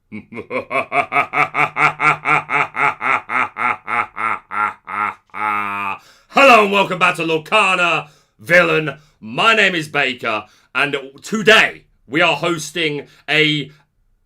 Hello and welcome back to Lorcana Villain. My name is Baker, and today we are hosting a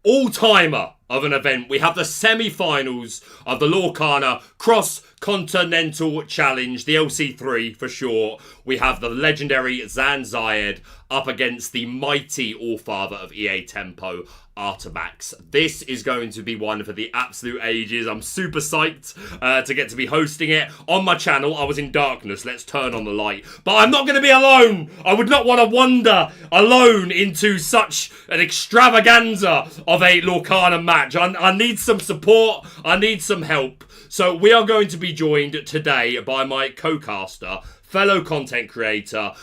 all-timer of an event. We have the semi-finals of the Lorcana Cross Continental Challenge, the LC3 for short. We have the legendary Syed up against the mighty Allfather of EA Tempo, Artabax. This is going to be one for the absolute ages. I'm super psyched to get to be hosting it. On my channel, I was in darkness. Let's turn on the light. But I'm not going to be alone. I would not want to wander alone into such an extravaganza of a Lorcana match. I need some support. I need some help. So we are going to be joined today by my co-caster, fellow content creator,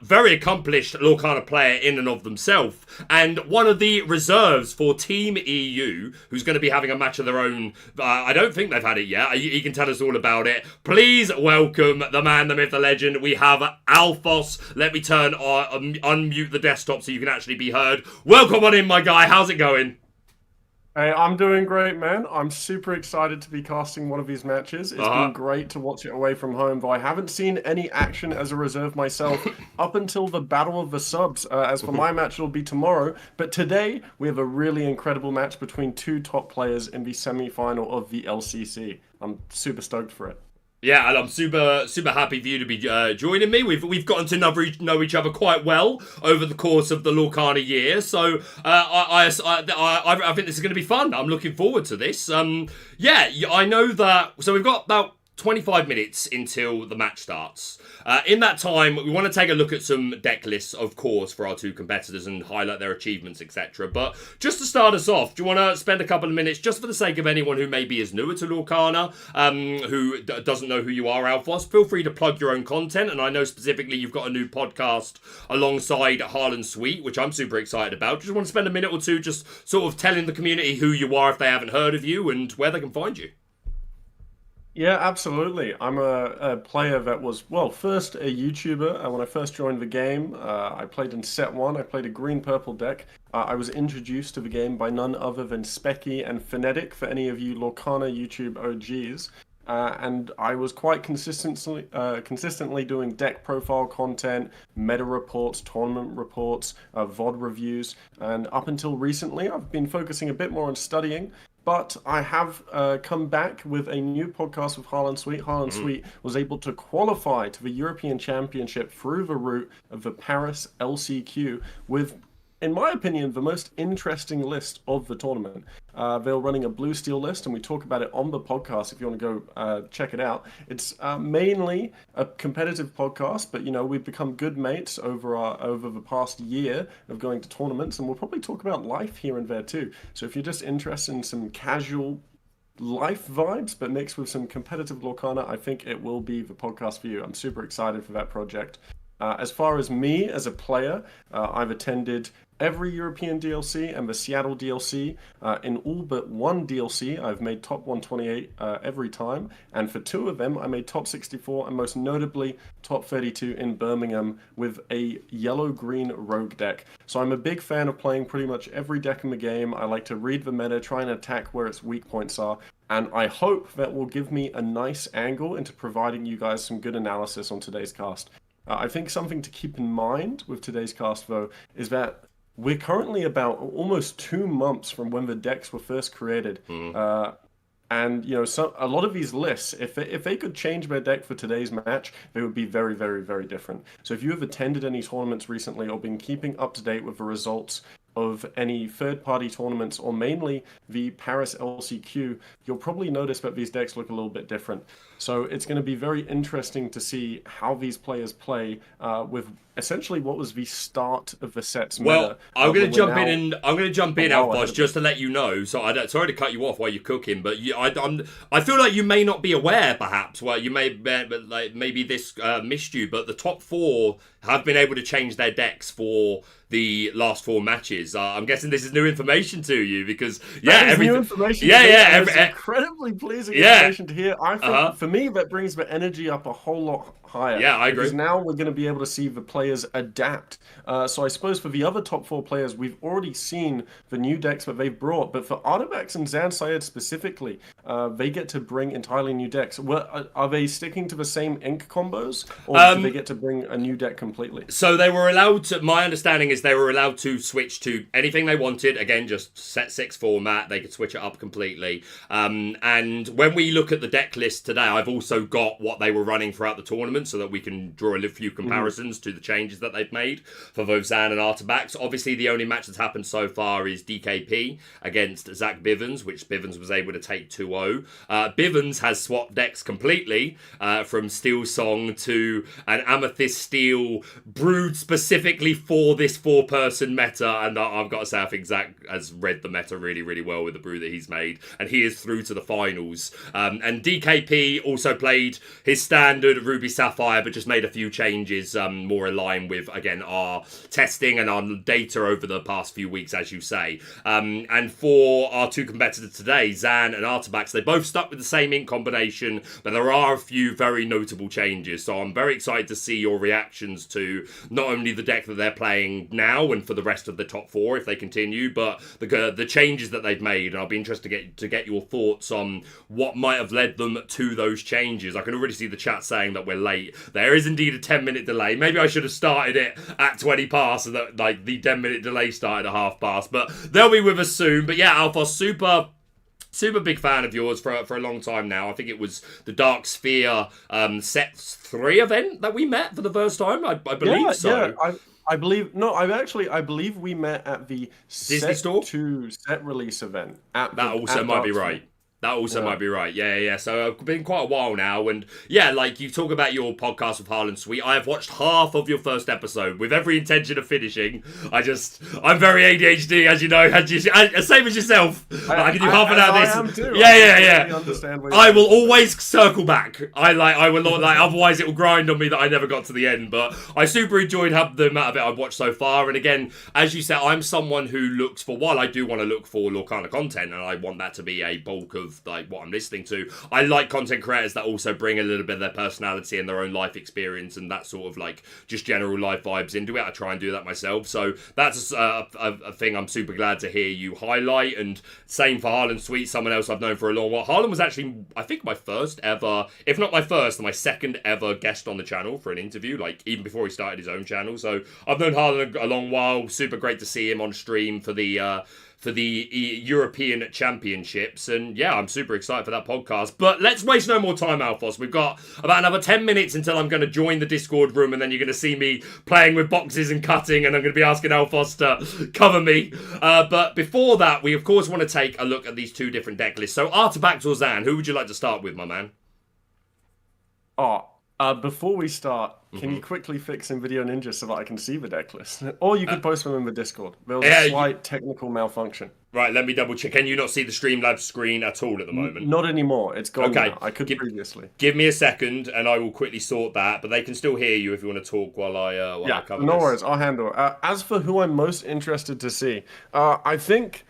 very accomplished Lorcana player in and of themselves, and one of the reserves for Team EU, who's going to be having a match of their own. I don't think they've had it yet. He can tell us all about it. Please welcome the man, the myth, the legend. We have Alphos. Let me unmute the desktop so you can actually be heard. Welcome on in, my guy. How's it going? Hey, I'm doing great, man. I'm super excited to be casting one of these matches. It's been great to watch it away from home, though I haven't seen any action as a reserve myself up until the Battle of the Subs. As for my match, it'll be tomorrow. But today, we have a really incredible match between two top players in the semi-final of the LCC. I'm super stoked for it. Yeah, and I'm super happy for you to be joining me. We've gotten to know each other quite well over the course of the Lorcana year, so I think this is going to be fun. I'm looking forward to this. Yeah, I know that. So we've got about 25 minutes until the match starts. In that time, we want to take a look at some deck lists, of course, for our two competitors and highlight their achievements, etc. But just to start us off, do you want to spend a couple of minutes, just for the sake of anyone who maybe is newer to Lorcana, who doesn't know who you are, Alphos? Feel free to plug your own content, and I know specifically you've got a new podcast alongside Harlan Sweet, which I'm super excited about. Just want to spend a minute or two just sort of telling the community who you are if they haven't heard of you and where they can find you. Yeah, absolutely. I'm a player that was, well, first a YouTuber. When I first joined the game, I played in set 1. I played a green-purple deck. I was introduced to the game by none other than Speci and Phonetic, for any of you Lorcana YouTube OGs. And I was quite consistently doing deck profile content, meta reports, tournament reports, VOD reviews. And up until recently, I've been focusing a bit more on studying. But I have come back with a new podcast with Harlan Sweet. Harlan Sweet was able to qualify to the European Championship through the route of the Paris LCQ with, in my opinion, the most interesting list of the tournament. They're running a blue steel list, and we talk about it on the podcast if you want to go check it out. It's mainly a competitive podcast, but, you know, we've become good mates over the past year of going to tournaments, and we'll probably talk about life here and there too. So if you're just interested in some casual life vibes, but mixed with some competitive Lorcana, I think it will be the podcast for you. I'm super excited for that project. As far as me as a player, I've attended every European DLC and the Seattle DLC. In all but one DLC, I've made top 128 every time. And for 2 of them, I made top 64 and most notably top 32 in Birmingham with a yellow-green rogue deck. So I'm a big fan of playing pretty much every deck in the game. I like to read the meta, try and attack where its weak points are. And I hope that will give me a nice angle into providing you guys some good analysis on today's cast. I think something to keep in mind with today's cast, though, is that we're currently about almost 2 months from when the decks were first created. And, you know, a lot of these lists, if they could change their deck for today's match, they would be very, very, very different. So if you have attended any tournaments recently or been keeping up to date with the results of any third-party tournaments, or mainly the Paris LCQ, you'll probably notice that these decks look a little bit different. So it's going to be very interesting to see how these players play with essentially what was the start of the set's meta. Well, I'm going to jump in, Alphos, just to let you know. So sorry to cut you off while you're cooking, but I feel like you may not be aware, perhaps, well, you may, maybe this missed you, but the top 4 have been able to change their decks for the last 4 matches. I'm guessing this is new information to you because new information. It's incredibly pleasing information to hear. I think for me that brings the energy up a whole lot higher. Yeah, I agree. Because now we're going to be able to see the players adapt. So I suppose for the other top 4 players, we've already seen the new decks that they've brought. But for Artabax and Syed specifically, they get to bring entirely new decks. Are they sticking to the same ink combos, or do they get to bring a new deck completely? So they were allowed to, my understanding is they were allowed to switch to anything they wanted. Again, just set 6 format. They could switch it up completely. And when we look at the deck list today, I've also got what they were running throughout the tournament so that we can draw a few comparisons to the changes that they've made for both Zan and Artabax. Obviously, the only match that's happened so far is DKP against Zach Bivens, which Bivens was able to take 2-0. Bivens has swapped decks completely from Steel Song to an Amethyst Steel brewed specifically for this 4-person meta, and I've got to say I think Zach has read the meta really, really well with the brew that he's made, and he is through to the finals. And DKP also played his standard Ruby Sapphire, but just made a few changes more aligned with, again, our testing and our data over the past few weeks, as you say. And for our 2 competitors today, Zan and Artabax, they both stuck with the same ink combination, but there are a few very notable changes. So I'm very excited to see your reactions to not only the deck that they're playing now and for the rest of the top 4 if they continue, but the changes that they've made. And I'll be interested to get your thoughts on what might have led them to those changes. I can already see the chat saying that we're late. There is indeed a 10-minute delay. Maybe I should have started it at 20 past, so that like the 10-minute delay started at half past. But they'll be with us soon. But yeah, Alpha, super big fan of yours for a long time now. I think it was the Dark Sphere set 3 event that we met for the first time. I believe so. Yeah, I believe we met at the Disney store 2 set release event. That also might be right. That also might be right. Yeah. So it's been quite a while now. And yeah, like you talk about your podcast with Harlan Sweet. I have watched half of your first episode with every intention of finishing. I'm very ADHD, as you know. Same as yourself. I can do half an hour of this. I am too. Yeah. I will always circle back. I will not, otherwise it will grind on me that I never got to the end. But I super enjoyed the amount of it I've watched so far. And again, as you said, I'm someone who looks for, while I do want to look for Lorcana content, and I want that to be a bulk of like what I'm listening to, I like content creators that also bring a little bit of their personality and their own life experience and that sort of like just general life vibes into it. I try and do that myself, so that's a thing I'm super glad to hear you highlight. And same for Harlan Sweet, someone else I've known for a long while. Harlan was actually, I think, my first ever, if not my first, my second ever guest on the channel for an interview, like even before he started his own channel. So I've known Harlan a long while. Super great to see him on stream for the European Championships. And yeah, I'm super excited for that podcast. But let's waste no more time, Alphos. We've got about another 10 minutes until I'm going to join the Discord room, and then you're going to see me playing with boxes and cutting, and I'm going to be asking Alphos to cover me. But before that, we of course want to take a look at these 2 different deck lists. So Artabax or Zan, who would you like to start with, my man? Before we start, can you quickly fix in Video Ninja so that I can see the deck list? Or you could post them in the Discord. There was a slight technical malfunction. Right, let me double check. Can you not see the Streamlabs screen at all at the moment? Not anymore. It's gone now. I could previously. Give me a second and I will quickly sort that, but they can still hear you if you want to talk while I cover this. No worries. I'll handle it. As for who I'm most interested to see, I think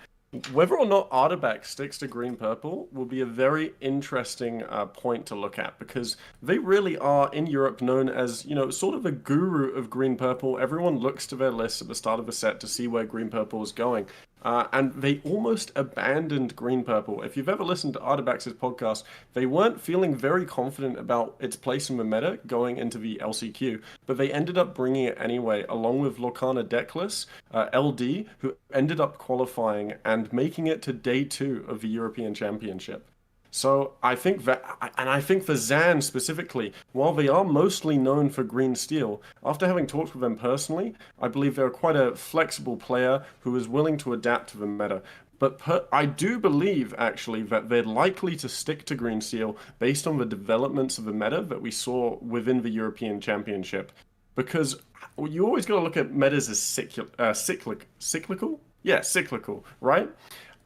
whether or not Artabax sticks to green-purple will be a very interesting point to look at, because they really are, in Europe, known as, sort of a guru of green-purple. Everyone looks to their lists at the start of a set to see where green-purple is going. And they almost abandoned green-purple. If you've ever listened to Artabax's podcast, they weren't feeling very confident about its place in the meta going into the LCQ, but they ended up bringing it anyway, along with Lorcana Decklists, LD, who ended up qualifying and making it to day 2 of the European Championship. So I think for Zan specifically, while they are mostly known for green steel, after having talked with them personally, I believe they're quite a flexible player who is willing to adapt to the meta. But I do believe, actually, that they're likely to stick to green steel based on the developments of the meta that we saw within the European Championship. Because you always got to look at metas as cyclical? Yeah, cyclical, right?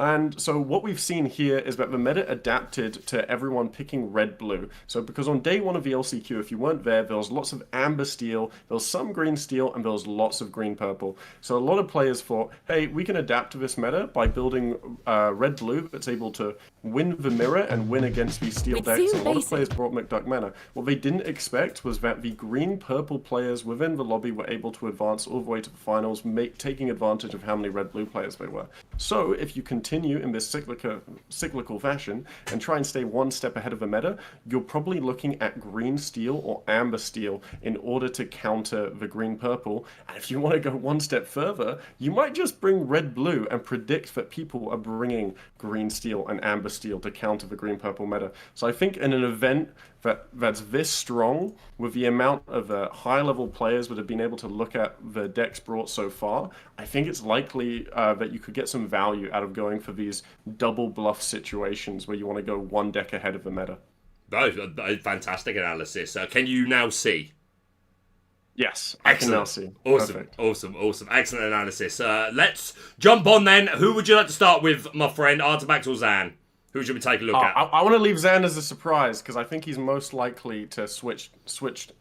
And so what we've seen here is that the meta adapted to everyone picking red-blue. So because on day 1 of the LCQ, if you weren't there was lots of amber steel, there was some green steel, and there was lots of green-purple. So a lot of players thought, hey, we can adapt to this meta by building red-blue that's able to win the mirror and win against these steel decks. And a lot of players brought McDuck mana. What they didn't expect was that the green-purple players within the lobby were able to advance all the way to the finals, taking advantage of how many red-blue players they were. So if you continue in this cyclical fashion and try and stay one step ahead of the meta, you're probably looking at green steel or amber steel in order to counter the green-purple. And if you want to go one step further, you might just bring red-blue and predict that people are bringing green steel and amber steel to counter the green-purple meta. So I think in an event that's this strong, with the amount of high-level players that have been able to look at the decks brought so far, I think it's likely that you could get some value out of going for these double bluff situations where you want to go one deck ahead of the meta. Fantastic analysis. Can you now see? Yes, excellent. I can now see. Awesome, perfect. Awesome. Excellent analysis. Let's jump on then. Who would you like to start with, my friend? Artabax or Zan? Who should we take a look at? I want to leave Zan as a surprise because I think he's most likely to switch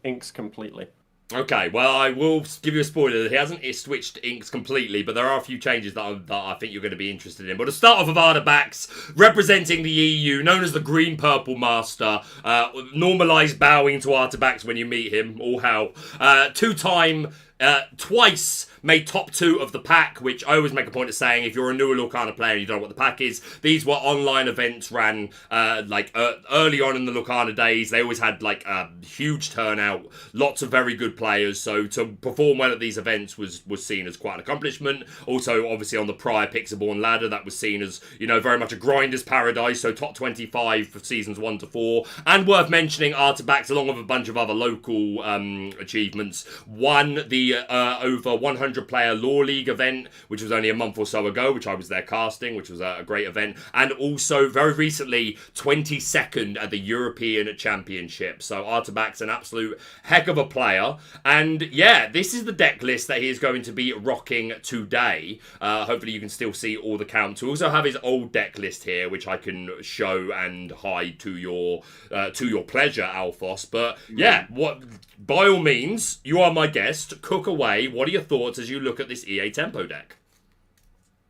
inks completely. Okay, well, I will give you a spoiler. He hasn't switched inks completely, but there are a few changes that I think you're going to be interested in. But to start off with Artabax, representing the EU, known as the Green-Purple Master, normalised bowing to Artabax when you meet him, all hell. Two-time... twice made top 2 of the pack, which I always make a point of saying, if you're a newer Lorcana player and you don't know what the pack is, these were online events ran early on in the Lorcana days. They always had like a huge turnout, lots of very good players, so to perform well at these events was seen as quite an accomplishment. Also, obviously on the prior Pixelborn ladder, that was seen as, you know, very much a grinder's paradise, so top 25 for seasons 1 to 4, and worth mentioning, Artabax, along with a bunch of other local achievements, won the over 100 player Lore League event, which was only a month or so ago, which I was there casting, which was a great event, and also very recently 22nd at the European Championship. So Artabax, an absolute heck of a player, and yeah, this is the deck list that he is going to be rocking today. Hopefully you can still see all the counts. We also have his old deck list here, which I can show and hide to your pleasure, Alphos. But yeah, by all means, you are my guest. Cook away. What are your thoughts as you look at this EA Tempo deck?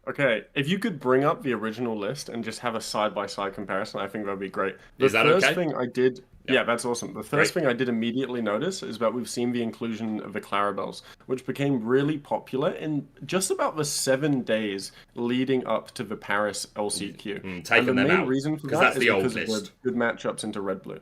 Okay, if you could bring up the original list and just have a side-by-side comparison, I think that would be great. Is that okay? The first thing I did... Yeah, that's awesome. The first thing I did immediately notice is that we've seen the inclusion of the Clarabelles, which became really popular in just about the 7 days leading up to the Paris LCQ. Taking them out. And the main reason for that is because of the good matchups into red-blue.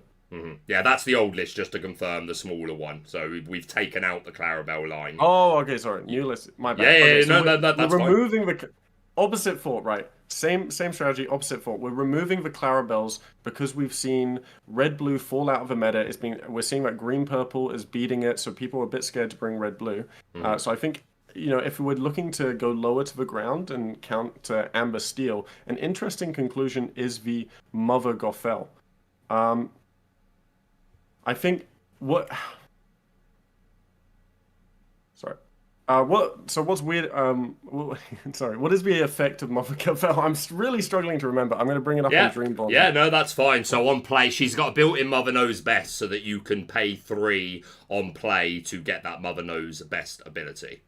Yeah, that's the old list, just to confirm, the smaller one. So we've taken out the Clarabelle line. Oh, okay, sorry. New list. My bad. Yeah, okay, so that's we're removing the... Opposite thought, right. Same strategy, opposite thought. We're removing the Clarabelles because we've seen red-blue fall out of the meta. We're seeing that green-purple is beating it, so people are a bit scared to bring red-blue. So I think, you know, if we're looking to go lower to the ground and count amber steel, an interesting conclusion is the Mother Gothel. I think what... Sorry. What's weird? Sorry. What is the effect of Mother Gothel? I'm really struggling to remember. I'm going to bring it up on Dreambomb. Yeah, no, that's fine. So on play, she's got a built-in Mother Knows Best, so that you can pay 3 on play to get that Mother Knows Best ability.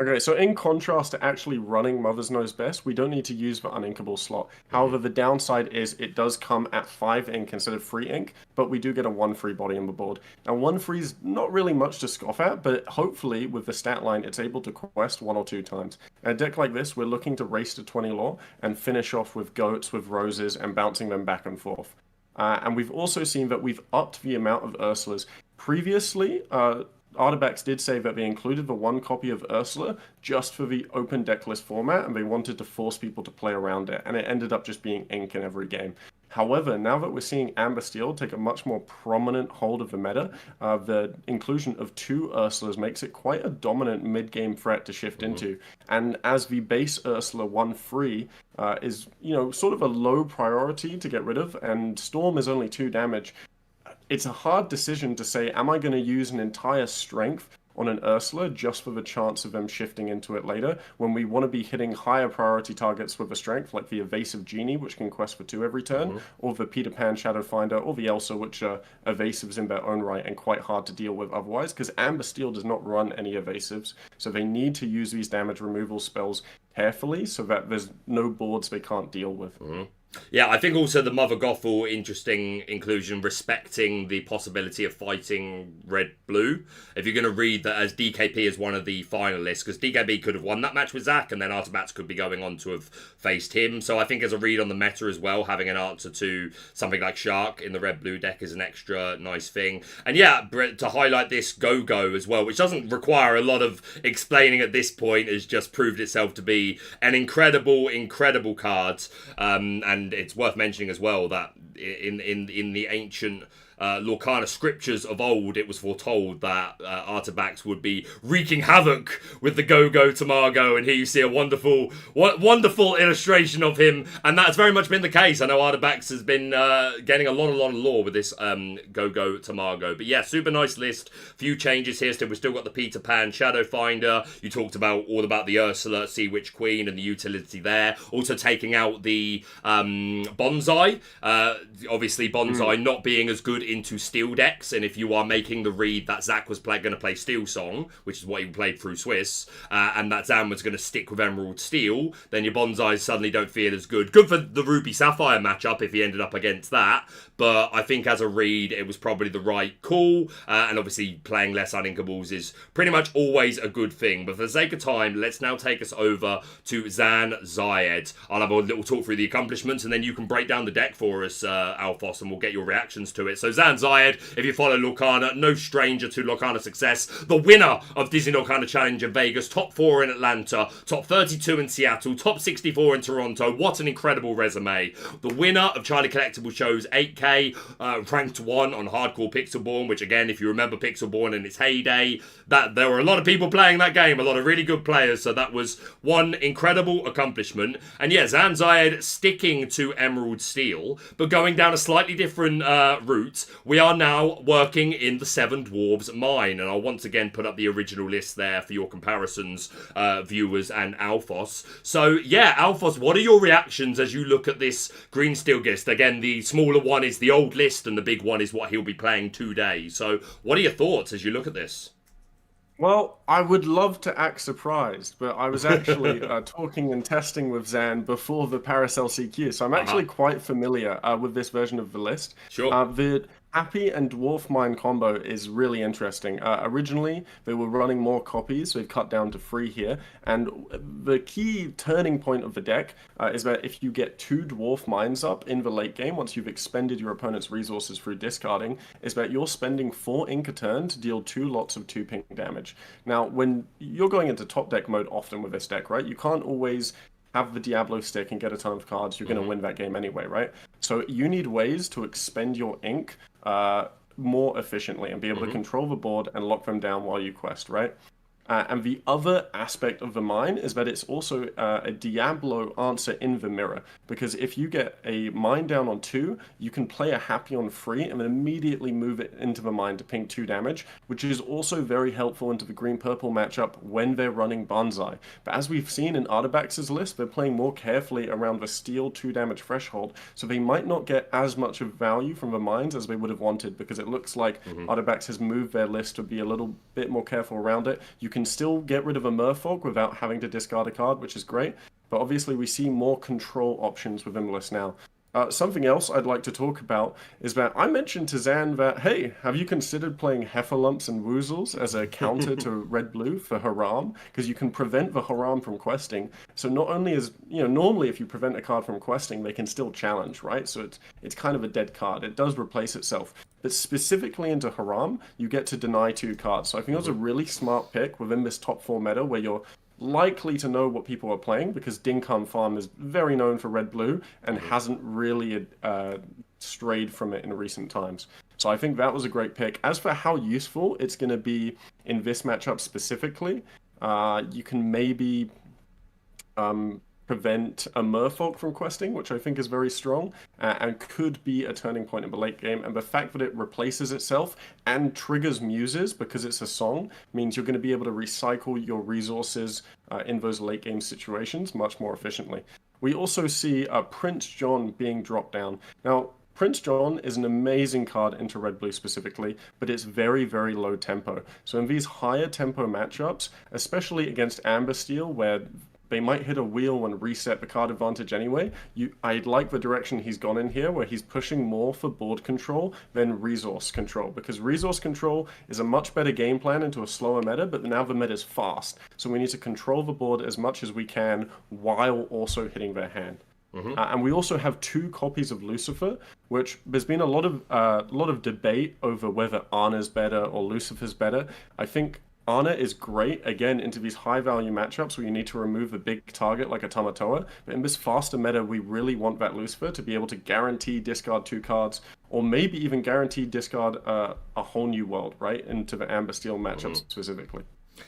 Okay, so in contrast to actually running Mother's Knows Best, we don't need to use the uninkable slot. However, the downside is it does come at 5 ink instead of 3 ink, but we do get a 1 free body on the board. Now, 1 free is not really much to scoff at, but hopefully with the stat line, it's able to quest 1 or 2 times. In a deck like this, we're looking to race to 20 lore and finish off with goats, with roses, and bouncing them back and forth. And we've also seen that we've upped the amount of Ursulas. Previously, Artabax did say that they included the 1 copy of Ursula just for the open decklist format, and they wanted to force people to play around it, and it ended up just being ink in every game. However, now that we're seeing Amber Steel take a much more prominent hold of the meta, the inclusion of 2 Ursulas makes it quite a dominant mid-game threat to shift into. And as the base Ursula 1 free is, you know, sort of a low priority to get rid of, and Storm is only 2 damage, it's a hard decision to say, am I going to use an entire strength on an Ursula just for the chance of them shifting into it later, when we want to be hitting higher priority targets with a strength, like the Evasive Genie, which can quest for 2 every turn, or the Peter Pan Shadowfinder, or the Elsa, which are evasives in their own right and quite hard to deal with otherwise, because Amber Steel does not run any evasives, so they need to use these damage removal spells carefully so that there's no boards they can't deal with. Yeah, I think also the Mother Gothel, interesting inclusion, respecting the possibility of fighting red-blue. If you're going to read that as DKP as one of the finalists, because DKP could have won that match with Zach, and then Artabax could be going on to have faced him. So I think as a read on the meta as well, having an answer to something like Shark in the red-blue deck is an extra nice thing. And yeah, to highlight this Go-Go as well, which doesn't require a lot of explaining at this point, has just proved itself to be an incredible, incredible card. And it's worth mentioning as well that in the ancient Lorcana scriptures of old, it was foretold that Artabax would be wreaking havoc with the Go-Go Tamago, and here you see a wonderful illustration of him, and that's very much been the case. I know Artabax has been getting a lot of lore with this Go-Go Tamago, but yeah, super nice list. Few changes here. We've still got the Peter Pan Shadow Finder. You talked about the Ursula Sea Witch Queen and the utility there. Also taking out the Bonsai. Obviously, Bonsai not being as good into steel decks, and if you are making the read that Zach was going to play Steel Song, which is what he played through Swiss, and that Zan was going to stick with Emerald Steel, then your Bonsais suddenly don't feel as good. Good for the Ruby Sapphire matchup if he ended up against that, but I think as a read, it was probably the right call, and obviously playing less Uninkables is pretty much always a good thing. But for the sake of time, let's now take us over to Zan Syed. I'll have a little talk through the accomplishments, and then you can break down the deck for us, Alphos, and we'll get your reactions to it. So Zan Syed, if you follow Lorcana, no stranger to Lorcana success. The winner of Disney Lorcana Challenge in Vegas, top 4 in Atlanta, top 32 in Seattle, top 64 in Toronto. What an incredible resume. The winner of Charlie Collectible Show's 8K, ranked 1 on Hardcore Pixelborn, which again, if you remember Pixelborn in its heyday, that there were a lot of people playing that game, a lot of really good players, so that was one incredible accomplishment. And yeah, Zan Syed sticking to Emerald Steel, but going down a slightly different route. We are now working in the Seven Dwarves mine, and I'll once again put up the original list there for your comparisons, viewers and Alphos. So yeah, Alphos, what are your reactions as you look at this green steel list? Again, the smaller one is the old list, and the big one is what he'll be playing today. So what are your thoughts as you look at this? Well, I would love to act surprised, but I was actually talking and testing with Zan before the Paris LCQ, so I'm actually quite familiar with this version of the list. Sure. The Happy and Dwarf Mine combo is really interesting. Originally, they were running more copies, so they've cut down to 3 here. And the key turning point of the deck is that if you get 2 Dwarf Mines up in the late game, once you've expended your opponent's resources through discarding, is that you're spending 4 ink a turn to deal 2 lots of 2 pink damage. Now, when you're going into top deck mode often with this deck, right, you can't always have the Diablo stick and get a ton of cards. You're going to win that game anyway, right? So you need ways to expend your ink more efficiently and be able to control the board and lock them down while you quest, right? And the other aspect of the mine is that it's also a Diablo answer in the mirror. Because if you get a mine down on 2, you can play a Happy on 3 and then immediately move it into the mine to ping 2 damage, which is also very helpful into the green-purple matchup when they're running Bonsai. But as we've seen in Artabax's list, they're playing more carefully around the steel 2 damage threshold, so they might not get as much of value from the mines as they would have wanted, because it looks like Artabax has moved their list to be a little bit more careful around it. You can still get rid of a Merfolk without having to discard a card, which is great. But obviously we see more control options within the list now. Something else I'd like to talk about is that I mentioned to Zan that, hey, have you considered playing Heffalumps and Woozles as a counter to red-blue for Haram? Because you can prevent the Haram from questing. So not only is, normally if you prevent a card from questing, they can still challenge, right? So it's kind of a dead card. It does replace itself. But specifically into Haram, you get to deny 2 cards. So I think it was a really smart pick within this top 4 meta where you're likely to know what people are playing, because Dinkum Farm is very known for red-blue and hasn't really strayed from it in recent times. So I think that was a great pick. As for how useful it's going to be in this matchup specifically, you can maybe prevent a Merfolk from questing, which I think is very strong, and could be a turning point in the late game. And the fact that it replaces itself and triggers muses because it's a song means you're going to be able to recycle your resources in those late game situations much more efficiently. We also see Prince John being dropped down. Now, Prince John is an amazing card into red-blue specifically, but it's very, very low tempo. So in these higher tempo matchups, especially against Amber Steel, where they might hit a wheel and reset the card advantage anyway. I like the direction he's gone in here, where he's pushing more for board control than resource control, because resource control is a much better game plan into a slower meta, but now the meta is fast. So we need to control the board as much as we can while also hitting their hand. And we also have 2 copies of Lucifer, which there's been a lot of debate over whether Arna's better or Lucifer's better. I think Arna is great, again, into these high-value matchups where you need to remove a big target like a Tamatoa. But in this faster meta, we really want that Lucifer to be able to guarantee discard 2 cards, or maybe even guarantee discard a whole new world, right, into the Amber Steel matchup specifically.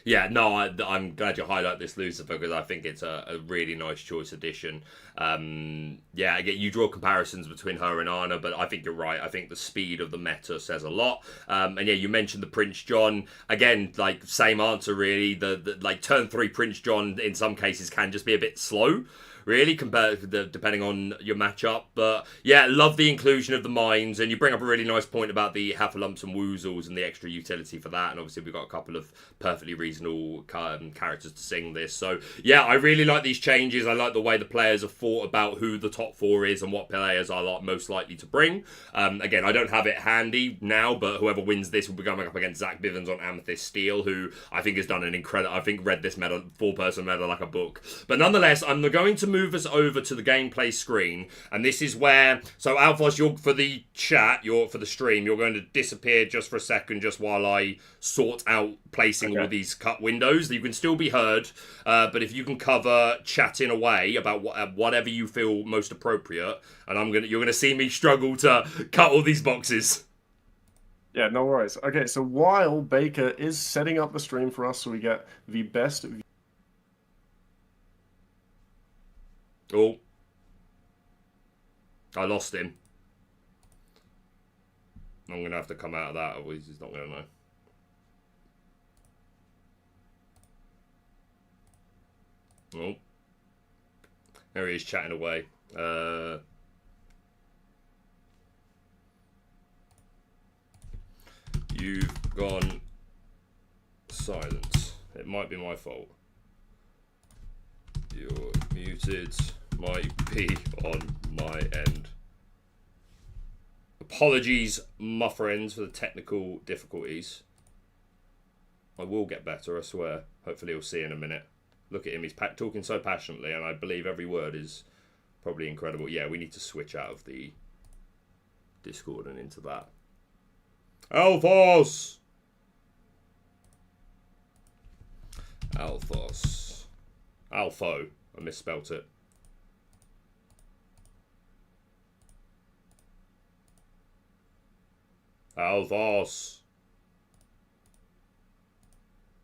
Yeah, no, I'm glad you highlight this Lucifer, because I think it's a really nice choice addition. Yeah, again, you draw comparisons between her and Anna, but I think you're right. I think the speed of the meta says a lot. And yeah, you mentioned the Prince John. Again, like, same answer really. The like turn 3 Prince John in some cases can just be a bit slow, really, compared to depending on your matchup. But yeah, love the inclusion of the mines, and you bring up a really nice point about the Heffalumps and Woozles and the extra utility for that. And obviously we've got a couple of perfectly reasonable characters to sing this. So yeah, I really like these changes. I like the way the players have thought about who the top 4 is and what players are most likely to bring. Again, I don't have it handy now, but whoever wins this will be going up against Zach Bivens on Amethyst Steel, who I think has done an incredible, I think read this meta, 4-person meta like a book. But nonetheless, I'm going to move us over to the gameplay screen, and this is where, so Alphos, you're for the chat, you're for the stream, you're going to disappear just for a second, just while I sort out placing all these cut windows. You can still be heard, but if you can cover chatting away about whatever you feel most appropriate, and you're gonna see me struggle to cut all these boxes. Yeah, no worries. Okay, so while Baker is setting up the stream for us so we get the best view. Oh, I lost him. I'm going to have to come out of that, otherwise he's not going to know. Oh. There he is, chatting away. You've gone silent. It might be my fault. You're muted. Might be on my end. Apologies, my friends, for the technical difficulties. I will get better, I swear. Hopefully you'll see in a minute. Look at him, he's talking so passionately, and I believe every word is probably incredible. Yeah, we need to switch out of the Discord and into that. Alphos! Alphos. Alpho. I misspelt it. Alphos.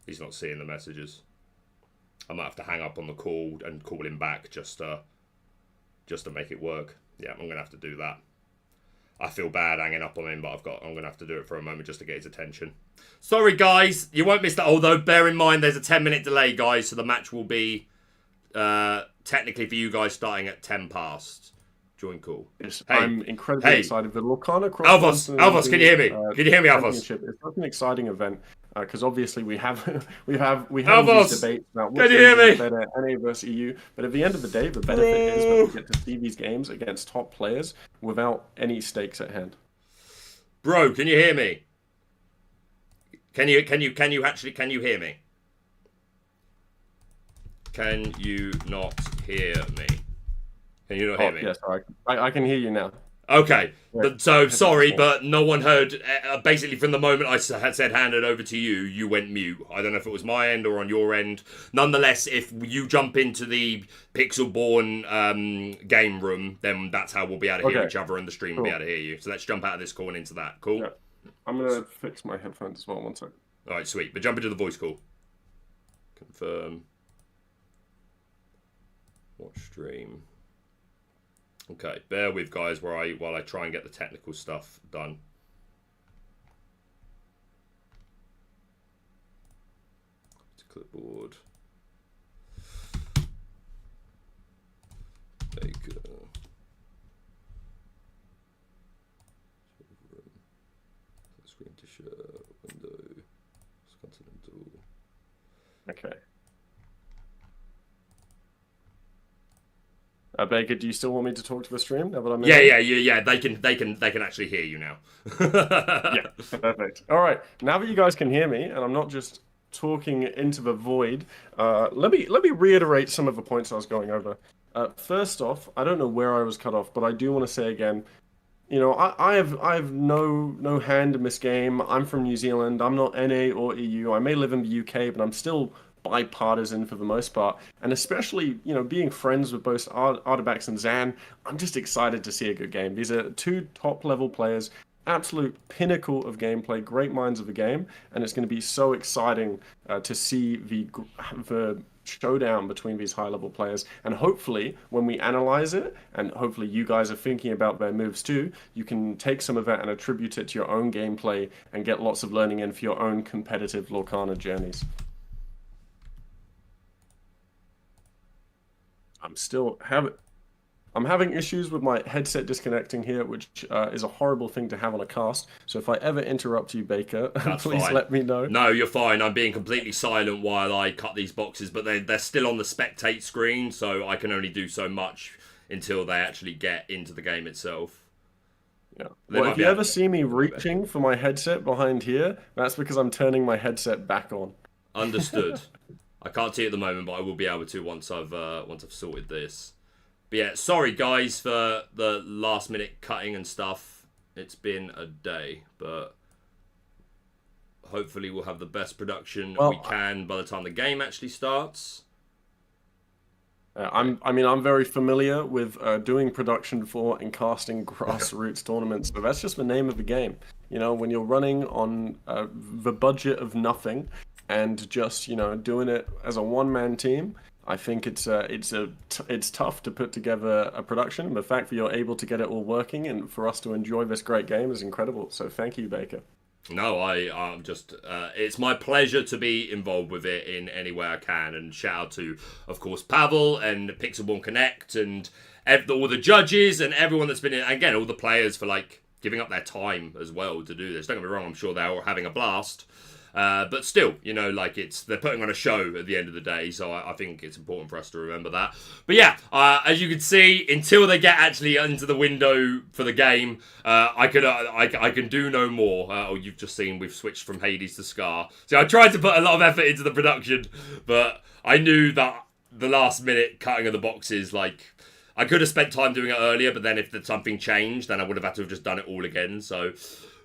He's not seeing the messages. I might have to hang up on the call and call him back just to make it work. Yeah, I'm gonna have to do that. I feel bad hanging up on him, but I'm gonna have to do it for a moment just to get his attention. Sorry, guys, you won't miss that. Although, bear in mind, there's a 10-minute delay, guys, so the match will be technically for you guys starting at 10 past. Join call. Yes, hey, I'm incredibly excited. The Lorcana Cross Continental. Alphos, can you hear me? Can you hear me, Alphos? It's such an exciting event because obviously we have Alphos, these debates about which is better, NA versus EU. But at the end of the day, the benefit is that we get to see these games against top players without any stakes at hand. Bro, can you hear me? Can you hear me? Can you not hear me? Can you not hear me? Yes, I can hear you now. Okay, so sorry, but no one heard. Basically, from the moment I had said hand it over to you, you went mute. I don't know if it was my end or on your end. Nonetheless, if you jump into the Pixelborn game room, then that's how we'll be able to hear each other, and the stream will be able to hear you. So let's jump out of this call and into that. Cool? Yeah. I'm going to fix my headphones as well. 1 second. All right, sweet. But jump into the voice call. Confirm. Watch stream. Okay, bear with, guys, while I try and get the technical stuff done. To clipboard. Baker. Screen to share. Window. Continental. Okay. Baker, do you still want me to talk to the stream now that I'm in? Yeah. They can actually hear you now. Yeah, perfect. All right, now that you guys can hear me, and I'm not just talking into the void, let me reiterate some of the points I was going over. First off, I don't know where I was cut off, but I do want to say again, you know, I have no hand in this game. I'm from New Zealand. I'm not NA or EU. I may live in the UK, but I'm still bipartisan for the most part. And especially, you know, being friends with both Artabax and Zan, I'm just excited to see a good game. These are two top level players, absolute pinnacle of gameplay, great minds of the game, and it's going to be so exciting to see the showdown between these high level players. And hopefully when we analyze it, and hopefully you guys are thinking about their moves too, you can take some of that and attribute it to your own gameplay and get lots of learning in for your own competitive Lorcana journeys. I'm having issues with my headset disconnecting here, which is a horrible thing to have on a cast. So if I ever interrupt you, Baker, please fine. let me know. No, you're fine. I'm being completely silent while I cut these boxes, but they're still on the spectate screen, so I can only do so much until they actually get into the game itself. Yeah. Well, if you ever see me reaching for my headset behind here, that's because I'm turning my headset back on. Understood. I can't see it at the moment, but I will be able to once I've sorted this. But yeah, sorry guys for the last minute cutting and stuff. It's been a day, but hopefully we'll have the best production we can by the time the game actually starts. I'm very familiar with doing production for and casting grassroots tournaments, but that's just the name of the game. You know, when you're running on the budget of nothing and just, you know, doing it as a one-man team, I think it's tough to put together a production. The fact that you're able to get it all working and for us to enjoy this great game is incredible. So thank you, Baker. No, I'm just, it's my pleasure to be involved with it in any way I can. And shout out to, of course, Pavel and Pixelborn Connect and all the judges and everyone that's been in, again, all the players for like giving up their time as well to do this. Don't get me wrong, I'm sure they're all having a blast. But still, you know, like they're putting on a show at the end of the day, so I think it's important for us to remember that. But yeah, as you can see, until they get actually into the window for the game, I can do no more. You've just seen we've switched from Hades to Scar. So I tried to put a lot of effort into the production, but I knew that the last minute cutting of the boxes, like I could have spent time doing it earlier, but then if something changed, then I would have had to have just done it all again. So.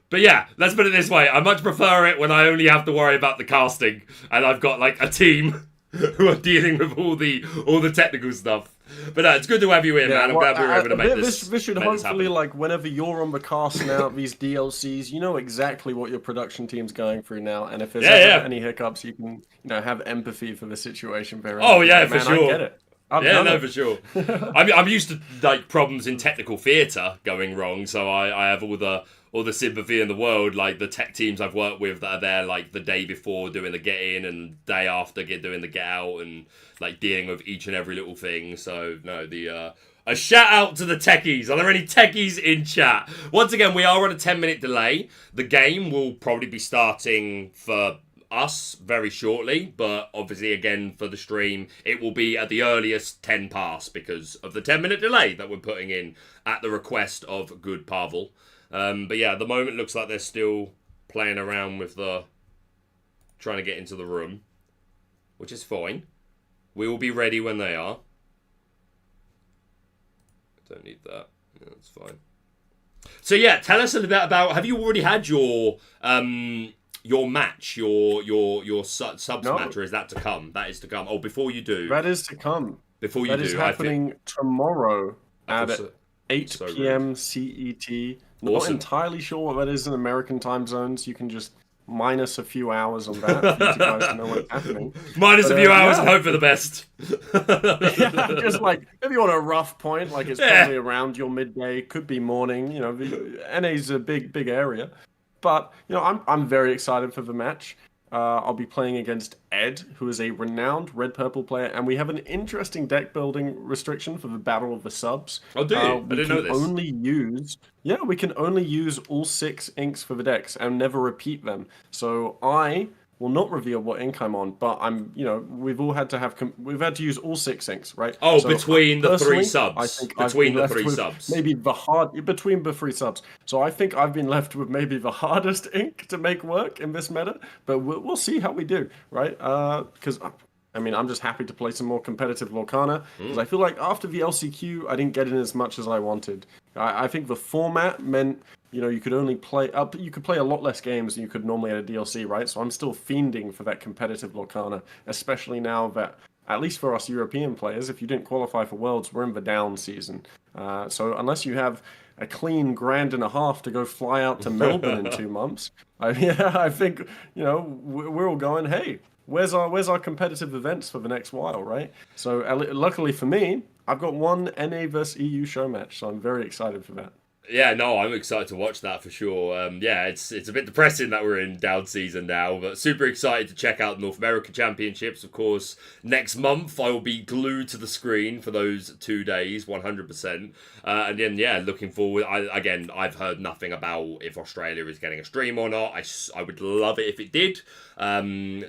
But yeah, let's put it this way. I much prefer it when I only have to worry about the casting and I've got like a team who are dealing with all the technical stuff. But it's good to have you in, man. I'm glad we were able to make this. This should hopefully, like, whenever you're on the cast now, these DLCs, you know exactly what your production team's going through now, and if there's any hiccups, you can, you know, have empathy for the situation. Very for sure. I get it. For sure. I'm used to like problems in technical theatre going wrong, so I have all the sympathy in the world. Like the tech teams I've worked with that are there like the day before doing the get in and day after doing the get out and like dealing with each and every little thing. So no, a shout out to the techies. Are there any techies in chat? Once again, we are on a 10-minute delay. The game will probably be starting for us very shortly, but obviously again for the stream it will be at the earliest 10 past because of the 10-minute delay that we're putting in at the request of good Pavel. But yeah, at the moment looks like they're still playing around with trying to get into the room, which is fine. We will be ready when they are. Don't need that. Yeah, that's fine. So yeah, tell us a little bit about, have you already had your match, your subs match, or is that to come? That is to come. Oh, before you do. That is to come. Before you do. That is happening tomorrow at 8 p.m. CET. Not Awesome. entirely sure what that is in American time zones. You can just minus a few hours on that for you guys to know what's happening. Minus a few hours and hope for the best. Yeah, just like, if you want a rough point, like it's probably around your midday, could be morning. You know, NA's a big area. But, you know, I'm very excited for the match. I'll be playing against Ed, who is a renowned red-purple player, and we have an interesting deck-building restriction for the Battle of the Subs. Oh, do you? I didn't know this. We can only use all 6 inks for the decks and never repeat them. So I will not reveal what ink I'm on, but we've had to use all 6 inks, right? Oh, So, between the 3 personally, subs. I think Between the 3 subs. maybe between the 3 subs. So I think I've been left with maybe the hardest ink to make work in this meta, but we'll see how we do, right? Because I'm just happy to play some more competitive Lorcana, because I feel like after the LCQ, I didn't get in as much as I wanted. I think the format meant, you could only play up. You could play a lot less games than you could normally at a DLC, right? So I'm still fiending for that competitive Lorcana, especially now that, at least for us European players, if you didn't qualify for Worlds, we're in the down season. So unless you have a clean $1.5 to go fly out to Melbourne in 2 months, I think we're all going, hey. Where's our competitive events for the next while, right? So luckily for me, I've got one NA vs EU show match, so I'm very excited for that. Yeah, no, I'm excited to watch that for sure. It's a bit depressing that we're in down season now, but super excited to check out the North American Championships. Of course, next month I will be glued to the screen for those 2 days, 100%. And then, looking forward. I've heard nothing about if Australia is getting a stream or not. I would love it if it did,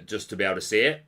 just to be able to see it.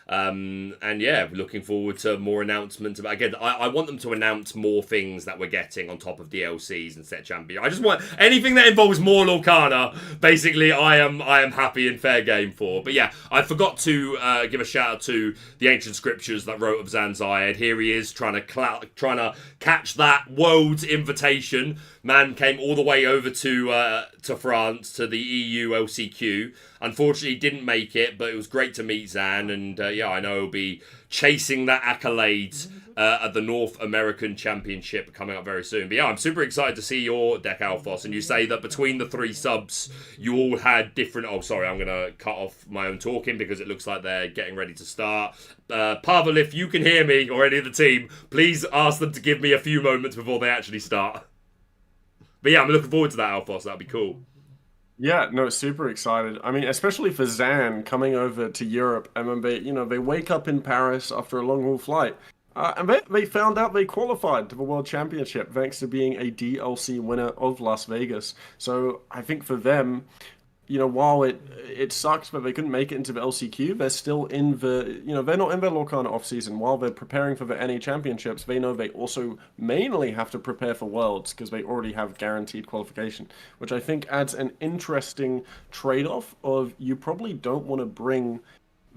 Looking forward to more announcements. Again, I want them to announce more things that we're getting on top of DLCs and set champion. I just want anything that involves more Lorcana. Basically, I am happy and fair game for. But yeah, I forgot to give a shout out to the ancient scriptures that wrote of Syed. Here he is trying to catch that world's invitation. Man came all the way over to France to the EU LCQ. Unfortunately, didn't make it, but it was great to meet Zan, and I know he'll be chasing that accolade at the North American Championship coming up very soon. But yeah, I'm super excited to see your deck, Alphos, and you say that between the 3 subs, you all had different... Oh, sorry, I'm going to cut off my own talking because it looks like they're getting ready to start. Pavel, if you can hear me, or any of the team, please ask them to give me a few moments before they actually start. But yeah, I'm looking forward to that, Alphos. That'd be cool. Yeah, no, super excited. I mean, especially for Zan coming over to Europe, and when they wake up in Paris after a long haul flight, and they found out they qualified to the World Championship thanks to being a DLC winner of Las Vegas. So I think for them, while it sucks that they couldn't make it into the LCQ, they're still in the, they're not in their Lorcana off-season. While they're preparing for the NA Championships, they know they also mainly have to prepare for Worlds because they already have guaranteed qualification, which I think adds an interesting trade-off of you probably don't want to bring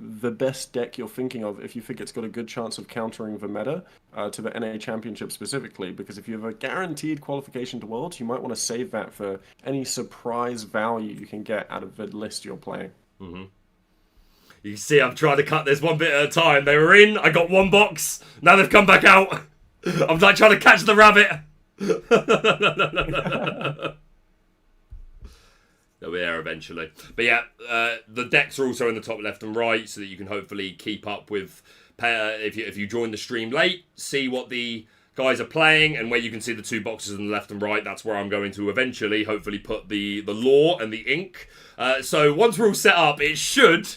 the best deck you're thinking of if you think it's got a good chance of countering the meta to the NA Championship specifically, because if you have a guaranteed qualification to Worlds, you might want to save that for any surprise value you can get out of the list you're playing. Mm-hmm. You see, I'm trying to cut this one bit at a time. They were in, I got 1 box, now they've come back out. I'm like trying to catch the rabbit. They'll be there eventually. But yeah, the decks are also in the top left and right so that you can hopefully keep up with, if you join the stream late, see what the guys are playing, and where you can see the 2 boxes on the left and right, that's where I'm going to eventually hopefully put the lore and the ink. So once we're all set up, it should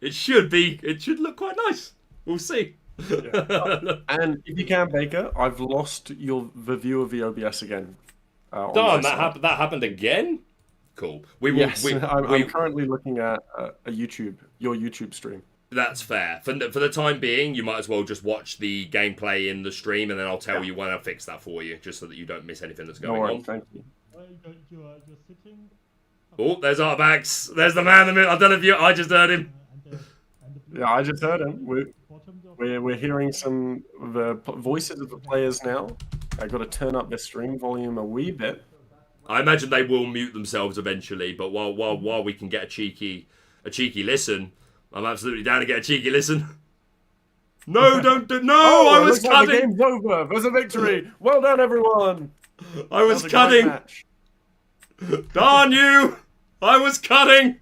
look quite nice. We'll see. Yeah. And if you can, Baker, I've lost the view of the OBS again. Darn, that happened again? Cool. I'm currently looking at your YouTube stream. That's fair. For the time being, you might as well just watch the gameplay in the stream, and then I'll tell you when I fix that for you, just so that you don't miss anything that's going on. Thank you. You're sitting. Oh, there's Artabax. There's the man. I don't know if I just heard him. Yeah, I just heard him. We're hearing some of the voices of the players now. I got to turn up the stream volume a wee bit. I imagine they will mute themselves eventually, but while we can get a cheeky listen, I'm absolutely down to get a cheeky listen. No, don't do. No, I was cutting. Like the game's over. There's a victory. Well done, everyone. I was cutting. Darn you! I was cutting.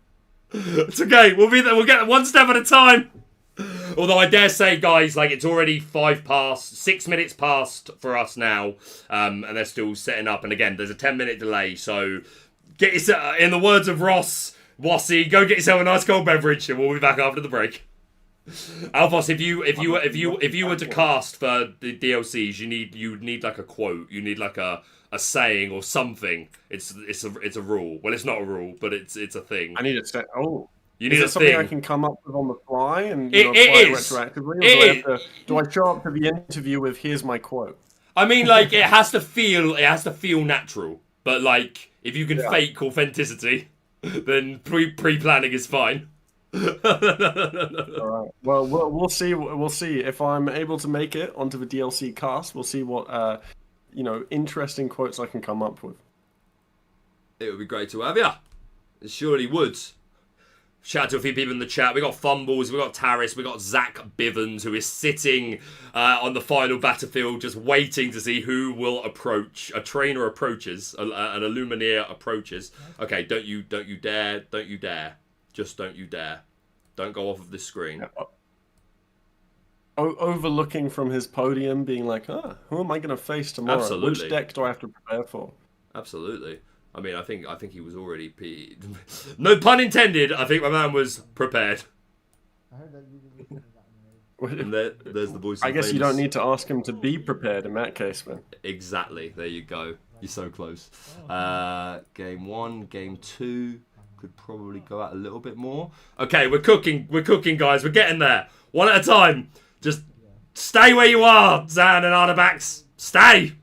It's okay. We'll be there. We'll get 1 step at a time. Although I dare say, guys, like it's already 6 minutes past for us now, and they're still setting up. And again, there's a 10-minute delay, so get yourself, in the words of Ross Wassy, go get yourself a nice cold beverage, and we'll be back after the break. Alphos, if you were to cast for the DLCs, you need like a quote, you need like a saying or something. It's a rule. Well, it's not a rule, but it's a thing. I need to say. Oh. You need Is a it something thing. I can come up with on the fly and It apply it is. retroactively? Or It do I show up to the interview with here's my quote? I mean, like, it has to feel natural. But, like, if you can Yeah. fake authenticity, then pre-planning is fine. All right. Well, we'll see. We'll see if I'm able to make it onto the DLC cast. We'll see what interesting quotes I can come up with. It would be great to have you. It surely would. Shout out to a few people in the chat. We got Fumbles, we got Taris, we got Zach Bivens, who is sitting on the final battlefield, just waiting to see who will approach. A trainer approaches, an Illumineer approaches. Okay, don't you dare, just don't you dare, don't go off of this screen. Overlooking from his podium, being like, who am I going to face tomorrow? Absolutely. Which deck do I have to prepare for? Absolutely. I mean, I think he was already no pun intended. I think my man was prepared. I heard that you And there's the voice. I guess you don't need to ask him to be prepared in that case, man. Exactly. There you go. You're so close. Game 1, game 2 could probably go out a little bit more. Okay, we're cooking, guys. We're getting there. One at a time. Just stay where you are, Zan and Artabax. Stay.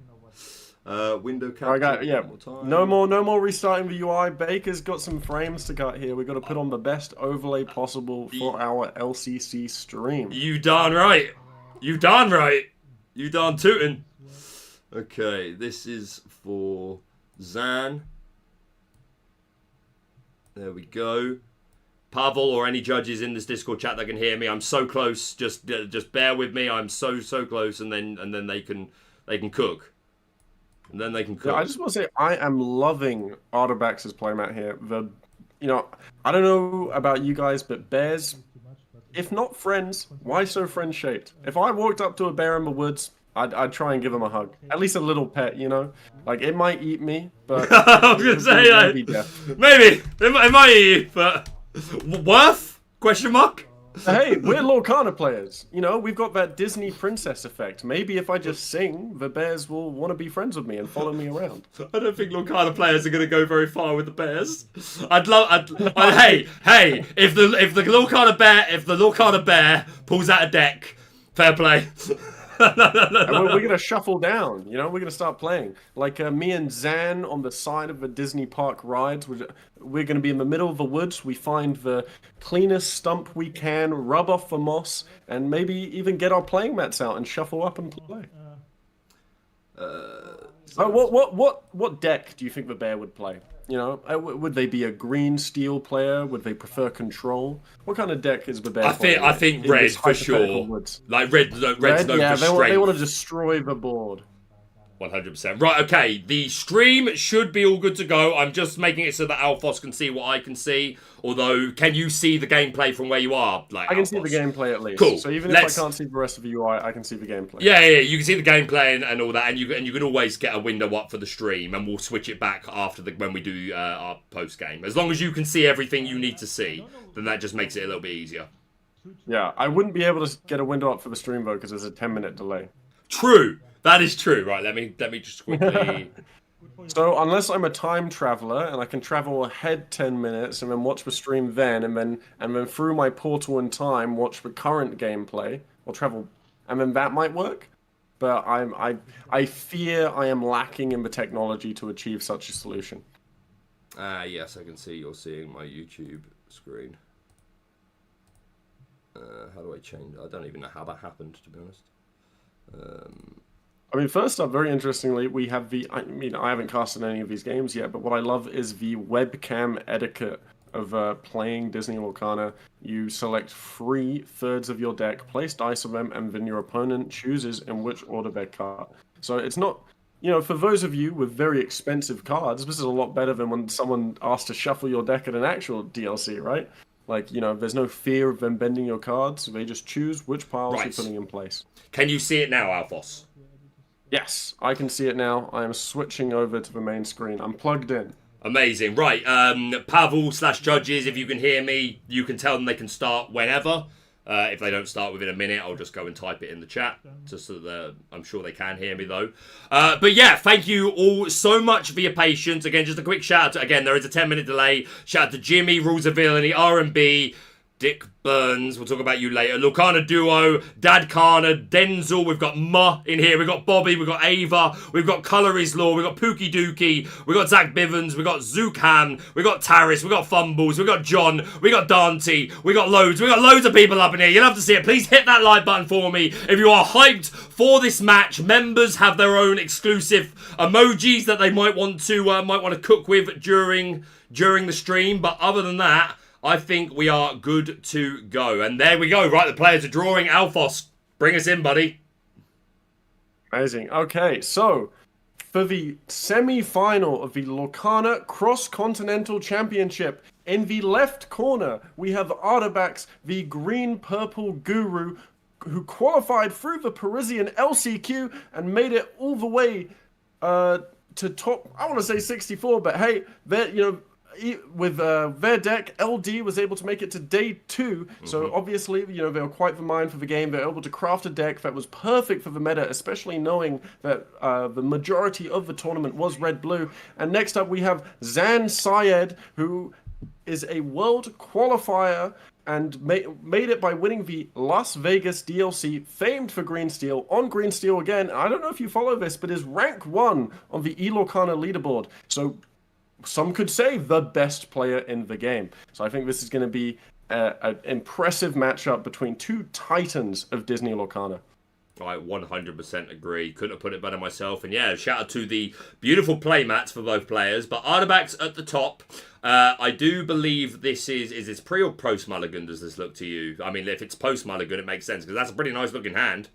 Window capture. No more restarting the UI. Baker's got some frames to cut here. We've got to put on the best overlay possible for our LCC stream. You darn right. You darn right. You darn tootin'. Okay, this is for Zan. There we go. Pavel or any judges in this Discord chat that can hear me. I'm so close. Just bear with me. I'm so close, and then they can cook. And then they can cook. Yeah, I just want to say I am loving Artabax's playmat here. I don't know about you guys, but bears, if not friends, why so friend-shaped? If I walked up to a bear in the woods, I'd try and give him a hug. At least a little pet, Like, it might eat me, but... I was going to say, maybe. It might eat you, but... Worth? Question mark? Hey, we're Lorcana players. We've got that Disney princess effect. Maybe if I just sing, the bears will want to be friends with me and follow me around. I don't think Lorcana players are going to go very far with the bears. Hey, if the Lorcana bear pulls out a deck, fair play. And we're going to shuffle down, we're going to start playing. Like me and Zan on the side of the Disney park rides, we're going to be in the middle of the woods. We find the cleanest stump we can, rub off the moss, and maybe even get our playing mats out and shuffle up and play. What deck do you think the bear would play? Would they be a green steel player? Would they prefer control? What kind of deck is the bear? I think red for sure. Woods? Like red's known for strength. They want to destroy the board. 100%. Right, okay. The stream should be all good to go. I'm just making it so that Alphos can see what I can see. Although, can you see the gameplay from where you are? I can see the gameplay at least. Cool. So even if I can't see the rest of the UI, I can see the gameplay. Yeah, you can see the gameplay and all that, and you can always get a window up for the stream, and we'll switch it back after when we do our post game. As long as you can see everything you need to see, then that just makes it a little bit easier. Yeah, I wouldn't be able to get a window up for the stream though because there's a 10-minute delay. True. That is true. Right, let me just quickly... So unless I'm a time traveler and I can travel ahead 10 minutes and then watch the stream then and then through my portal in time watch the current gameplay or travel, and then that might work. But I fear I am lacking in the technology to achieve such a solution. Yes, I can see you're seeing my YouTube screen. How do I change? I don't even know how that happened, to be honest. I mean, first up, very interestingly, we have I haven't casted any of these games yet, but what I love is the webcam etiquette of playing Disney Lorcana. You select 3/3 of your deck, place dice on them, and then your opponent chooses in which order they're cut. So it's not, for those of you with very expensive cards, this is a lot better than when someone asks to shuffle your deck at an actual DLC, right? Like, there's no fear of them bending your cards. They just choose which piles you're putting in place. Can you see it now, Alphos? Yes, I can see it now. I am switching over to the main screen. I'm plugged in. Amazing. Right, Pavel /judges, if you can hear me, you can tell them they can start whenever. If they don't start within a minute, I'll just go and type it in the chat, just so that I'm sure they can hear me, though. But yeah, thank you all so much for your patience. Again, just a quick shout out to, again, there is a 10-minute delay. Shout out to Jimmy, Rules of Villainy, R&B, Dick Burns, we'll talk about you later. Lorcana Duo, Dad Kana, Denzel, we've got Ma in here, we've got Bobby, we've got Ava, we've got Colour Is Law, we've got Pookie Dookie, we've got Zach Bivens, we've got Zook Ham, we've got Taris, we've got Fumbles, we've got John, we've got Dante, we've got loads of people up in here. You'll have to see it. Please hit that like button for me if you are hyped for this match. Members have their own exclusive emojis that they might want to cook with during the stream, but other than that, I think we are good to go. And there we go. Right, the players are drawing. Alphos, bring us in, buddy. Amazing. Okay, so for the semi-final of the Lorcana Cross Continental Championship, in the left corner, we have Artabax, the green-purple guru, who qualified through the Parisian LCQ and made it all the way to top, I want to say 64, but hey, with their deck, LD was able to make it to day 2. So obviously, they were quite the mind for the game. They were able to craft a deck that was perfect for the meta, especially knowing that the majority of the tournament was red-blue. And next up, we have Zan Syed, who is a world qualifier and made it by winning the Las Vegas DLC, famed for Green Steel, on Green Steel again. I don't know if you follow this, but is rank 1 on the eLorcana leaderboard. So some could say the best player in the game. So I think this is going to be an impressive matchup between two titans of Disney Lorcana. I 100% agree. Couldn't have put it better myself. And yeah, shout out to the beautiful play mats for both players. But Artabax at the top. I do believe this is this pre or post mulligan? Does this look to you? I mean, if it's post mulligan, it makes sense because that's a pretty nice looking hand.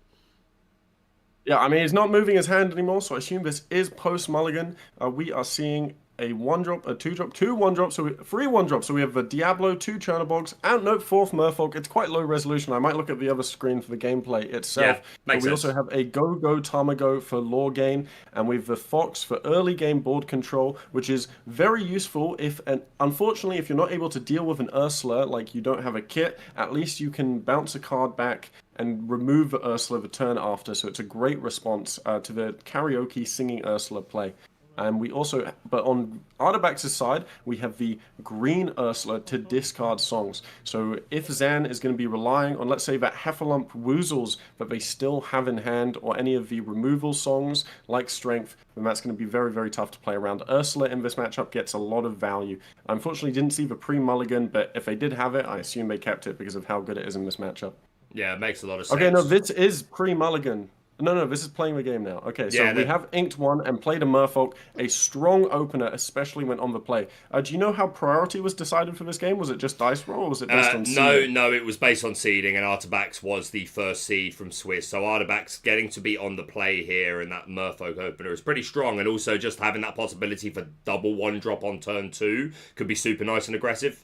Yeah, I mean, he's not moving his hand anymore, so I assume this is post mulligan. We are seeing a 1-drop, a 2-drop, 2 1-drops, so 3 1-drops. So we have the Diablo, 2 Chernobogs, and no 4th Merfolk. It's quite low resolution. I might look at the other screen for the gameplay itself. Yeah, makes we sense. also have a Go-Go Tamago for lore gain, and we have the Fox for early game board control, which is very useful if, and unfortunately, if you're not able to deal with an Ursula, like you don't have a kit, at least you can bounce a card back and remove the Ursula the turn after. So it's a great response to the karaoke singing Ursula play. And we also, but on Artabax's side, we have the green Ursula to discard songs. So if Zan is going to be relying on, let's say, that Heffalump Woozles that they still have in hand, or any of the removal songs like Strength, then that's going to be very, very tough to play around. Ursula in this matchup gets a lot of value. I unfortunately didn't see the pre-mulligan, but if they did have it, I assume they kept it because of how good it is in this matchup. Yeah, it makes a lot of sense. Okay, no, this is pre-mulligan. No, this is playing the game now. Okay, so we have inked one and played a Merfolk, a strong opener, especially when on the play. Do you know how priority was decided for this game? Was it just dice roll, or was it based on seeding? No, it was based on seeding, and Artabax was the first seed from Swiss. So Artabax getting to be on the play here in that Merfolk opener is pretty strong, and also just having that possibility for double 1-drop on turn 2 could be super nice and aggressive.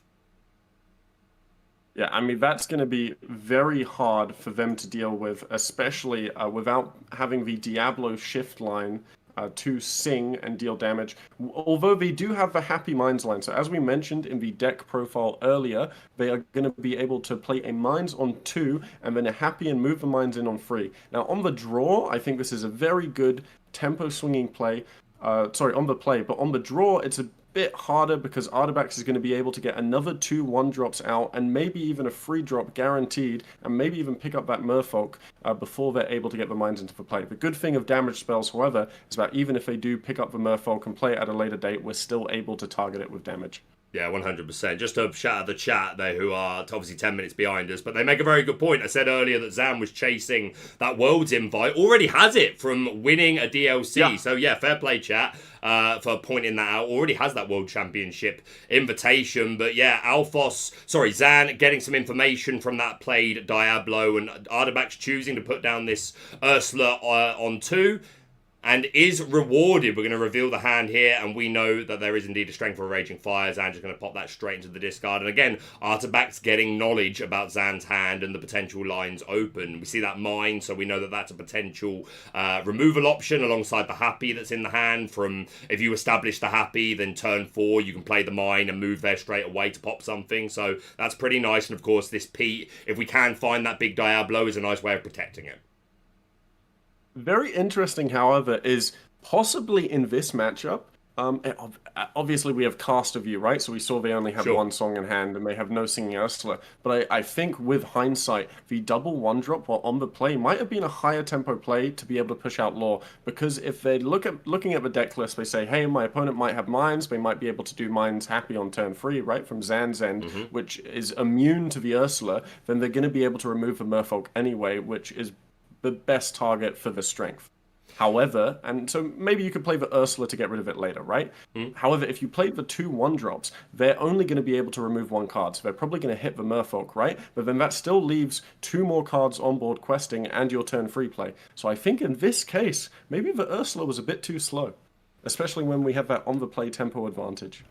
Yeah, I mean, that's going to be very hard for them to deal with, especially without having the Diablo shift line to sing and deal damage. Although they do have the Happy Minds line. So as we mentioned in the deck profile earlier, they are going to be able to play a Minds on 2 and then a Happy and move the Minds in on 3. Now, on the draw, I think this is a very good tempo swinging play. Sorry, on the play, but on the draw, it's a bit harder because Artabax is going to be able to get another 2 1-drops out and maybe even a 3-drop guaranteed, and maybe even pick up that Merfolk before they're able to get the Minds into the play. The good thing of damage spells, however, is that even if they do pick up the Merfolk and play it at a later date, we're still able to target it with damage. Yeah, 100%. Just to shout out the chat there, who are obviously 10 minutes behind us, but they make a very good point. I said earlier that Zan was chasing that Worlds invite, already has it from winning a DLC. Yeah. So yeah, fair play, chat, for pointing that out. Already has that World Championship invitation. But yeah, Zan getting some information from that played Diablo, and Artabax choosing to put down this Ursula on 2. and is rewarded. We're going to reveal the hand here, and we know that there is indeed a strength for a Raging Fire. Zan's just going to pop that straight into the discard. And again, Artabax getting knowledge about Zan's hand and the potential lines open. We see that mine, so we know that that's a potential removal option alongside the happy that's in the hand. From if you establish the happy, then turn 4, you can play the mine and move there straight away to pop something. So that's pretty nice. And of course, this Pete, if we can find that big Diablo, is a nice way of protecting it. Very interesting, however, is possibly in this matchup. Obviously, we have Cast of You, right? So we saw they only have one song in hand and they have no Singing Ursula. But I think with hindsight, the double 1-drop while on the play might have been a higher tempo play to be able to push out lore. Because if they looking at the deck list, they say, hey, my opponent might have mines. They might be able to do mines happy on turn 3, right? From Zan's end, which is immune to the Ursula. Then they're going to be able to remove the Merfolk anyway, which is the best target for the strength. However, and so maybe you could play the Ursula to get rid of it later, right? However, if you played the 2 1-drops, they're only going to be able to remove 1 card, so they're probably going to hit the Merfolk, right? But then that still leaves 2 more cards on board questing and your turn free play. So I think in this case, maybe the Ursula was a bit too slow, especially when we have that on the play tempo advantage.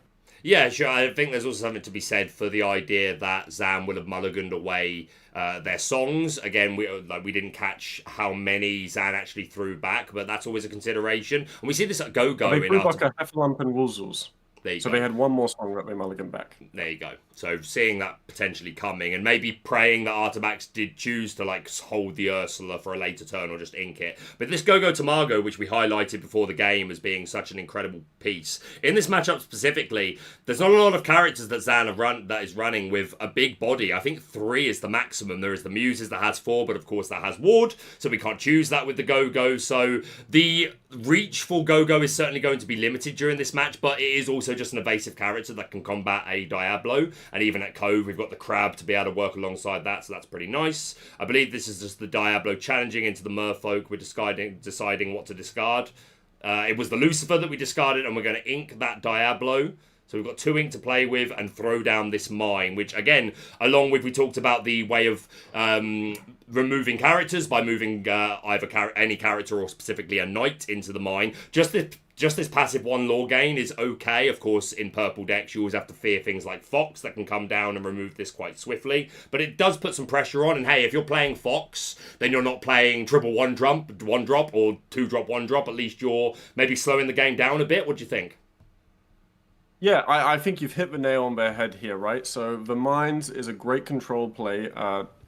Yeah, sure. I think there's also something to be said for the idea that Zan will have mulliganed away their songs. Again, we didn't catch how many Zan actually threw back, but that's always a consideration. And we see this at Go-Go. They threw back a Heffalump and Woozles. So go. They had 1 more song that they mulliganed back. There you go. So seeing that potentially coming, and maybe praying that Artabax did choose to hold the Ursula for a later turn or just ink it. But this Go-Go Tamago, which we highlighted before the game as being such an incredible piece, in this matchup specifically, there's not a lot of characters that Zan that is running with a big body. I think 3 is the maximum. There is the Muses that has 4, but of course that has Ward, so we can't choose that with the Go-Go. So the reach for Go-Go is certainly going to be limited during this match, but it is also just an evasive character that can combat a Diablo. And even at Cove, we've got the Crab to be able to work alongside that, so that's pretty nice. I believe this is just the Diablo challenging into the Merfolk. We're deciding what to discard. It was the Lucifer that we discarded, and we're going to ink that Diablo. So we've got 2 ink to play with and throw down this mine, which again, along with we talked about the way of removing characters by moving either any character or specifically a knight into the mine. Just this passive 1 lore gain is okay. Of course, in purple decks, you always have to fear things like Fox that can come down and remove this quite swiftly. But it does put some pressure on. And hey, if you're playing Fox, then you're not playing triple 1-drop or 2-drop 1-drop. At least you're maybe slowing the game down a bit. What do you think? Yeah, I think you've hit the nail on the head here, right? So the Mines is a great control play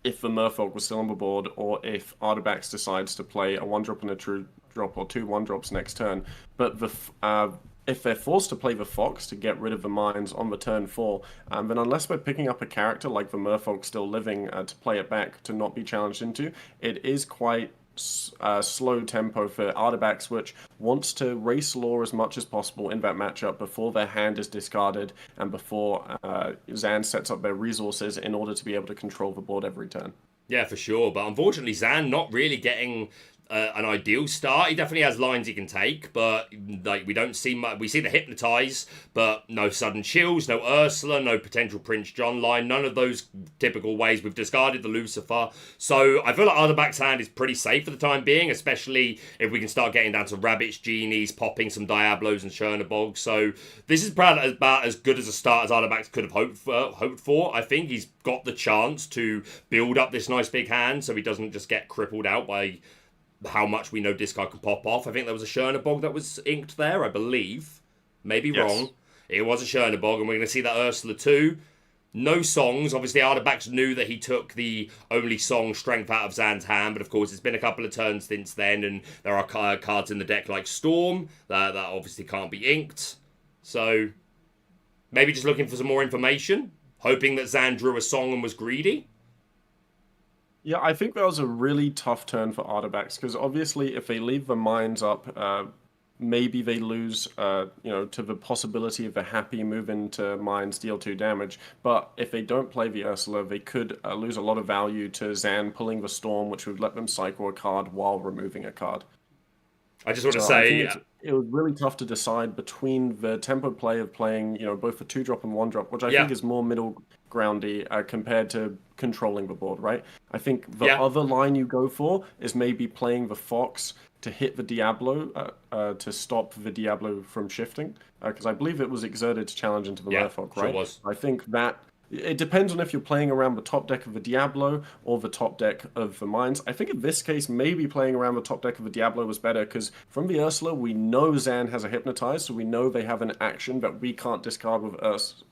if the Merfolk was still on the board, or if Artabax decides to play a 1-drop and a true drop or 2 1-drops next turn. But if they're forced to play the Fox to get rid of the Mines on the turn 4, then unless we're picking up a character like the Merfolk still living to play it back to not be challenged into, it is quite slow tempo for Artabax, which wants to race lore as much as possible in that matchup before their hand is discarded and before Zan sets up their resources in order to be able to control the board every turn. Yeah, for sure. But unfortunately, Zan not really getting an ideal start. He definitely has lines he can take, but we don't see much. We see the Hypnotize, but no sudden chills, no Ursula, no potential Prince John line, none of those typical ways. We've discarded the Lucifer, so I feel like Artabax's hand is pretty safe for the time being, especially if we can start getting down to Rabbits, Genies, popping some Diablos and Chernobyl. So this is about as good as a start as Artabax could have hoped for. I think he's got the chance to build up this nice big hand so he doesn't just get crippled out by how much we know discard can pop off. I think there was a Chernobyl that was inked there, I believe. Maybe wrong. It was a Chernobyl, and we're going to see that Ursula too. No songs. Obviously, Artabax knew that he took the only song strength out of Zan's hand, but of course, it's been a couple of turns since then, and there are cards in the deck like Storm that obviously can't be inked. So, maybe just looking for some more information, hoping that Zan drew a song and was greedy. Yeah, I think that was a really tough turn for Artabax, because obviously if they leave the Mines up, maybe they lose, to the possibility of a happy move into Mines, deal 2 damage. But if they don't play the Ursula, they could lose a lot of value to Zan pulling the Storm, which would let them cycle a card while removing a card. I just want to say, it was really tough to decide between the tempo play of playing, both a 2-drop and 1-drop, which I think is more middle groundy compared to controlling the board, right? I think the other line you go for is maybe playing the Fox to hit the Diablo to stop the Diablo from shifting, because I believe it was exerted to challenge into the Merfolk, right? Sure was. I think that it depends on if you're playing around the top deck of the Diablo or the top deck of the Mines. I think in this case, maybe playing around the top deck of the Diablo was better, because from the Ursula, we know Zan has a Hypnotize, so we know they have an action that we can't discard with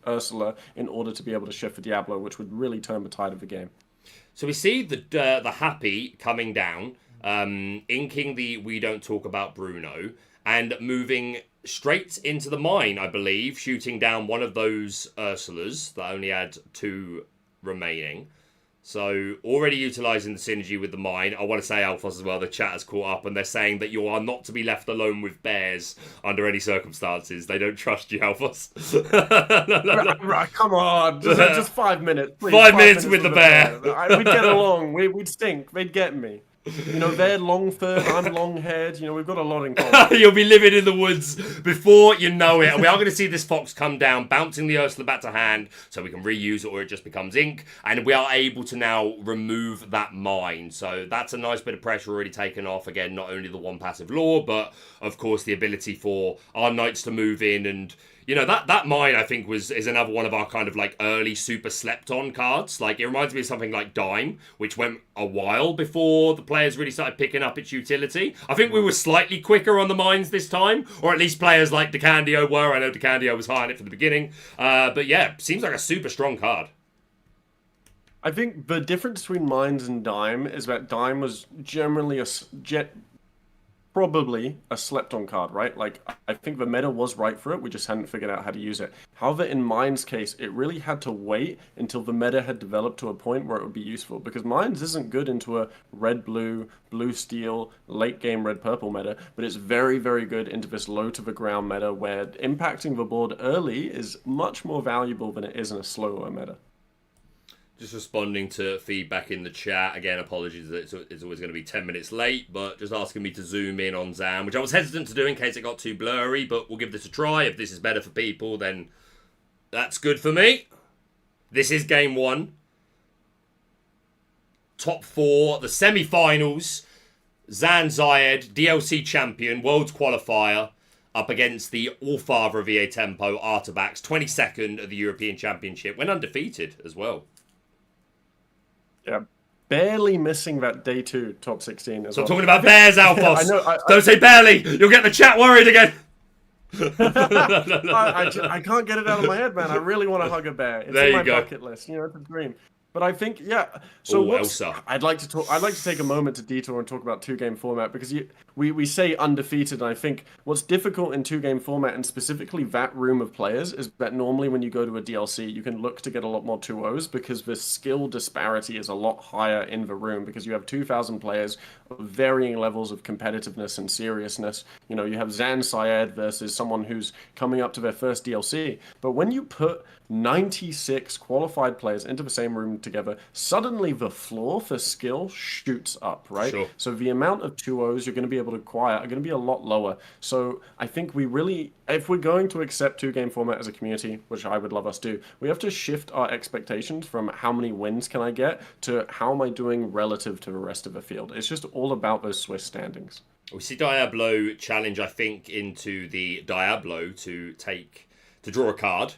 Ursula in order to be able to shift the Diablo, which would really turn the tide of the game. So we see the Happy coming down, inking the We Don't Talk About Bruno, and moving straight into the mine, I believe, shooting down one of those Ursulas that only had 2 remaining. So already utilising the synergy with the mine. I want to say, Alphos, as well, the chat has caught up and they're saying that you are not to be left alone with bears under any circumstances. They don't trust you, Alphos. Right, come on, just 5 minutes, please. 5 minutes with the bear. We'd get along, we'd stink, they'd get me. You know, they're long-furred, I'm long-haired. You know, we've got a lot in common. You'll be living in the woods before you know it. And we are going to see this fox come down, bouncing the Ursula back to hand, so we can reuse it or it just becomes ink. And we are able to now remove that mine. So that's a nice bit of pressure already taken off. Again, not only the 1 passive law, but, of course, the ability for our knights to move in and... You know, that mine, I think, is another one of our kind of, like, early super slept-on cards. Like, it reminds me of something like Dime, which went a while before the players really started picking up its utility. I think we were slightly quicker on the mines this time, or at least players like DeCandio were. I know DeCandio was high on it from the beginning. But, yeah, seems like a super strong card. I think the difference between Mines and Dime is that Dime was generally probably a slept-on card, right? Like, I think the meta was right for it, we just hadn't figured out how to use it. However, in Mines' case, it really had to wait until the meta had developed to a point where it would be useful, because Mines isn't good into a red-blue, blue-steel, late-game red-purple meta, but it's very, very good into this low-to-the-ground meta, where impacting the board early is much more valuable than it is in a slower meta. Just responding to feedback in the chat. Again, apologies that it's always going to be 10 minutes late, but just asking me to zoom in on Zan, which I was hesitant to do in case it got too blurry, but we'll give this a try. If this is better for people, then that's good for me. This is game 1. Top 4, the semi-finals. Zan Syed, DLC champion, Worlds qualifier, up against the All-Father of EA Tempo, Artabax, 22nd of the European Championship, went undefeated as well. Yeah, barely missing that day 2 top 16 as well. Stop talking about bears, Alphos. I know, Don't say barely. You'll get the chat worried again. I can't get it out of my head, man. I really want to hug a bear. It's in my bucket list. You know, it's a dream. But I think, yeah. So I'd like to take a moment to detour and talk about 2-game format, because we say undefeated, and I think what's difficult in 2-game format, and specifically that room of players, is that normally when you go to a DLC, you can look to get a lot more 2-0s, because the skill disparity is a lot higher in the room, because you have 2,000 players of varying levels of competitiveness and seriousness. You know, you have Zan Syed versus someone who's coming up to their first DLC. But when you put 96 qualified players into the same room together, suddenly the floor for skill shoots up, right? Sure. So the amount of 2-0s you're going to be able to acquire are going to be a lot lower. So I think we really, if we're going to accept 2-game format as a community, which I would love us to, we have to shift our expectations from how many wins can I get to how am I doing relative to the rest of the field. It's just all about those Swiss standings. We see Diablo challenge, I think, into the Diablo to draw a card.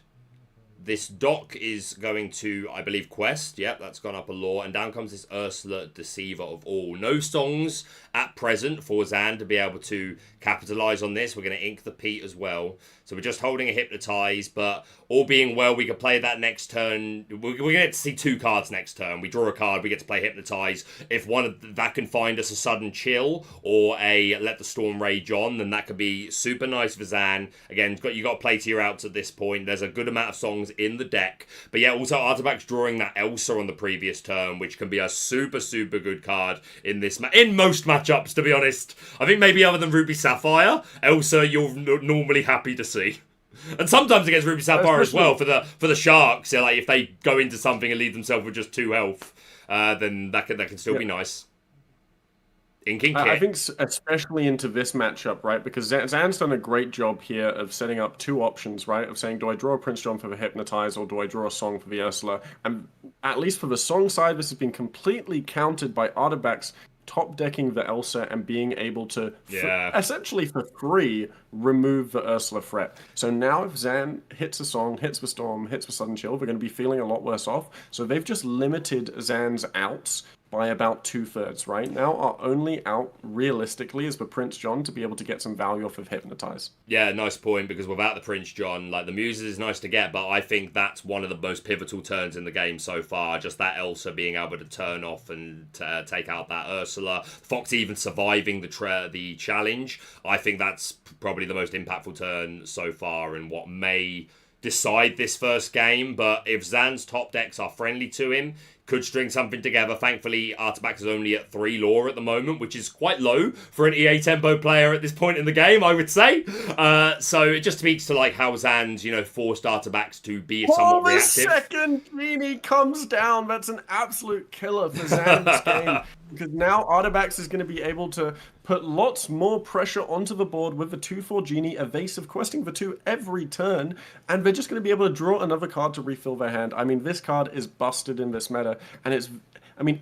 This dock is going to, I believe, quest. Yep, that's gone up a law. And down comes this Ursula, Deceiver of All. No songs at present for Zan to be able to capitalize on this. We're going to ink the Pete as well. So we're just holding a Hypnotize, but all being well, we can play that next turn. We're going to get to see 2 cards next turn. We draw a card, we get to play Hypnotize. If one of that can find us a sudden chill or a Let the Storm Rage On, then that could be super nice for Zan. Again, you got to play to your outs at this point. There's a good amount of songs in the deck. But yeah, also Artabax drawing that Elsa on the previous turn, which can be a super, super good card in this in most matchups, to be honest. I think maybe other than Ruby Sapphire, Elsa you're normally happy to see. And sometimes against Ruby Sapphire as well for the Sharks. So like if they go into something and leave themselves with just 2 health, then that can still be nice. Inking Kit. I think especially into this matchup, right? Because Zan's done a great job here of setting up 2 options, right? Of saying, do I draw a Prince John for the Hypnotize or do I draw a song for the Ursula? And at least for the song side, this has been completely countered by Artabax top decking the Elsa and being able to Yeah. essentially for free remove the Ursula threat. So now if Zan hits a song, hits the storm, hits the sudden chill, we're going to be feeling a lot worse off. So they've just limited Zan's outs by about 2/3. Right now, our only out realistically is for Prince John to be able to get some value off of Hypnotize. Yeah, nice point, because without the Prince John, like, the Muses is nice to get, but I think that's one of the most pivotal turns in the game so far. Just that Elsa being able to turn off and take out that Ursula. Fox even surviving the challenge. I think that's probably the most impactful turn so far and what may decide this first game. But if Zan's top decks are friendly to him, could string something together. Thankfully, Artabax is only at 3 lore at the moment, which is quite low for an EA Tempo player at this point in the game, I would say. So it just speaks to like how Zan's, forced Artabax to be somewhat reactive. The second genie comes down. That's an absolute killer for Zan's game. Because now Artabax is going to be able to put lots more pressure onto the board with the 2/4 genie, evasive questing for 2 every turn, and they're just going to be able to draw another card to refill their hand. I mean, this card is busted in this meta, and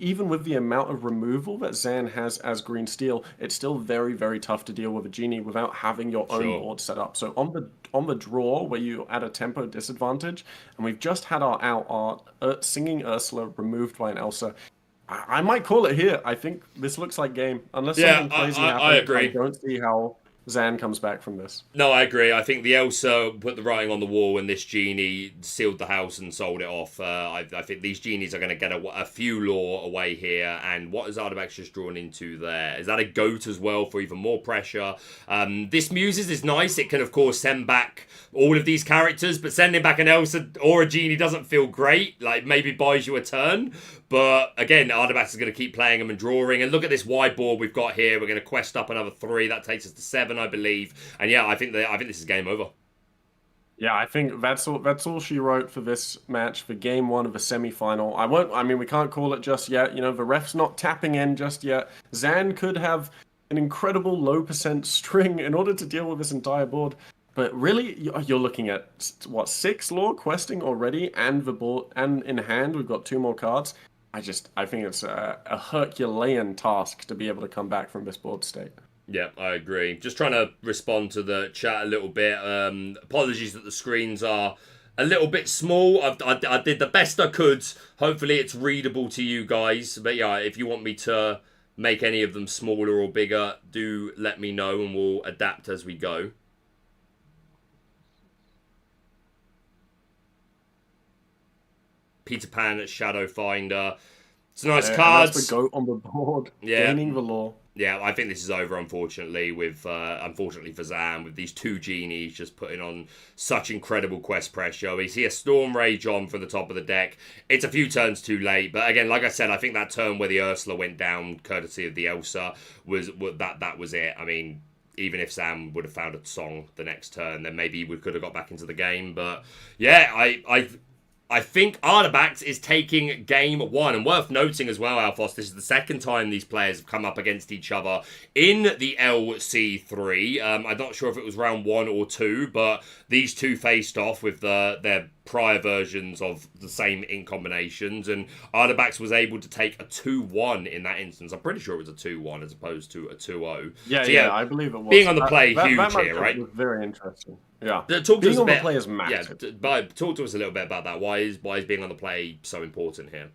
even with the amount of removal that Zan has as green steel, it's still very, very tough to deal with a genie without having your own board set up. So on the draw where you add a tempo disadvantage, and we've just had our singing Ursula removed by an Elsa. I might call it here. I think this looks like game. Unless something crazy happens, I agree. I don't see how Zan comes back from this. No, I agree. I think the Elsa put the writing on the wall and this genie sealed the house and sold it off. I think these genies are going to get a few lore away here. And what is Artabax just drawn into there? Is that a goat as well for even more pressure? This Muses is nice. It can, of course, send back all of these characters, but sending back an Elsa or a genie doesn't feel great. Like, maybe buys you a turn. But again, Artabax is going to keep playing them and drawing. And look at this wide board we've got here. We're going to quest up another 3. That takes us to 7, I believe. And yeah, I think this is game over. Yeah, I think that's all she wrote for this match, for game 1 of a semi-final. We can't call it just yet. The ref's not tapping in just yet. Zan could have an incredible low % string in order to deal with this entire board. But really, you're looking at, 6 lore questing already, and the board, and in hand, we've got 2 more cards. I think it's a Herculean task to be able to come back from this board state. Yeah, I agree. Just trying to respond to the chat a little bit. Apologies that the screens are a little bit small. I did the best I could. Hopefully it's readable to you guys. But yeah, if you want me to make any of them smaller or bigger, do let me know and we'll adapt as we go. Peter Pan at Shadow Finder. It's nice cards. That's the goat on the board. Yeah. Gaining the lore. Yeah, I think this is over, unfortunately, unfortunately for Zan, with these 2 genies just putting on such incredible quest pressure. We see a Storm Rage on from the top of the deck. It's a few turns too late, but again, like I said, I think that turn where the Ursula went down, courtesy of the Elsa, was it. I mean, even if Zan would have found a song the next turn, then maybe we could have got back into the game. But yeah, I think Artabax is taking game 1. And worth noting as well, Alphos, this is the second time these players have come up against each other in the LC3. I'm not sure if it was round 1 or 2, but these 2 faced off with their prior versions of the same ink combinations, and Artabax was able to take a 2-1 in that instance. I'm pretty sure it was a 2-1 as opposed to a 2-0. Yeah, I believe it was. Being on the play, huge that here, right? Was very interesting. Yeah. Being on the play is massive. Yeah, talk to us a little bit about that. Why is being on the play so important here?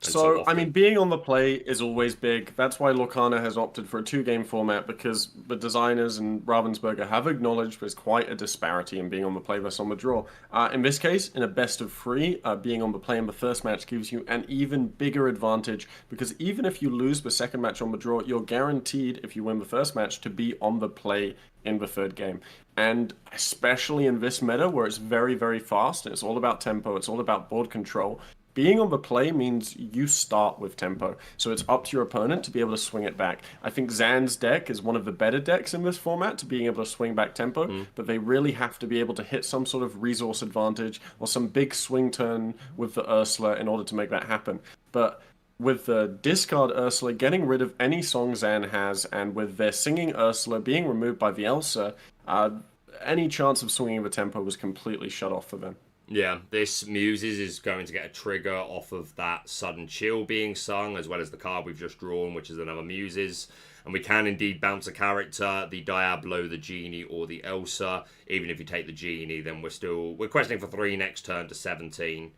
So being on the play is always big. That's why Lorcana has opted for a 2-game format, because the designers and Ravensburger have acknowledged there's quite a disparity in being on the play versus on the draw. In this case, in a best of 3, being on the play in the first match gives you an even bigger advantage, because even if you lose the second match on the draw, you're guaranteed, if you win the first match, to be on the play in the third game. And especially in this meta where it's very, very fast, and it's all about tempo, it's all about board control, being on the play means you start with tempo. So it's up to your opponent to be able to swing it back. I think Zan's deck is one of the better decks in this format to being able to swing back tempo, but they really have to be able to hit some sort of resource advantage or some big swing turn with the Ursula in order to make that happen. But with the discard Ursula getting rid of any song Zan has, and with their singing Ursula being removed by the Elsa, any chance of swinging the tempo was completely shut off for them. Yeah, this Muses is going to get a trigger off of that Sudden Chill being sung, as well as the card we've just drawn, which is another Muses. And we can indeed bounce a character, the Diablo, the Genie, or the Elsa. Even if you take the Genie, then we're questing for 3 next turn to 17.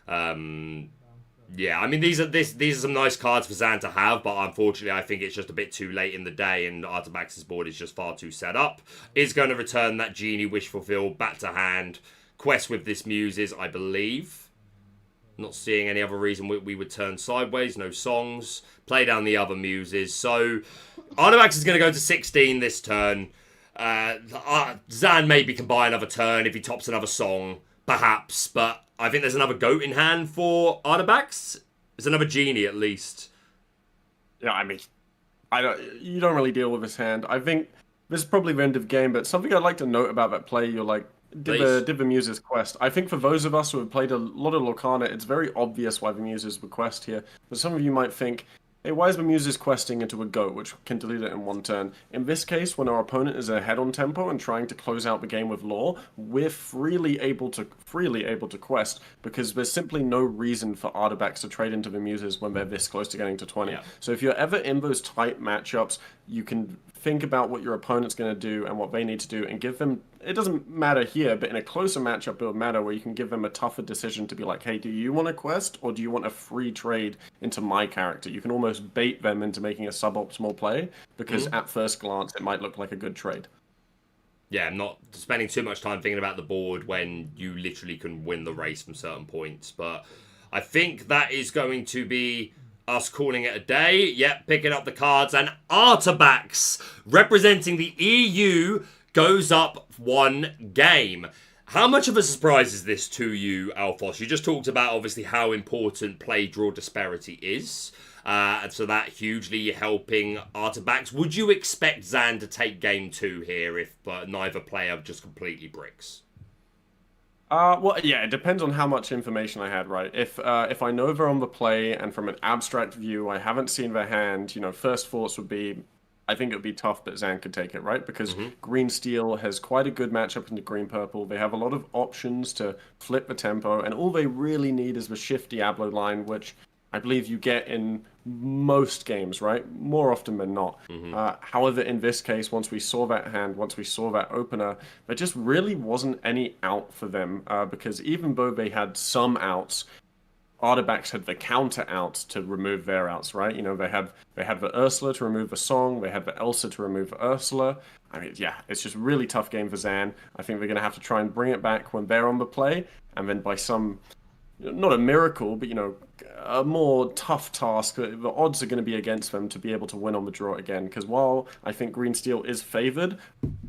Yeah, I mean, these are some nice cards for Zan to have, but unfortunately I think it's just a bit too late in the day, and Artabax's board is just far too set up. Is going to return that Genie Wish Fulfilled back to hand. Quest with this Muses, I believe. Not seeing any other reason we would turn sideways. No songs. Play down the other Muses. So, Artabax is going to go to 16 this turn. Zan maybe can buy another turn if he tops another song, perhaps. But I think there's another goat in hand for Artabax. There's another Genie at least. Yeah, I mean, you don't really deal with his hand. I think this is probably the end of game, but something I'd like to note about that play, you're like, did the Muses quest. I think for those of us who have played a lot of Lorcana, it's very obvious why the Muses would quest here. But some of you might think, hey, why is the Muses questing into a goat, which can delete it in 1 turn? In this case, when our opponent is ahead on tempo and trying to close out the game with lore, we're freely able to quest, because there's simply no reason for Artabax to trade into the Muses when they're this close to getting to 20. Yeah. So if you're ever in those tight matchups, you can think about what your opponent's going to do and what they need to do and give them, it doesn't matter here, but in a closer matchup it would matter, where you can give them a tougher decision to be like, hey, do you want a quest or do you want a free trade into my character? You can almost bait them into making a suboptimal play, because at first glance it might look like a good trade. Yeah, I'm not spending too much time thinking about the board when you literally can win the race from certain points. But I think that is going to be us calling it a day. Yep, picking up the cards, and Artabax, representing the EU, goes up 1 game. How much of a surprise is this to you, Alphos? You just talked about, obviously, how important play-draw disparity is. And so that hugely helping Artabax. Would you expect Zan to take game 2 here if neither player just completely bricks? Well, yeah, it depends on how much information I had, right? If I know they're on the play, and from an abstract view, I haven't seen their hand, first thoughts would be, I think it would be tough, but Zan could take it, right? Because Green Steel has quite a good matchup into Green Purple. They have a lot of options to flip the tempo, and all they really need is the Shift Diablo line, which I believe you get in most games, right? More often than not. However, in this case, once we saw that hand, once we saw that opener, there just really wasn't any out for them, because even though they had some outs, Artabax had the counter outs to remove their outs, right? They had the Ursula to remove the song, they had the Elsa to remove the Ursula. I mean, yeah, it's just a really tough game for Zan. I think they're going to have to try and bring it back when they're on the play, and then by some, not a miracle, but a more tough task, the odds are going to be against them to be able to win on the draw again. Because while I think Green Steel is favored,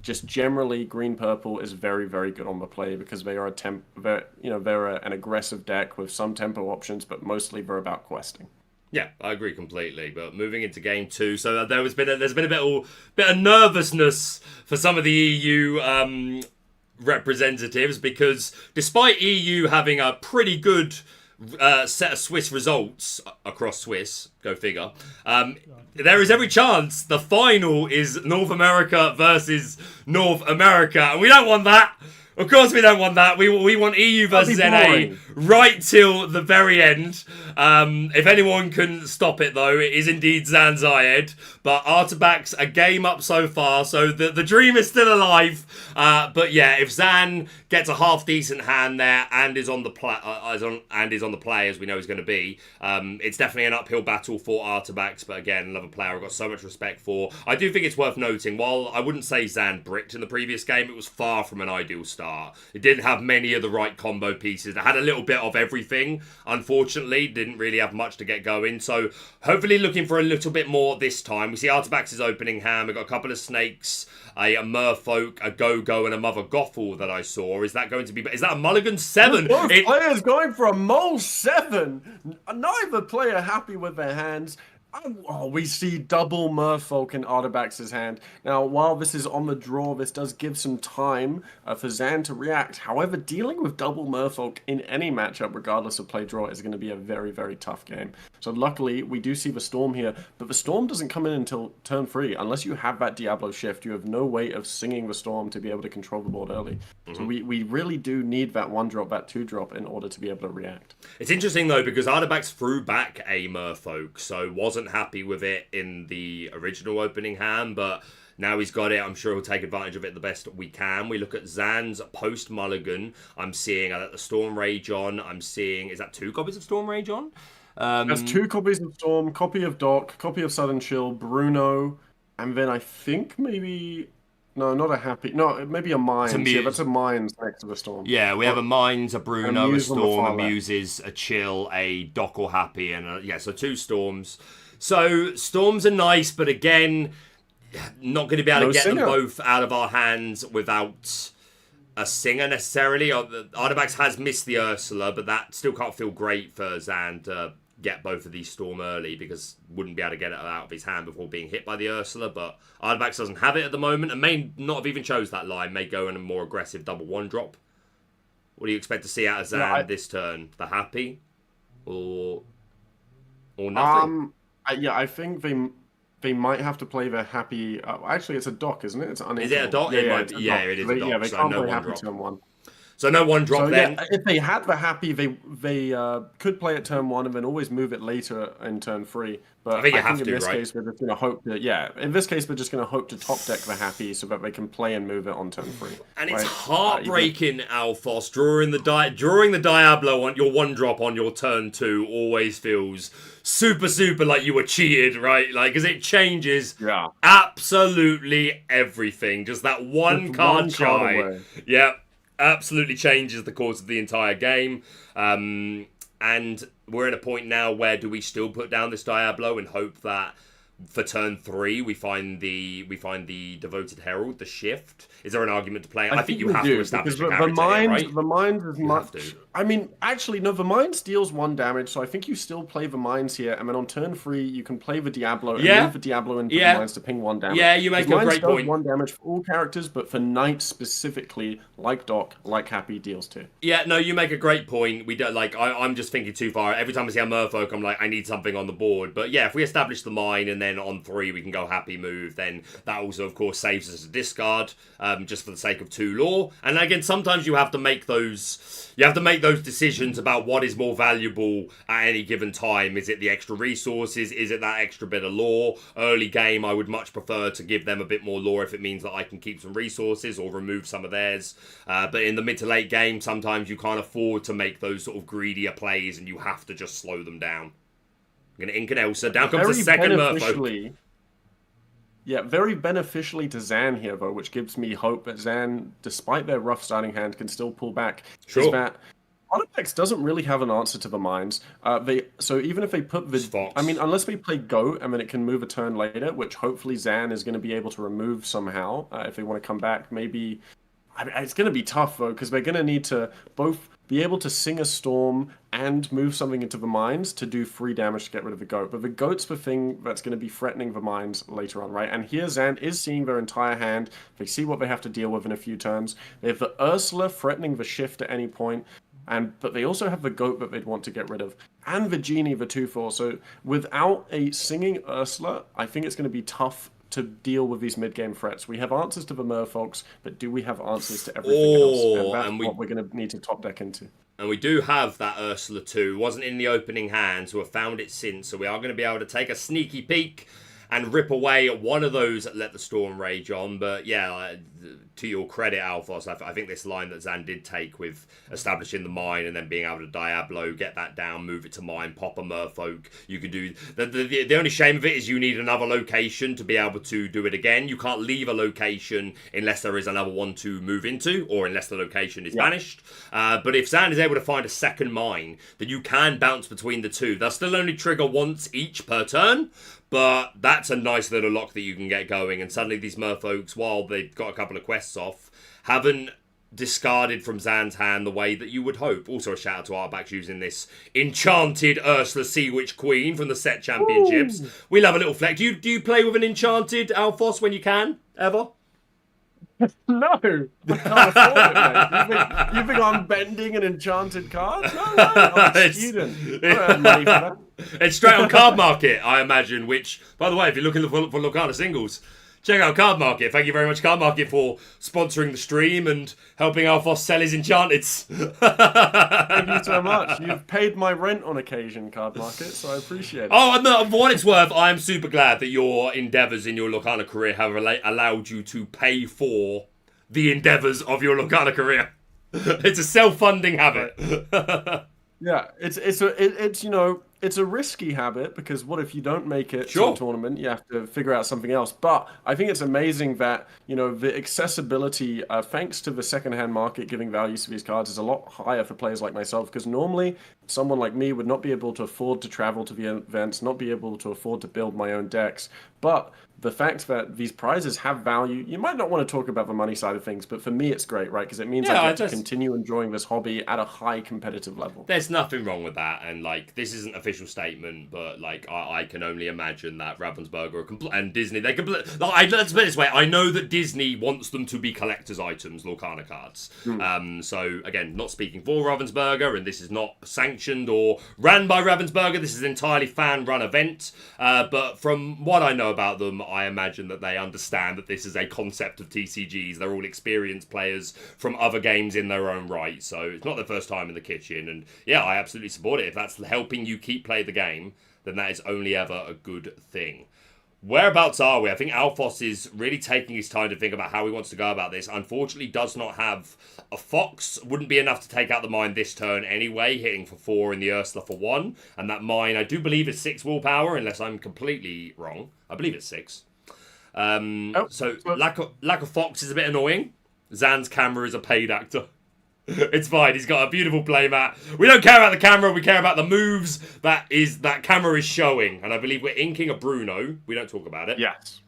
just generally Green Purple is very, very good on the play, because they are they're an aggressive deck with some tempo options, but mostly they're about questing. Yeah, I agree completely. But moving into game 2, so there's been a bit of nervousness for some of the EU representatives, because despite EU having a pretty good set of Swiss results across Swiss, go figure, there is every chance the final is North America versus North America, and we don't want that. Of course we don't want that. We want EU versus NA right till the very end. If anyone can stop it, though, it is indeed Zan Syed. But Artabax, a game up so far, so the dream is still alive. But yeah, if Zan gets a half decent hand there and is on the play, as we know he's going to be, it's definitely an uphill battle for Artabax. But again, another player I've got so much respect for. I do think it's worth noting, while I wouldn't say Zan bricked in the previous game, it was far from an ideal start. It didn't have many of the right combo pieces. It had a little bit of everything. Unfortunately, didn't really have much to get going. So hopefully looking for a little bit more this time. We see Artabax's opening hand. We've got a couple of snakes, a merfolk, a go-go, and a mother gothel that I saw. Is that a mulligan 7? Both players going for a mole 7. Neither player happy with their hands. Oh, we see double Merfolk in Artabax's hand. Now, while this is on the draw, this does give some time for Zan to react. However, dealing with double Merfolk in any matchup, regardless of play draw, is going to be a very, very tough game. So luckily, we do see the Storm here, but the Storm doesn't come in until turn 3. Unless you have that Diablo shift, you have no way of singing the Storm to be able to control the board early. So we really do need that 1-drop, that 2-drop in order to be able to react. It's interesting, though, because Artabax threw back a Merfolk, so wasn't happy with it in the original opening hand, but now he's got it. I'm sure he'll take advantage of it the best we can. We look at Zan's post-mulligan. I'm seeing the Storm Rage on. I'm seeing... Is that 2 copies of Storm Rage on? There's 2 copies of Storm, copy of Doc, copy of Sudden Chill, Bruno, and then I think maybe... No, not a happy... No, maybe a Mines. Yeah, that's a Mines next to the Storm. Yeah, we have a Mines, a Bruno, a Storm, a left. Muses, a Chill, a Doc or Happy, and yeah, so 2 Storms. So, Storms are nice, but again, not going to be able to get them both out of our hands without a Singer necessarily. Artabax has missed the Ursula, but that still can't feel great for Zan to get both of these Storm early, because wouldn't be able to get it out of his hand before being hit by the Ursula, but Artabax doesn't have it at the moment, and may not have even chose that line, may go in a more aggressive double 1-drop. What do you expect to see out of Zan this turn? The Happy? Or nothing? Yeah, I think they might have to play the Happy... actually, it's a Doc, isn't it? It's unequal. Is it a Doc? Yeah, it is a Doc. Yeah, they so can't no play Happy 1-drop. turn 1. So no 1-drop then. Yeah, if they had the Happy, they could play it turn 1 and then always move it later in turn 3. But I think in this case, we're just going to hope that... Yeah, in this case, we're just going to hope to top deck the Happy so that they can play and move it on turn 3. And it's heartbreaking, Alphos, drawing the Diablo on your 1-drop on your turn 2 always feels super like you were cheated, right? Like, because it changes absolutely everything. Just that one card shy. Yeah, absolutely changes the course of the entire game. And we're at a point now where do we still put down this Diablo and hope that for turn 3 we find the Devoted Herald, the shift? Is there an argument to play? I think you have to establish the character here, right? The Mines is much... I mean, actually, no, the Mines deals 1 damage, so I think you still play the Mines here, and then on turn 3, you can play the Diablo and move the Diablo into the Mines to ping 1 damage. Yeah, you make a great point. 1 damage for all characters, but for Knights specifically, like Doc, like Happy, deals 2. Yeah, no, you make a great point. We don't I'm just thinking too far. Every time I see a Merfolk, I'm like, I need something on the board. But yeah, if we establish the Mine and then on 3 we can go Happy move, then that also, of course, saves us a discard, just for the sake of 2 lore. And again, sometimes you have to make those decisions about what is more valuable at any given time. Is it the extra resources? Is it that extra bit of lore? Early game, I would much prefer to give them a bit more lore if it means that I can keep some resources or remove some of theirs. But in the mid to late game, sometimes you can't afford to make those sort of greedier plays and you have to just slow them down. I'm going to ink an Elsa. Down comes the second Merfolk. Yeah, very beneficially to Zan here, though, which gives me hope that Zan, despite their rough starting hand, can still pull back. Sure. Is that Artabax doesn't really have an answer to the Mines. So even if they put the... I mean, unless they play Goat and then it can move a turn later, which hopefully Zan is going to be able to remove somehow, if they want to come back, maybe... it's going to be tough, though, because they're going to need to both be able to sing a Storm and move something into the Mines to do 3 damage to get rid of the Goat. But the Goat's the thing that's going to be threatening the Mines later on, right? And here Zan is seeing their entire hand. They see what they have to deal with in a few turns. They have the Ursula threatening the shift at any point. But they also have the Goat that they'd want to get rid of. And the Genie, the 2/4. So without a singing Ursula, I think it's going to be tough to deal with these mid-game threats. We have answers to the Merfolks, but do we have answers to everything else? And that's what we're going to need to top deck into. And we do have that Ursula 2. Wasn't in the opening hand, so we've found it since. So we are going to be able to take a sneaky peek and rip away at one of those that let the Storm Rage on. But yeah, to your credit, Alphos, I think this line that Zan did take with establishing the Mine and then being able to Diablo, get that down, move it to Mine, pop a Merfolk. You could do... The only shame of it is you need another location to be able to do it again. You can't leave a location unless there is another one to move into, or unless the location is banished. But if Zan is able to find a second Mine, then you can bounce between the two. They'll still only trigger once each per turn, but that's a nice little lock that you can get going. And suddenly these Merfolks, while they've got a couple of quests off, haven't discarded from Zan's hand the way that you would hope. Also a shout out to Artabax using this enchanted Ursula Sea Witch Queen from the set championships. Ooh. We love a little flex. Do you play with an enchanted Alphos when you can, ever? No, I can't afford it, mate. You think I'm bending an enchanted card? No, I'm a student. I don't have money for that. It's straight on Cardmarket, I imagine, which, by the way, if you're looking for Lorcana singles, check out Cardmarket. Thank you very much, Cardmarket, for sponsoring the stream and helping Alphos sell his enchanteds. Thank you so much. You've paid my rent on occasion, Cardmarket, so I appreciate it. Oh, no, for what it's worth, I am super glad that your endeavours in your Lorcana career have allowed you to pay for the endeavours of your Lorcana career. It's a self-funding habit. Yeah, it's you know, it's a risky habit because what if you don't make it to a tournament? You have to figure out something else. But I think it's amazing that, you know, the accessibility, thanks to the secondhand market giving value to these cards, is a lot higher for players like myself. Because normally, someone like me would not be able to afford to travel to the events, not be able to afford to build my own decks. But the fact that these prizes have value, you might not want to talk about the money side of things, but for me it's great, right? Because it means I get to continue enjoying this hobby at a high competitive level. There's nothing wrong with that, and like, this isn't an official statement, but like, I can only imagine that Ravensburger and Disney, let's put it this way, I know that Disney wants them to be collector's items, Lorcana cards. So again, not speaking for Ravensburger, and this is not sanctioned or ran by Ravensburger, this is an entirely fan-run event, but from what I know about them, I imagine that they understand that this is a concept of TCGs. They're all experienced players from other games in their own right, so it's not their first time in the kitchen. And yeah, I absolutely support it. If that's helping you keep playing the game, then that is only ever a good thing. Whereabouts are we? I think Alphos is really taking his time to think about how he wants to go about this. Unfortunately, does not have a Fox. Wouldn't be enough to take out the mine this turn anyway, hitting for 4 in the Ursula for 1. And that mine, I do believe, is 6 willpower, unless I'm completely wrong. I believe it's 6. So lack of Fox is a bit annoying. Zan's camera is a paid actor. It's fine. He's got a beautiful playmat. We don't care about the camera. We care about the moves that camera is showing. And I believe we're inking a Bruno. We don't talk about it. Yes.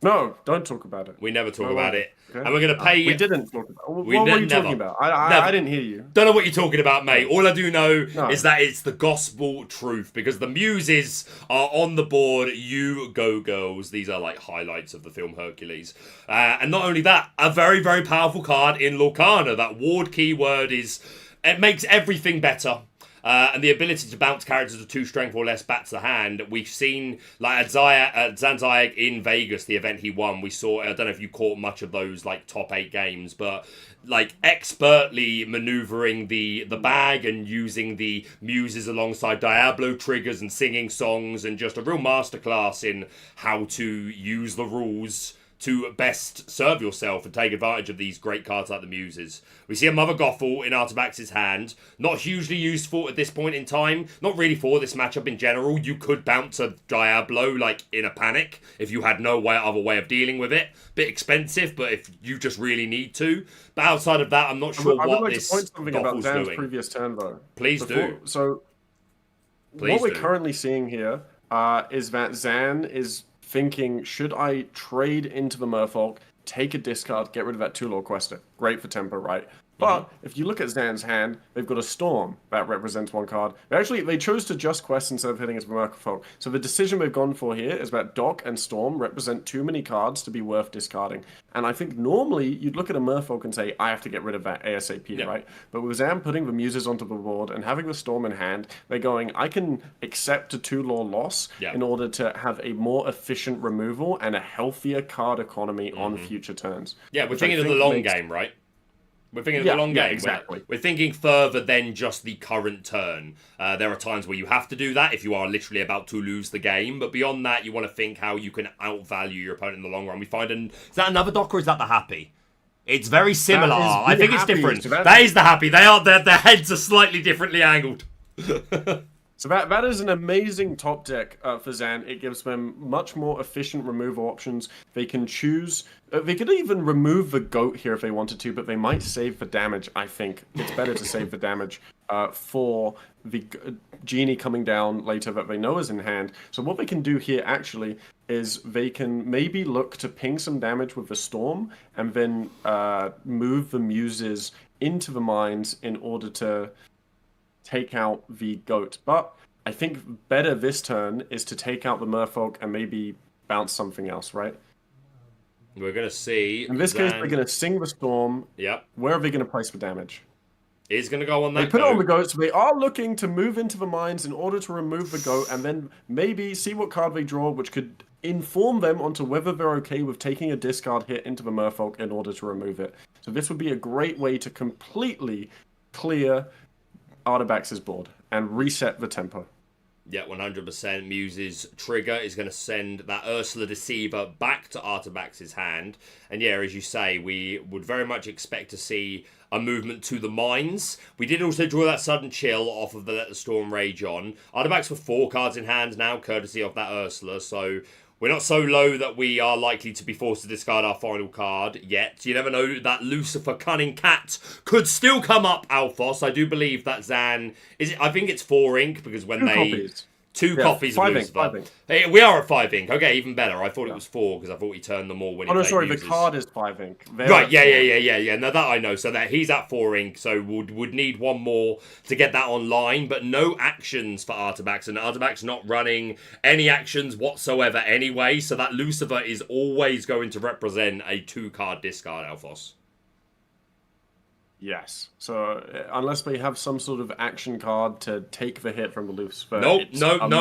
No, don't talk about it. We never talk about it. Okay. And we're going to pay... We didn't talk about it. What were you talking about? I didn't hear you. Don't know what you're talking about, mate. All I do know is that it's the gospel truth. Because the muses are on the board. You go, girls. These are like highlights of the film Hercules. And not only that, a very, very powerful card in Lorcana. That ward keyword it makes everything better. And the ability to bounce characters of 2 strength or less back to the hand. We've seen, like, at Zanziag in Vegas, the event he won, we saw, I don't know if you caught much of those, like, top 8 games, but, like, expertly maneuvering the bag and using the muses alongside Diablo triggers and singing songs, and just a real masterclass in how to use the rules to best serve yourself and take advantage of these great cards like the Muses. We see a Mother Gothel in Artabax's hand. Not hugely useful at this point in time. Not really for this matchup in general. You could bounce a Diablo, like, in a panic if you had no other way of dealing with it. Bit expensive, but if you just really need to. But outside of that, I'm not sure what this Gothel's doing. I would like to point something about Zan's previous turn, though. Please do. So, what we're currently seeing here is that Zan is thinking, should I trade into the Merfolk, take a discard, get rid of that 2-lore quester? Great for tempo, right? But if you look at Zan's hand, they've got a Storm that represents 1 card. They chose to just quest instead of hitting as a Merfolk. So the decision they've gone for here is that Dock and Storm represent too many cards to be worth discarding. And I think normally you'd look at a Merfolk and say, I have to get rid of that ASAP, right? But with Zan putting the Muses onto the board and having the Storm in hand, they're going, I can accept a 2-lore loss in order to have a more efficient removal and a healthier card economy on future turns. Yeah, we're thinking of the long game, right? We're thinking of the long game. Exactly. We're thinking further than just the current turn. There are times where you have to do that if you are literally about to lose the game. But beyond that, you want to think how you can outvalue your opponent in the long run. We find is that another Dock or is that the Happy? It's very similar. I think it's different. That is the Happy. Their heads are slightly differently angled. So that is an amazing top deck for Zan. It gives them much more efficient removal options. They can choose... they could even remove the Goat here if they wanted to, but they might save the damage, I think. It's better to save the damage for the Genie coming down later that they know is in hand. So what they can do here, actually, is they can maybe look to ping some damage with the Storm and then move the Muses into the mines in order to take out the Goat. But I think better this turn is to take out the Merfolk and maybe bounce something else, right? We're going to see. In this case, they're going to sing the Storm. Yep. Where are they going to place the damage? He's going to go on that. They put it on the Goat, so they are looking to move into the mines in order to remove the Goat, and then maybe see what card they draw, which could inform them onto whether they're okay with taking a discard hit into the Merfolk in order to remove it. So this would be a great way to completely clear Artabax's board and reset the tempo. Yeah, 100%. Muse's trigger is going to send that Ursula Deceiver back to Artabax's hand. And yeah, as you say, we would very much expect to see a movement to the mines. We did also draw that sudden chill off of the Let the Storm Rage on. Artabax with 4 cards in hand now, courtesy of that Ursula. So we're not so low that we are likely to be forced to discard our final card yet. You never know, that Lucifer Cunning Cat could still come up, Alphos. I do believe that Zan... I think it's 4 ink, because when 2 copies. 2 copies of Lucifer. 5 ink. Hey, we are at 5 ink. Okay, even better. I thought it was 4, because I thought he turned them all when he played sorry, Muses. the card is 5 ink. Right, yeah. No, that I know. So that he's at 4 ink, so would need 1 more to get that online, but no actions for Artabax, and Artabax not running any actions whatsoever anyway, so that Lucifer is always going to represent a 2-card discard, Alphos. Yes. So unless we have some sort of action card to take the hit from the Lucifer, no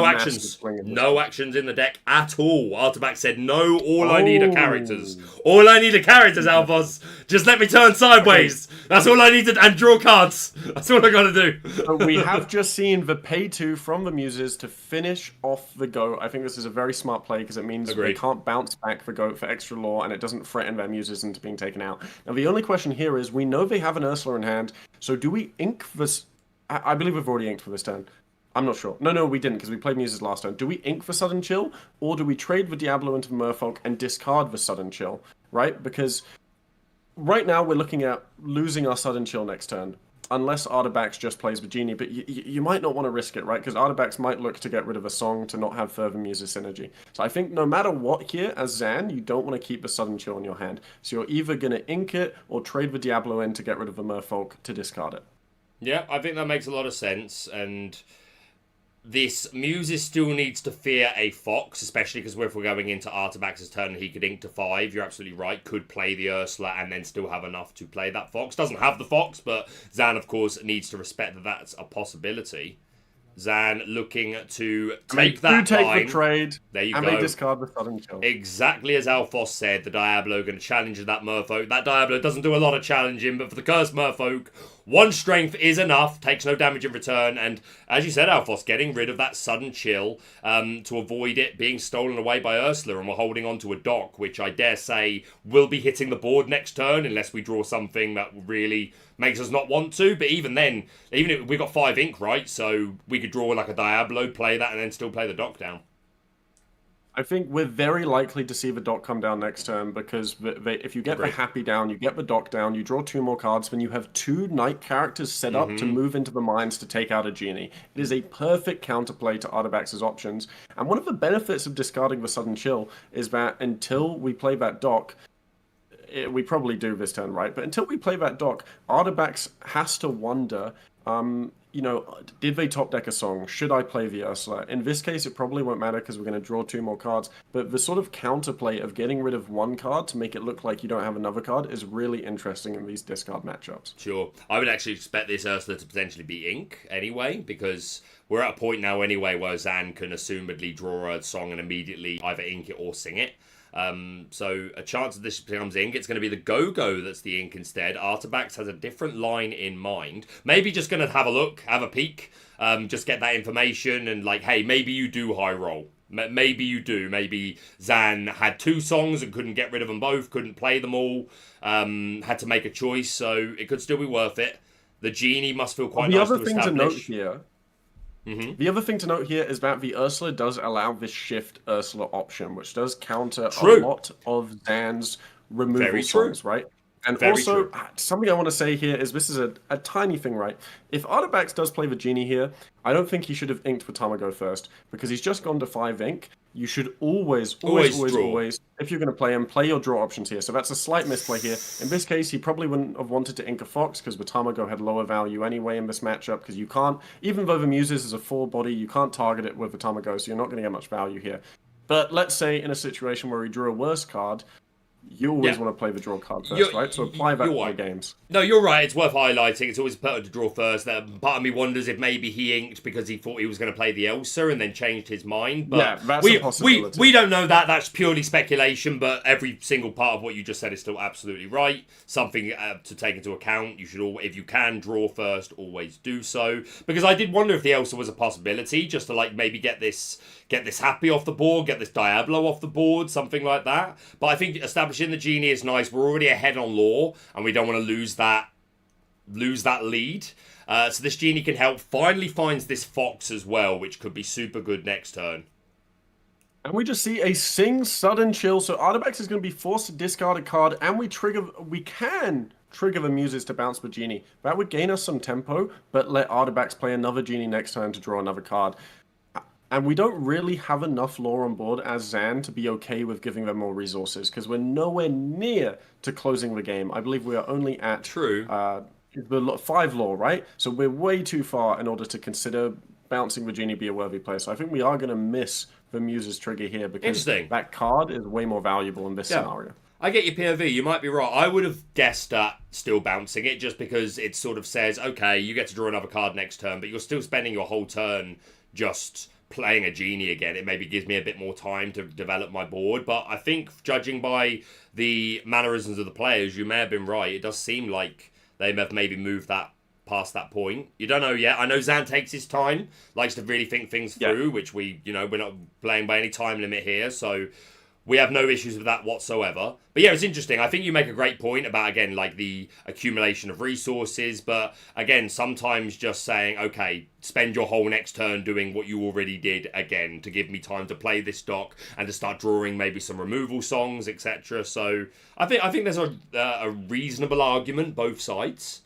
actions. No actions in the deck at all. Artabax said no, all I need are characters. All I need are characters, Alphos. Just let me turn sideways. Okay. That's all I need to... And draw cards. That's all I gotta do. But we have just seen the pay 2 from the Muses to finish off the Goat. I think this is a very smart play because it means they can't bounce back the Goat for extra lore and it doesn't threaten their Muses into being taken out. Now the only question here is, we know they have an Ursula in hand, so do we ink this? I believe we've already inked for this turn. I'm not sure. No, we didn't, because we played Muses last turn. Do we ink for Sudden Chill, or do we trade the Diablo into the Merfolk and discard the Sudden Chill, right? Because right now we're looking at losing our Sudden Chill next turn, unless Artabax just plays the Genie, but you might not want to risk it, right? Because Artabax might look to get rid of a Song to not have further Muses synergy. So I think no matter what here, as Zan, you don't want to keep the Sudden Chill in your hand. So you're either going to ink it, or trade the Diablo in to get rid of the Merfolk to discard it. Yeah, I think that makes a lot of sense, and this Muses still needs to fear a Fox, especially because if we're going into Artabax's turn and he could ink to 5, you're absolutely right, could play the Ursula and then still have enough to play that Fox. Doesn't have the Fox, but Zan, of course, needs to respect that that's a possibility. Zan looking to take that line. The trade. There you go. And they discard the Sudden Chill. Exactly as Alphos said, the Diablo going to challenge that Merfolk. That Diablo doesn't do a lot of challenging, but for the Cursed Merfolk, 1 strength is enough, takes no damage in return, and as you said, Alphos, getting rid of that Sudden Chill to avoid it being stolen away by Ursula, and we're holding on to a dock, which I dare say will be hitting the board next turn, unless we draw something that really makes us not want to. But even then, even if we got 5 ink, right? So we could draw like a Diablo, play that, and then still play the dock down. I think we're very likely to see the dock come down next turn, because if you get the Happy down, you get the dock down, you draw 2 more cards, then you have 2 Knight characters set up to move into the mines to take out a Genie. It is a perfect counterplay to Artabax's options, and one of the benefits of discarding the Sudden Chill is that until we play that dock, we probably do this turn, right? But until we play that dock, Artabax has to wonder, did they top deck a Song? Should I play the Ursula? In this case, it probably won't matter because we're going to draw 2 more cards. But the sort of counterplay of getting rid of 1 card to make it look like you don't have another card is really interesting in these discard matchups. Sure. I would actually expect this Ursula to potentially be ink anyway, because we're at a point now anyway where Zan can assumedly draw a Song and immediately either ink it or sing it. So a chance that this becomes ink, it's going to be the Go-Go that's the ink instead. Artabax has a different line in mind. Maybe just going to have a look, have a peek, just get that information and like, hey, maybe you do high roll. Maybe you do. Maybe Zan had 2 songs and couldn't get rid of them both, couldn't play them all, had to make a choice, so it could still be worth it. The Genie must feel quite nice to establish. The other thing to note here... The other thing to note here is that the Ursula does allow this Shift Ursula option, which does counter a lot of Zan's removal songs, right? And Very also, true. something I want to say here is this is a tiny thing, right? If Artabax does play the Genie here, I don't think he should have inked Watama go first, because he's just gone to 5 ink. You should always, Draw. if you're going to play him, play your draw options here. So that's a slight misplay here. In this case, he probably wouldn't have wanted to ink a Fox, because Watamago had lower value anyway in this matchup, because you can't, even though the Muses is a 4 body, you can't target it with Watamago, so you're not going to get much value here. But let's say in a situation where he drew a worse card, you always want to play the draw card first, right? So apply that to the games. No, you're right. It's worth highlighting. It's always better to draw first. Part of me wonders if maybe he inked because he thought he was going to play the Elsa and then changed his mind. But yeah, that's a possibility. We don't know that. That's purely speculation, but every single part of what you just said is still absolutely right. Something to take into account. You should, if you can draw first, always do so. Because I did wonder if the Elsa was a possibility, just to like maybe get this Happy off the board, get this Diablo off the board, something like that. But I think establishing the Genie is nice. We're already ahead on lore, and we don't want to lose that lead. So this Genie can help. Finally finds this Fox as well, which could be super good next turn. And we just see a Sing Sudden Chill. So Artabax is going to be forced to discard a card, and we can trigger the Muses to bounce the Genie. That would gain us some tempo, but let Artabax play another Genie next turn to draw another card. And we don't really have enough lore on board as Zan to be okay with giving them more resources, because we're nowhere near to closing the game. I believe we are only at the 5 lore, right? So we're way too far in order to consider bouncing the Genie be a worthy player. So I think we are going to miss the Muses trigger here, because that card is way more valuable in this scenario. I get your POV. You might be right. I would have guessed at still bouncing it, just because it sort of says, okay, you get to draw another card next turn, but you're still spending your whole turn just playing a Genie again. It maybe gives me a bit more time to develop my board, but I think judging by the mannerisms of the players, you may have been right. It does seem like they have maybe moved that past that point. You don't know yet. I know Zan takes his time, likes to really think things through, which we're not playing by any time limit here, so we have no issues with that whatsoever. But yeah, it's interesting. I think you make a great point about, again, like the accumulation of resources. But again, sometimes just saying, okay, spend your whole next turn doing what you already did again to give me time to play this dock and to start drawing maybe some removal songs, etc. So I think there's a reasonable argument both sides.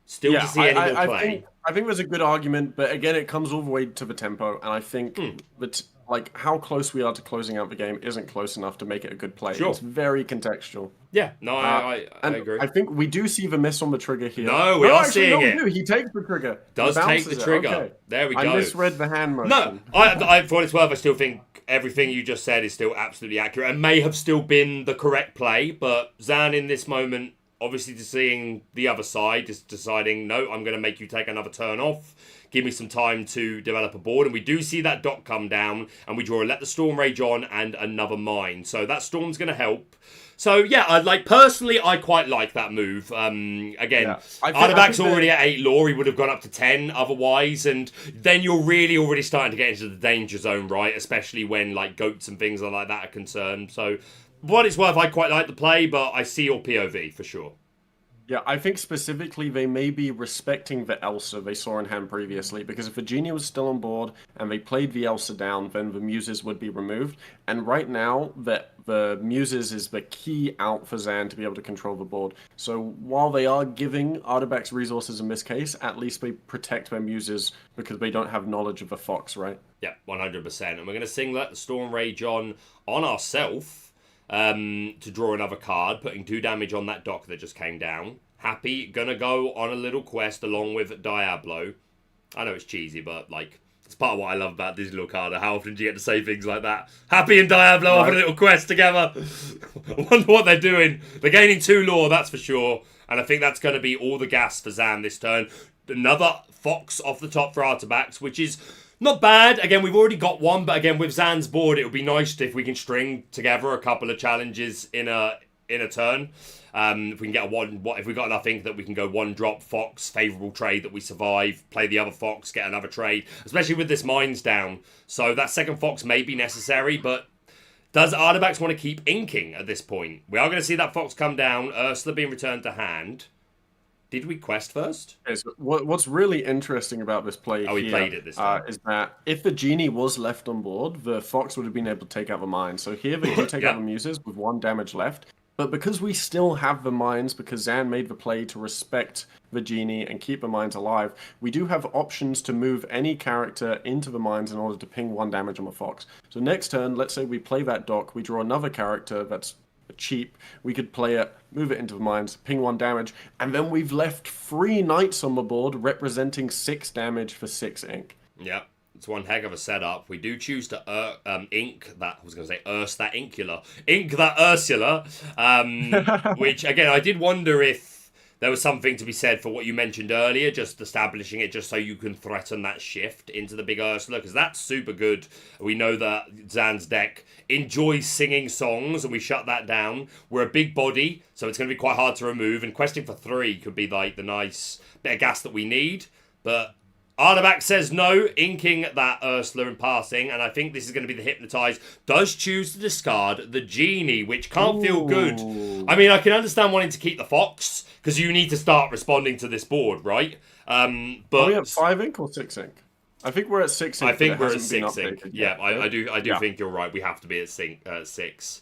Still to see any more play. I think there's a good argument, but again, it comes all the way to the tempo, and I think that like how close we are to closing out the game isn't close enough to make it a good play. Sure. It's very contextual. Yeah, no, I agree. I think we do see the miss on the trigger here. No, we are seeing it. He takes the trigger. Does take the trigger. Okay. There we go. I misread the hand motion. No, I for what it's worth, I still think everything you just said is still absolutely accurate and may have still been the correct play, but Zan in this moment, obviously to seeing the other side, is deciding, no, I'm going to make you take another turn off. Give me some time to develop a board. And we do see that dot come down, and we draw a Let the Storm Rage On and another Mine. So that Storm's going to help. So yeah, personally, I quite like that move. Again, Artabax already at 8 lore. He would have gone up to 10 otherwise, and then you're really already starting to get into the danger zone, right? Especially when like goats and things like that are concerned. So what it's worth, I quite like the play, but I see your POV for sure. Yeah, I think specifically they may be respecting the Elsa they saw in hand previously, because if the Genie was still on board and they played the Elsa down, then the Muses would be removed. And right now, the Muses is the key out for Zan to be able to control the board. So while they are giving Artabax resources in this case, at least they protect their Muses because they don't have knowledge of the Fox, right? Yeah, 100%. And we're going to sing Let the Storm Rage on ourselves. To draw another card, putting 2 damage on that dock that just came down. Happy, gonna go on a little quest along with Diablo. I know it's cheesy, but like, it's part of what I love about Disney Lorcana. How often do you get to say things like that? Happy and Diablo off a little quest together. I wonder what they're doing. They're gaining 2 lore, that's for sure. And I think that's going to be all the gas for Zan this turn. Another Fox off the top for Artabax, which is not bad. Again, we've already got one, but again, with Zan's board, it would be nice if we can string together a couple of challenges in a turn. If we can get if we got enough ink that we can go 1 drop Fox, favourable trade that we survive, play the other Fox, get another trade, especially with this Mines down. So that second Fox may be necessary, but does Artabax want to keep inking at this point? We are going to see that Fox come down, Ursula being returned to hand. Did we quest first? Yes. What's really interesting about this play we played it this time. Is that if the Genie was left on board, the Fox would have been able to take out the Mine. So here they do take out the Muses with 1 damage left. But because we still have the mines, because Zan made the play to respect the genie and keep the mines alive, we do have options to move any character into the mines in order to ping 1 damage on the Fox. So next turn, let's say we play that dock, we draw another character that's cheap, we could play it, move it into the mines, ping 1 damage, and then we've left 3 knights on the board representing 6 damage for 6 ink. Yep. It's one heck of a setup. We do choose to ink that. I was going to say that Incula. Ink that Ursula. Which, again, I did wonder if there was something to be said for what you mentioned earlier, just establishing it just so you can threaten that shift into the big Ursula, because that's super good. We know that Zan's deck enjoys singing songs, and we shut that down. We're a big body, so it's going to be quite hard to remove, and questing for 3 could be like the nice bit of gas that we need, but Artabax says no, inking that Ursula and passing, and I think this is going to be the Hypnotize. Does choose to discard the Genie, which can't feel good. I mean, I can understand wanting to keep the Fox, because you need to start responding to this board, right? But are we at 5 ink or 6 ink? I think we're at 6 ink. I think we're at 6 ink. Yeah, I do think you're right. We have to be at 6.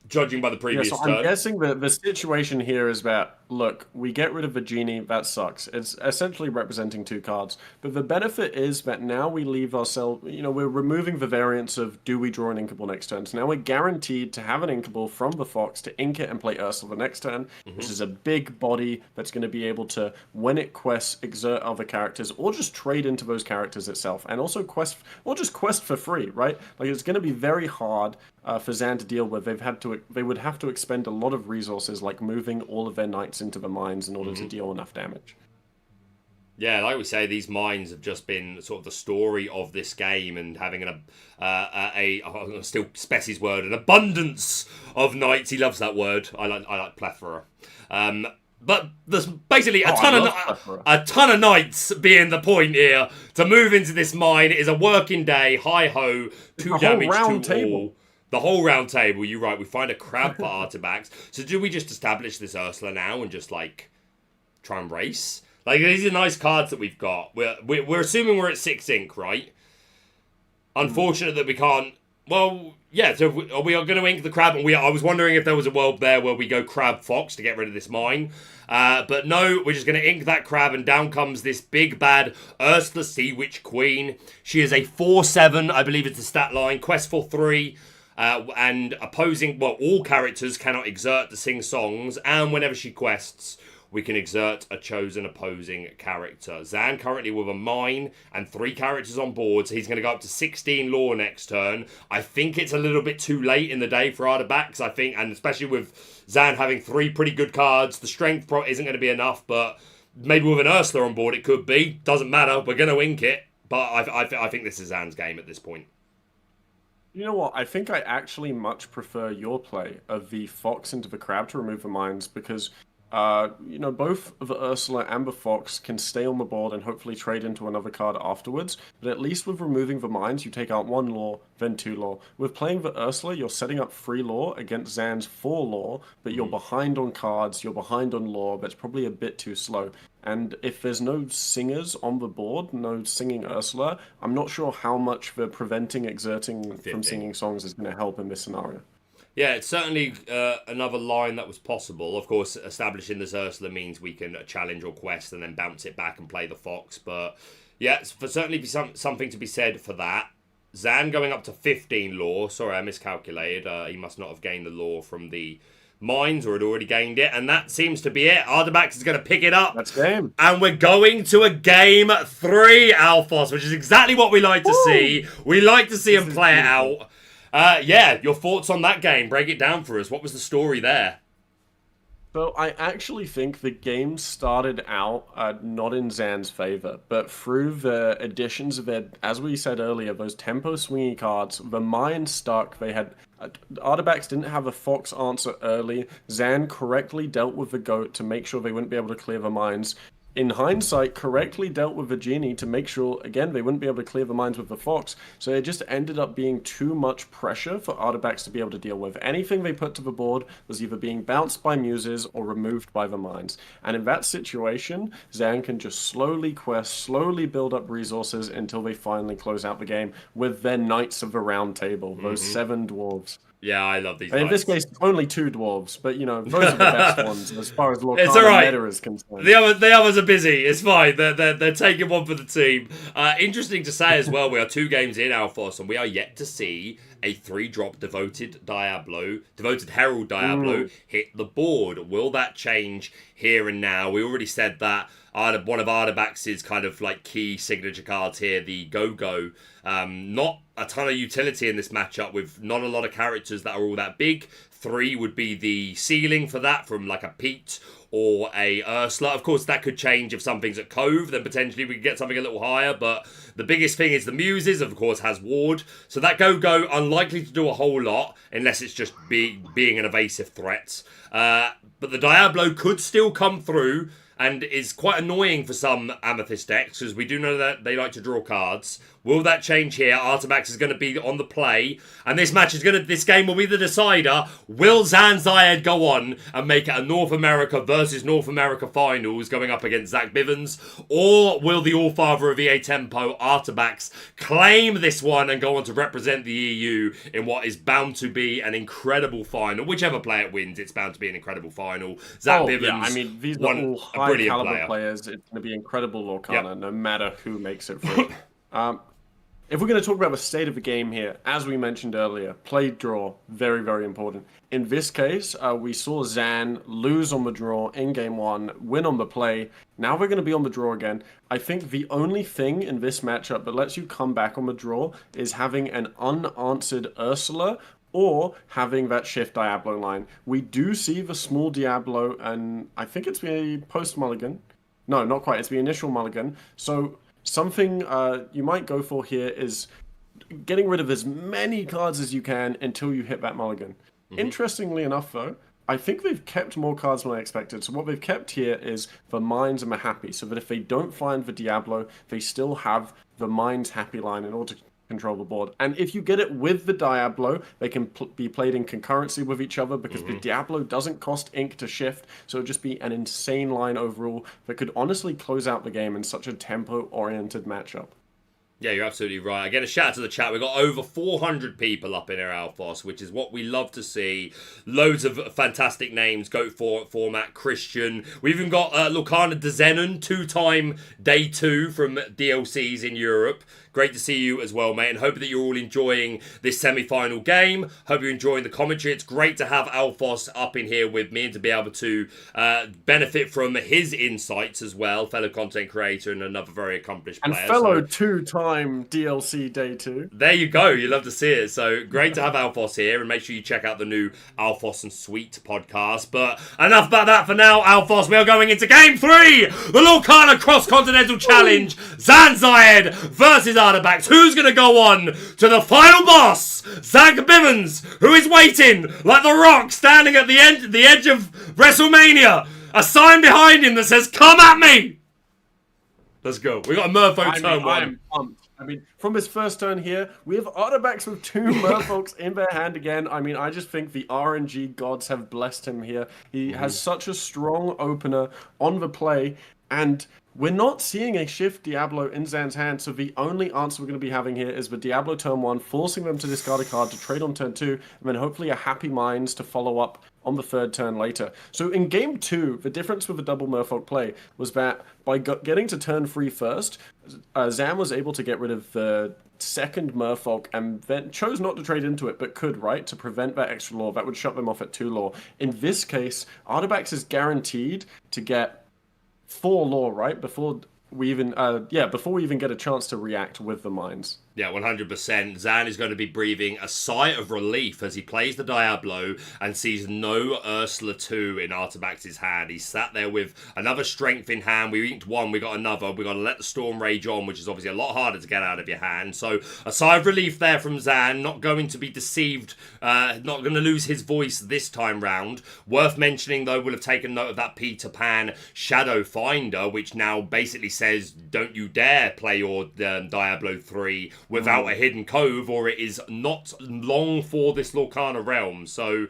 Judging by the previous so turn. I'm guessing the situation here is that, look, we get rid of the Genie, that sucks. It's essentially representing 2 cards. But the benefit is that now we leave ourselves, we're removing the variance of do we draw an inkable next turn. So now we're guaranteed to have an inkable from the Fox to ink it and play Ursula the next turn. This is a big body that's going to be able to, when it quests, exert other characters or just trade into those characters itself. And also just quest for free, right? Like, it's going to be very hard for Zan to deal with. They would have to expend a lot of resources, like moving all of their knights into the mines in order to deal enough damage. Yeah, like we say, these mines have just been sort of the story of this game, and having still Speci's word, an abundance of knights. He loves that word. I like plethora. But there's basically a ton of knights being the point here. To move into this mine is a working day. Hi ho, 2 damage to all. The whole round table, you're right. We find a crab for Artabax. So do we just establish this Ursula now and just, like, try and race? Like, these are nice cards that we've got. We're assuming we're at 6 ink, right? Unfortunate that we can't... Well, yeah, so we are going to ink the crab. And I was wondering if there was a world there where we go crab fox to get rid of this mine. But no, we're just going to ink that crab, and down comes this big bad Ursula Sea Witch Queen. She is a 4/7, I believe it's the stat line. Quest for 3. And all characters cannot exert to sing songs, and whenever she quests, we can exert a chosen opposing character. Zan currently with a mine and 3 characters on board, so he's going to go up to 16 lore next turn. I think it's a little bit too late in the day for Artabax, I think, and especially with Zan having 3 pretty good cards, the strength isn't going to be enough, but maybe with an Ursula on board it could be. Doesn't matter, we're going to ink it, but I think this is Zan's game at this point. You know what? I think I actually much prefer your play of the Fox into the Crab to remove the mines, because, both the Ursula and the Fox can stay on the board and hopefully trade into another card afterwards. But at least with removing the mines, you take out 1 lore, then 2 lore. With playing the Ursula, you're setting up 3 lore against Zan's 4 lore, but you're behind on cards, you're behind on lore, that's probably a bit too slow. And if there's no singers on the board, no singing Ursula, I'm not sure how much the preventing exerting from singing songs is going to help in this scenario. Yeah, it's certainly another line that was possible. Of course, establishing this Ursula means we can challenge or quest and then bounce it back and play the Fox. But yeah, it's certainly something to be said for that. Zan going up to 15 lore. Sorry, I miscalculated. He must not have gained the lore from the mines, or had already gained it, and that seems to be it. Artabax is going to pick it up. That's game. And we're going to a game 3, Alphos, which is exactly what we like to see. We like to see him play it out. Your thoughts on that game? Break it down for us. What was the story there? So I actually think the game started out not in Zan's favor, but through the additions of it, as we said earlier, those tempo swingy cards, the mine stuck. They had Artabax didn't have a Fox answer early. Zan correctly dealt with the goat to make sure they wouldn't be able to clear the mines. in hindsight, correctly dealt with the genie to make sure, again, they wouldn't be able to clear the mines with the fox. So it just ended up being too much pressure for Artabax to be able to deal with. Anything they put to the board was either being bounced by muses or removed by the mines. And in that situation, Zan can just slowly quest, slowly build up resources until they finally close out the game with their Knights of the Round Table, those 7 dwarves. Yeah, I love these. In this case, only 2 dwarves, but those are the best ones as far as It's Lorcana all right. meta is concerned. The others are busy. It's fine. They're taking one for the team. Interesting to say as well, we are 2 games in Alphos, and we are yet to see a 3-drop devoted Herald Diablo hit the board. Will that change here and now? We already said that one of Artabax's kind of like key signature cards here, the Go-Go. Not a ton of utility in this matchup with not a lot of characters that are all that big. 3 would be the ceiling for that from like a Pete or a Ursula. Of course, that could change if something's at Cove, then potentially we could get something a little higher, but the biggest thing is the Muses, of course, has Ward. So that Go-Go, unlikely to do a whole lot, unless it's just being an evasive threat. But the Diablo could still come through, and is quite annoying for some Amethyst decks, because we do know that they like to draw cards. Will that change here? Artabax is going to be on the play, and this game will be the decider. Will Syed go on and make it a North America versus North America finals going up against Zach Bivens? Or will the Allfather of EA Tempo, Artabax, claim this one and go on to represent the EU in what is bound to be an incredible final? Whichever player wins, it's bound to be an incredible final. Zach Bivens, yeah, I mean, these are all high-caliber players. It's going to be incredible Lorcana, no matter who makes it through. If we're going to talk about the state of the game here, as we mentioned earlier, play draw, very, very important. In this case, we saw Zan lose on the draw in game 1, win on the play. Now we're going to be on the draw again. I think the only thing in this matchup that lets you come back on the draw is having an unanswered Ursula or having that shift Diablo line. We do see the small Diablo, and I think it's the post-mulligan. No, not quite. It's the initial mulligan. So something you might go for here is getting rid of as many cards as you can until you hit that mulligan. Interestingly enough, though, I think they've kept more cards than I expected. So what they've kept here is the Mines and the Happy, so that if they don't find the Diablo, they still have the Mines Happy line in order to control the board. And if you get it with the Diablo, they can be played in concurrency with each other, because the Diablo doesn't cost ink to shift, so it'll just be an insane line overall that could honestly close out the game in such a tempo-oriented matchup. Yeah, you're absolutely right. Again, a shout out to the chat. We've got over 400 people up in our Alphos, which is what we love to see. Loads of fantastic names. Go for it format. Christian. We've even got Lorcana Dezenon, 2-time day 2 from DLCs in Europe. Great to see you as well, mate, and hope that you're all enjoying this semi-final game. Hope you're enjoying the commentary. It's great to have Alphos up in here with me and to be able to benefit from his insights as well. Fellow content creator and another very accomplished player. And fellow 2-time DLC Day 2. There you go. You love to see it. So great to have Alphos here, and make sure you check out the new Alphos and Sweet podcast. But enough about that for now, Alphos. We are going into Game 3, the Lorcana Cross Continental Challenge. Syed versus Artabax. Who's going to go on to the final boss? Zach Bivens, who is waiting like the Rock, standing at the edge of WrestleMania. A sign behind him that says, "Come at me." Let's go. We got a Merfolk turn 1. I'm pumped. I mean, from his first turn here, we have Artabax with 2 Merfolks in their hand again. I mean, I just think the RNG gods have blessed him here. He has such a strong opener on the play, and we're not seeing a shift Diablo in Zan's hand, so the only answer we're going to be having here is the Diablo turn 1, forcing them to discard a card to trade on turn 2, and then hopefully a Happy Minds to follow up on the 3rd turn later. So in game 2, the difference with the double Merfolk play was that by getting to turn 3 first, Zan was able to get rid of the 2nd Merfolk and then chose not to trade into it, but could, right, to prevent that extra lore. That would shut them off at 2 lore. In this case, Artabax is guaranteed to get 4 lore, right, before we even get a chance to react with the mines. Yeah, 100%. Zan is going to be breathing a sigh of relief as he plays the Diablo and sees no Ursula 2 in Artabax's hand. He's sat there with another strength in hand. We inked one, we got another. We've got to let the Storm Rage on, which is obviously a lot harder to get out of your hand. So a sigh of relief there from Zan. Not going to be deceived, not going to lose his voice this time round. Worth mentioning, though, we'll have taken note of that Peter Pan Shadow Finder, which now basically says, don't you dare play your Diablo 3 without a hidden cove, or it is not long for this Lorcana realm. So,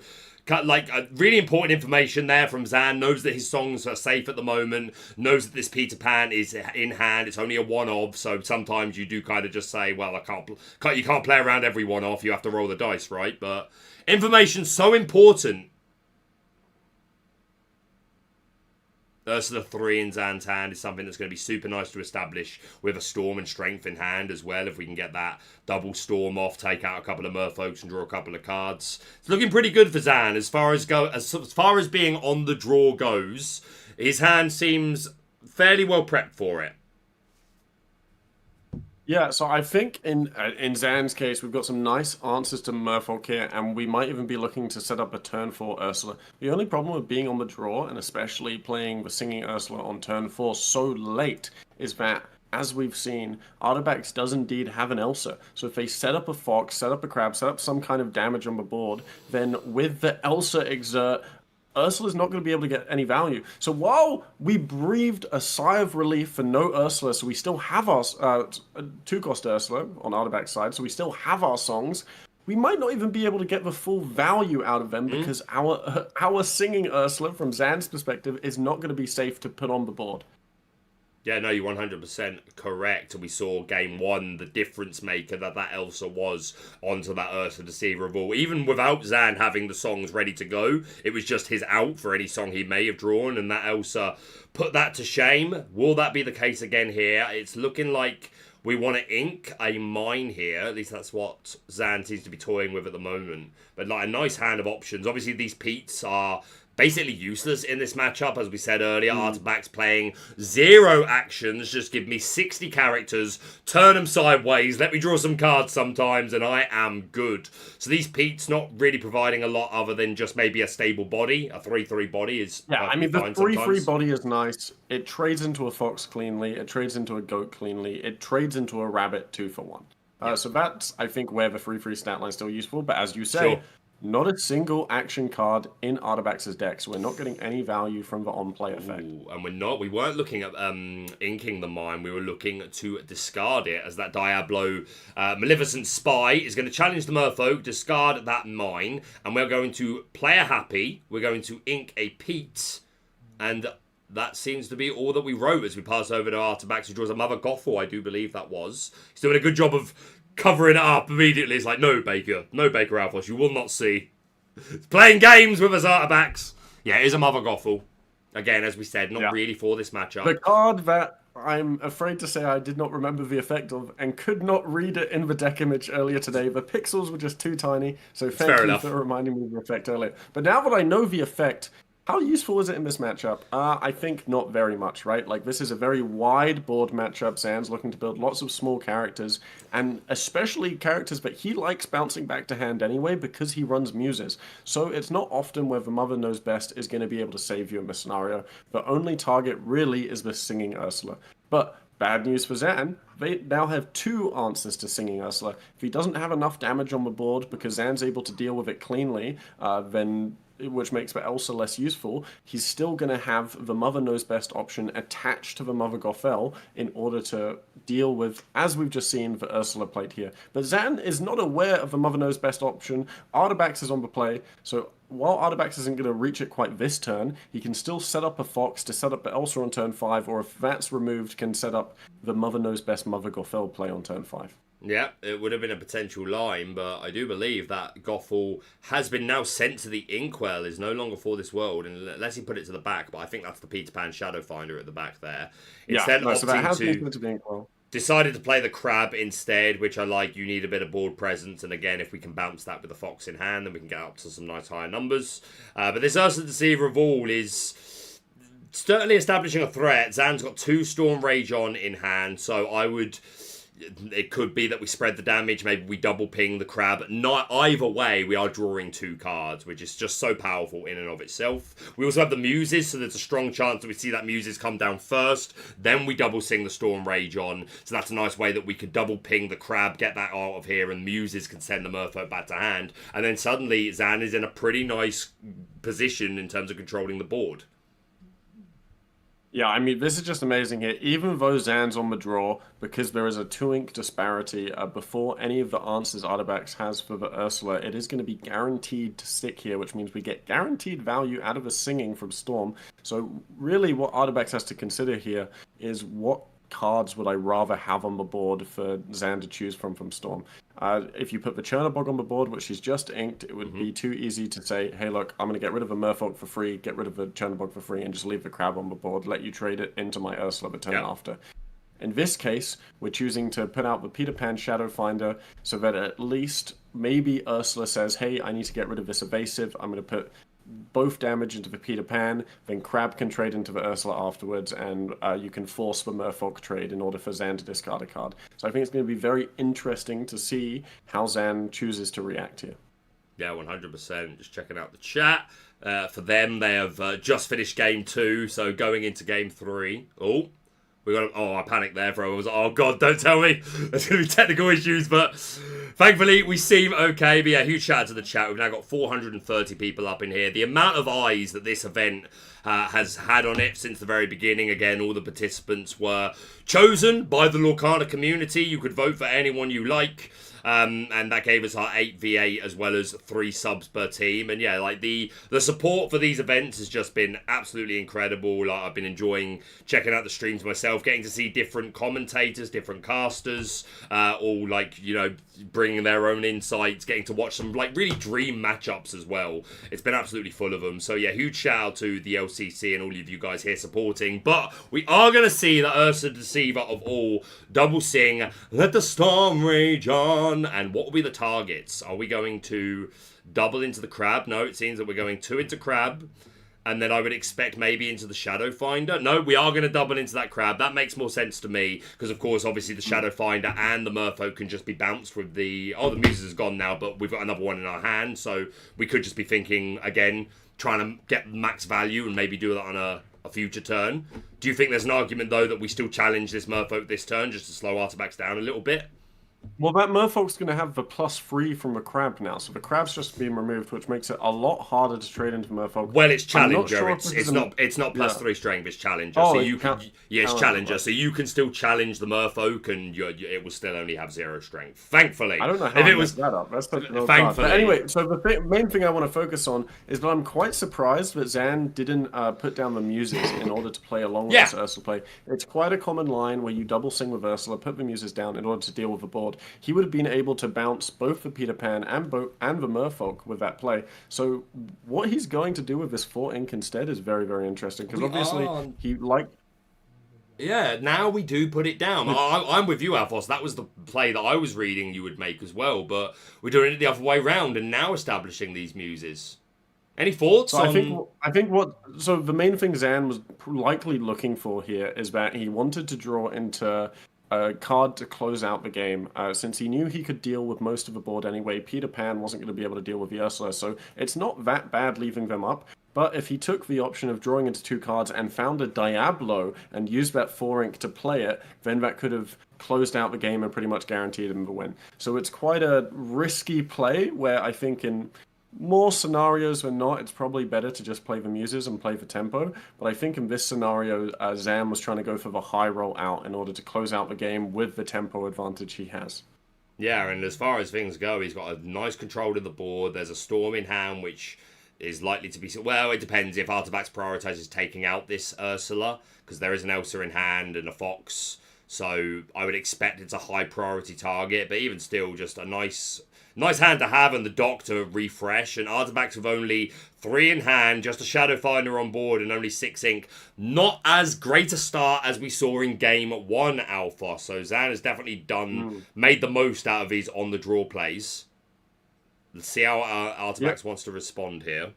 like, really important information there from Zan. Knows that his songs are safe at the moment. Knows that this Peter Pan is in hand. It's only a one-off, so sometimes you do kind of just say, well, you can't play around every one-off. You have to roll the dice, right? But information's so important. Ursula 3 in Zan's hand is something that's going to be super nice to establish with a Storm and Strength in hand as well. If we can get that double Storm off, take out a couple of Merfolks and draw a couple of cards. It's looking pretty good for Zan as far as being on the draw goes. His hand seems fairly well prepped for it. Yeah, so I think in Zan's case, we've got some nice answers to Merfolk here, and we might even be looking to set up a turn 4 Ursula. The only problem with being on the draw, and especially playing the Singing Ursula on turn 4 so late, is that, as we've seen, Artabax does indeed have an Elsa. So if they set up a Fox, set up a Crab, set up some kind of damage on the board, then with the Elsa exert, Ursula's not going to be able to get any value. So while we breathed a sigh of relief for no Ursula, so we still have our 2-cost Ursula on Artabax's side, so we still have our songs, we might not even be able to get the full value out of them because our Singing Ursula, from Zan's perspective, is not going to be safe to put on the board. Yeah, no, you're 100% correct. We saw game 1, the difference maker that Elsa was onto that Ursa Deceiver of All. Even without Zan having the songs ready to go, it was just his out for any song he may have drawn, and that Elsa put that to shame. Will that be the case again here? It's looking like we want to ink a mine here. At least that's what Zan seems to be toying with at the moment. But like a nice hand of options. Obviously, these Petes are basically useless in this matchup, as we said earlier. Artabax playing 0 actions, just give me 60 characters, turn them sideways, let me draw some cards sometimes, and I am good. So these Pete's not really providing a lot other than just maybe a stable body. A 3/3 body is the 3/3 body is nice. It trades into a fox cleanly, it trades into a goat cleanly, it trades into a rabbit 2 for 1. So that's, I think, where the 3/3 stat line is still useful, but as you say, not a single action card in Artabax's deck, so we're not getting any value from the on-play effect. And we weren't looking at inking the mine, we were looking to discard it, as that Diablo Maleficent Spy is going to challenge the Merfolk, discard that mine, and we're going to play a happy, we're going to ink a Pete, and that seems to be all that we wrote as we pass over to Artabax, who draws a Mother Gothel, I do believe that was. He's doing a good job of covering it up immediately. It's like, no, Baker Alphos, you will not see. It's playing games with us, Artabax. Yeah, it is a Mother Gothel. Again, as we said, not really for this matchup. The card that I'm afraid to say I did not remember the effect of and could not read it in the deck image earlier today. The pixels were just too tiny, so thank you for reminding me of the effect earlier. But now that I know the effect, how useful is it in this matchup? I think not very much, right? Like, this is a very wide board matchup. Zan's looking to build lots of small characters, and especially characters that he likes bouncing back to hand anyway because he runs muses. So it's not often where the Mother Knows Best is going to be able to save you in this scenario. The only target really is the Singing Ursula. But bad news for Zan, they now have 2 answers to Singing Ursula. If he doesn't have enough damage on the board because Zan's able to deal with it cleanly, then, which makes the Elsa less useful, he's still going to have the Mother Knows Best option attached to the Mother Gothel in order to deal with, as we've just seen, the Ursula played here. But Zan is not aware of the Mother Knows Best option. Artabax is on the play, so while Artabax isn't going to reach it quite this turn, he can still set up a Fox to set up the Elsa on turn 5, or if that's removed, can set up the Mother Knows Best Mother Gothel play on turn 5. Yeah, it would have been a potential line, but I do believe that Gothel has been now sent to the Inkwell, is no longer for this world, unless he put it to the back, but I think that's the Peter Pan Shadow Finder at the back there. Instead, so that has been put to the Inkwell. Decided to play the Crab instead, which I like. You need a bit of board presence, and again, if we can bounce that with the Fox in hand, then we can get up to some nice higher numbers. But this Ursula Deceiver of All is certainly establishing a threat. Zan's got 2 Storm Rage on in hand, so I would it could be that we spread the damage, maybe we double ping the crab. Not either way, we are drawing 2 cards, which is just so powerful in and of itself. We also have the Muses, so there's a strong chance that we see that Muses come down first, then we double sing the Storm Rage on. So that's a nice way that we could double ping the crab, get that out of here, and Muses can send the Merfolk back to hand. And then suddenly Zan is in a pretty nice position in terms of controlling the board. Yeah, I mean, this is just amazing here. Even though Zan's on the draw, because there is a 2-ink disparity before any of the answers Artabax has for the Ursula, it is going to be guaranteed to stick here, which means we get guaranteed value out of a singing from Storm. So really what Artabax has to consider here is what cards would I rather have on the board for Zan to choose from Storm. If you put the Chernobog on the board, which she's just inked, it would be too easy to say, hey, look, I'm going to get rid of a Merfolk for free, get rid of the Chernobog for free, and just leave the crab on the board, let you trade it into my Ursula the turn after. In this case, we're choosing to put out the Peter Pan Shadow Finder so that at least maybe Ursula says, hey, I need to get rid of this evasive, I'm going to put both damage into the Peter Pan, then Crab can trade into the Ursula afterwards, and you can force the Merfolk trade in order for Zan to discard a card. So I think it's going to be very interesting to see how Zan chooses to react here. Yeah, 100%. Just checking out the chat. For them, they have just finished game 2, so going into game 3. I panicked there, bro. I was like, oh god, don't tell me. There's going to be technical issues, but thankfully we seem okay. But yeah, huge shout out to the chat. We've now got 430 people up in here. The amount of eyes that this event has had on it since the very beginning. Again, all the participants were chosen by the Lorcana community. You could vote for anyone you like. And that gave us our 8v8 as well as 3 subs per team. And yeah, like the support for these events has just been absolutely incredible. Like I've been enjoying checking out the streams myself, getting to see different commentators, different casters, all like, you know, bringing their own insights, getting to watch some like really dream matchups as well. It's been absolutely full of them. So yeah, huge shout out to the LCC and all of you guys here supporting. But we are going to see the Ursa Deceiver of all double sing Let the Storm Rage On. And what will be the targets? Are we going to double into the crab? No, it seems that we're going 2 into crab. And then I would expect maybe into the Shadow Finder. No, we are going to double into that crab. That makes more sense to me. Because, of course, obviously the Shadow Finder and the Merfolk can just be bounced with the... Oh, the Muses is gone now, but we've got another one in our hand. So we could just be thinking, again, trying to get max value and maybe do that on a future turn. Do you think there's an argument, though, that we still challenge this Merfolk this turn just to slow Artabax down a little bit? Well, that Merfolk's going to have the +3 from the crab now, so the crab's just being removed, which makes it a lot harder to trade into Merfolk. Well, it's Challenger. Sure it's not +3 strength. It's Challenger. Oh, so you can it's Challenger. So you can still challenge the Merfolk, and it will still only have 0 strength. Thankfully, I don't know how if it was that up. That's thankfully. But anyway, so the main thing I want to focus on is that I'm quite surprised that Zan didn't put down the Muses in order to play along with this Ursula play. It's quite a common line where you double sing with Ursula, put the Muses down in order to deal with the board. He would have been able to bounce both the Peter Pan and the Merfolk with that play. So what he's going to do with this 4 ink instead is very, very interesting. Because obviously he liked... Yeah, now we do put it down. I'm with you, Alphonse. That was the play that I was reading you would make as well. But we're doing it the other way round and now establishing these Muses. Any thoughts on... So the main thing Zan was likely looking for here is that he wanted to draw into a card to close out the game. Since he knew he could deal with most of the board anyway, Peter Pan wasn't going to be able to deal with the Ursula, so it's not that bad leaving them up. But if he took the option of drawing into 2 cards and found a Diablo and used that 4 ink to play it, then that could have closed out the game and pretty much guaranteed him the win. So it's quite a risky play where I think in more scenarios than not, it's probably better to just play the Muses and play the tempo. But I think in this scenario, Zan was trying to go for the high roll out in order to close out the game with the tempo advantage he has. Yeah, and as far as things go, he's got a nice control of the board. There's a Storm in hand, which is likely to be... Well, it depends if Artabax prioritizes taking out this Ursula, because there is an Elsa in hand and a Fox. So I would expect it's a high priority target, but even still, just a nice hand to have and the dock to refresh. And Artabax with only 3 in hand, just a Shadow Finder on board and only 6 ink. Not as great a start as we saw in game 1 Alpha. So Zan has definitely made the most out of his on the draw plays. Let's see how Artabax wants to respond here.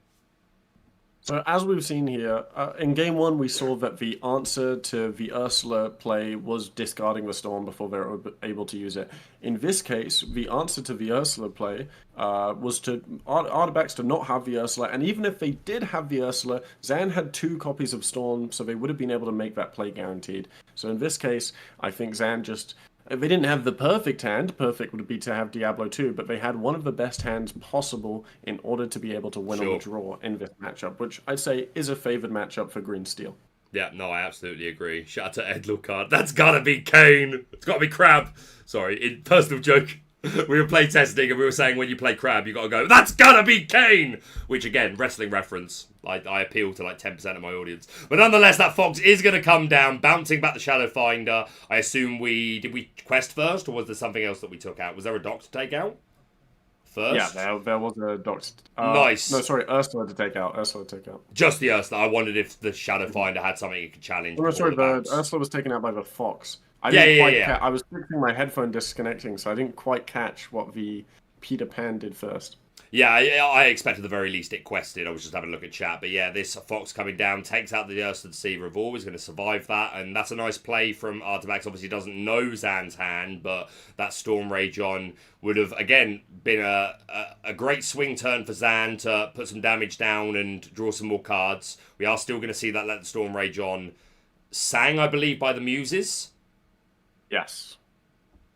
So as we've seen here, in game one, we saw that the answer to the Ursula play was discarding the Storm before they were able to use it. In this case, the answer to the Ursula play was to Artabax to not have the Ursula, and even if they did have the Ursula, Zan had 2 copies of Storm, so they would have been able to make that play guaranteed. So in this case, I think Zan just... They didn't have the perfect hand. Perfect would be to have Diablo 2, but they had one of the best hands possible in order to be able to win on the draw in this matchup, which I'd say is a favored matchup for Green Steel. Yeah, no, I absolutely agree. Shout out to Ed Lorcana. That's gotta be Kane. It's gotta be Crab. Sorry, personal joke. We were play testing and we were saying when you play Crab, you gotta go, that's gotta be Kane! Which again, wrestling reference. I appeal to like 10% of my audience. But nonetheless, that Fox is gonna come down, bouncing back the Shadow Finder. I assume did we quest first, or was there something else that we took out? Was there a dock to take out? First? Yeah, there was a dock. Nice. No, sorry, Ursula to take out. Just the Ursula. I wondered if the Shadow Finder had something you could challenge. No, sorry, the Ursula was taken out by the Fox. I was fixing my headphone disconnecting, so I didn't quite catch what the Peter Pan did first. Yeah, I expected the very least it quested. I was just having a look at chat. But yeah, this Fox coming down takes out the Ursula Deceiver of All. Is going to survive that. And that's a nice play from Artabax. Obviously doesn't know Zan's hand, but that Storm Rage on would have, again, been a great swing turn for Zan to put some damage down and draw some more cards. We are still going to see that let the Storm Rage on sang, I believe, by the Muses. Yes.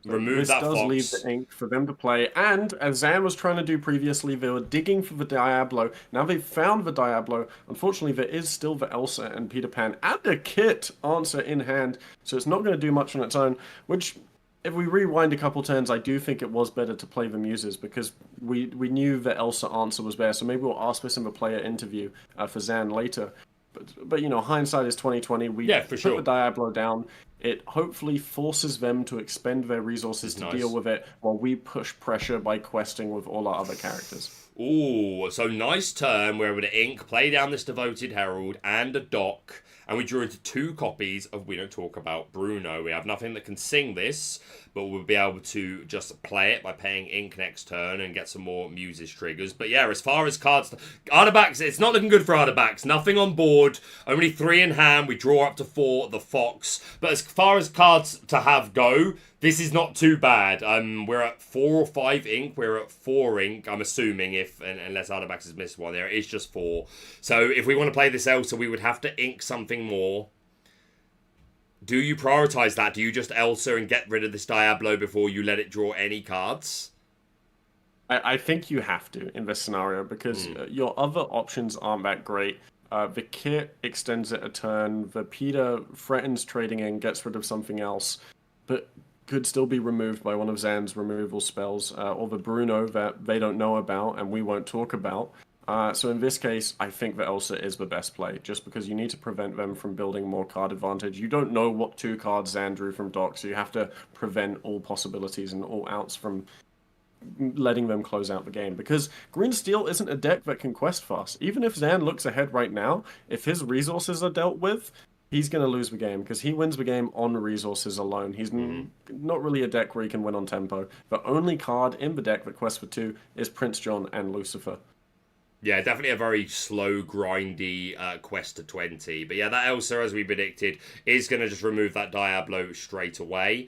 Remove that Fox. This does leave the ink for them to play, and as Zan was trying to do previously, they were digging for the Diablo. Now they've found the Diablo. Unfortunately, there is still the Elsa and Peter Pan and a Kit answer in hand, so it's not going to do much on its own, which, if we rewind a couple turns, I do think it was better to play the Muses, because we knew the Elsa answer was there, so maybe we'll ask this in the player interview for Zan later. But you know, hindsight is 20/20. We put the Diablo down. It hopefully forces them to expend their resources to deal with it, while we push pressure by questing with all our other characters. Ooh, so nice turn. We're able to ink, play down this Devoted Herald and a dock, and we drew into 2 copies of We Don't Talk About Bruno. We have nothing that can sing this, but we'll be able to just play it by paying ink next turn and get some more Muses triggers. But yeah, as far as cards... Artabax, it's not looking good for Artabax. Nothing on board. Only 3 in hand. We draw up to 4, the Fox. But as far as cards to have go, this is not too bad. We're at 4 or 5 ink. We're at 4 ink, I'm assuming, unless Artabax has missed one there. It is just 4. So if we want to play this Elsa, we would have to ink something more. Do you prioritize that? Do you just Elsa and get rid of this Diablo before you let it draw any cards? I think you have to in this scenario, because your other options aren't that great. The Kit extends it a turn. The Peter threatens trading in, gets rid of something else, but could still be removed by one of Zan's removal spells, or the Bruno that they don't know about and we won't talk about. So in this case, I think that Elsa is the best play, just because you need to prevent them from building more card advantage. You don't know what 2 cards Zan drew from dock, so you have to prevent all possibilities and all outs from letting them close out the game. Because Green Steel isn't a deck that can quest fast. Even if Zan looks ahead right now, if his resources are dealt with, he's going to lose the game, because he wins the game on resources alone. He's not really a deck where he can win on tempo. The only card in the deck that quests for 2 is Prince John and Lucifer. Yeah, definitely a very slow, grindy quest to 20. But yeah, that Elsa, as we predicted, is going to just remove that Diablo straight away.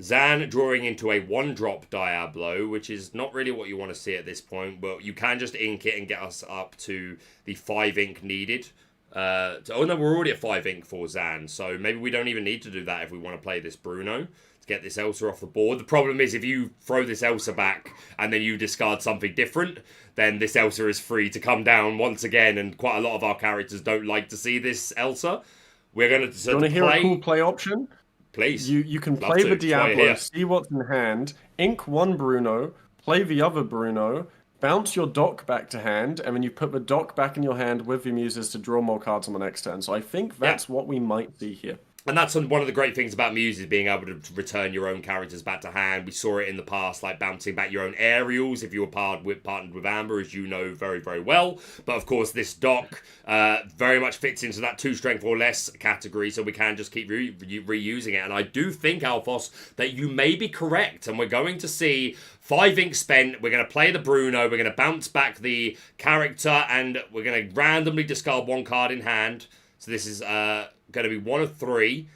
Zan drawing into a 1-drop Diablo, which is not really what you want to see at this point, but you can just ink it and get us up to the 5 ink needed. Oh no, we're already at 5 ink for Zan, so maybe we don't even need to do that if we want to play this Bruno to get this Elsa off the board. The problem is if you throw this Elsa back and then you discard something different, then this Elsa is free to come down once again, and quite a lot of our characters don't like to see this Elsa. We're going to you want to hear a cool play option? Please. You can play the Diablo, see what's in hand, ink 1 Bruno, play the other Bruno, bounce your dock back to hand, and then you put the dock back in your hand with your Muses to draw more cards on the next turn. So I think that's what we might see here. And that's one of the great things about Muses, being able to return your own characters back to hand. We saw it in the past, like bouncing back your own aerials if you were partnered with Amber, as you know very, very well. But of course, this dock very much fits into that 2 strength or less category, so we can just keep reusing it. And I do think, Alphos, that you may be correct, and we're going to see 5 ink spent. We're going to play the Bruno. We're going to bounce back the character, and we're going to randomly discard 1 card in hand. So this is going to be 1 of 3.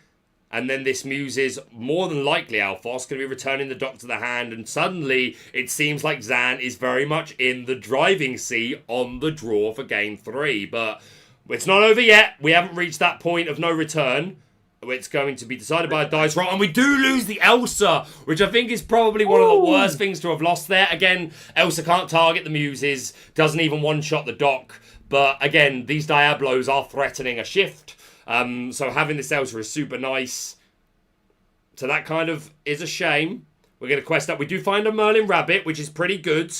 And then this Muse is more than likely, Alphos, going to be returning the dock to the hand. And suddenly, it seems like Zan is very much in the driving seat on the draw for Game 3. But it's not over yet. We haven't reached that point of no return. It's going to be decided by a dice roll. And we do lose the Elsa, which I think is probably one of the worst things to have lost there. Again, Elsa can't target the Muses, doesn't even one-shot the dock. But again, these Diablos are threatening a shift. So having this Elsa is super nice. So that kind of is a shame. We're going to quest that. We do find a Merlin Rabbit, which is pretty good.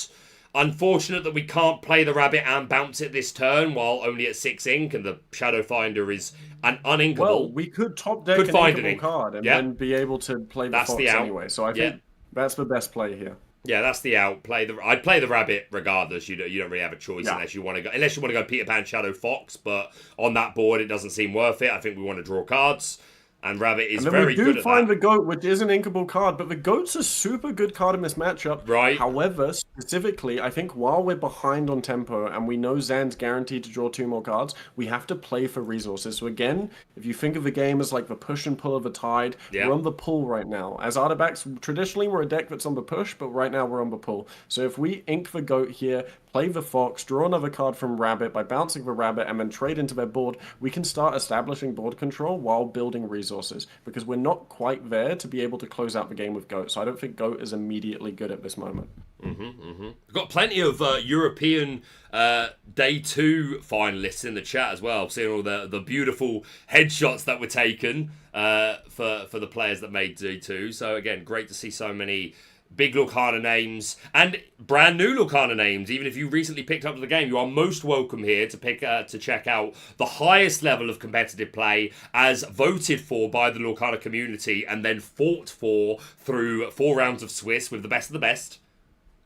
Unfortunate that we can't play the Rabbit and bounce it this turn while only at 6 ink, and the Shadow Finder is an uninkable. Well, we could top deck an inkable card and then be able to play the Fox anyway. So I think that's the best play here. Yeah, that's the out. I'd play the Rabbit regardless. You don't really have a choice unless you want to go Peter Pan Shadow Fox. But on that board, it doesn't seem worth it. I think we want to draw cards. And Rabbit is very good at that. We do find the Goat, which is an inkable card, but the Goat's a super good card in this matchup. Right. However, specifically, I think while we're behind on tempo and we know Zan's guaranteed to draw 2 more cards, we have to play for resources. So again, if you think of the game as like the push and pull of a tide, we're on the pull right now. As Artabax, traditionally we're a deck that's on the push, but right now we're on the pull. So if we ink the Goat here, play the Fox, draw another card from Rabbit by bouncing the Rabbit, and then trade into their board, we can start establishing board control while building resources, because we're not quite there to be able to close out the game with Goat. So I don't think Goat is immediately good at this moment. We've got plenty of European Day 2 finalists in the chat as well. Seeing all the beautiful headshots that were taken for the players that made Day 2. So again, great to see so many big Lorcana names and brand new Lorcana names. Even if you recently picked up the game, you are most welcome here to check out the highest level of competitive play as voted for by the Lorcana community and then fought for through 4 rounds of Swiss with the best of the best.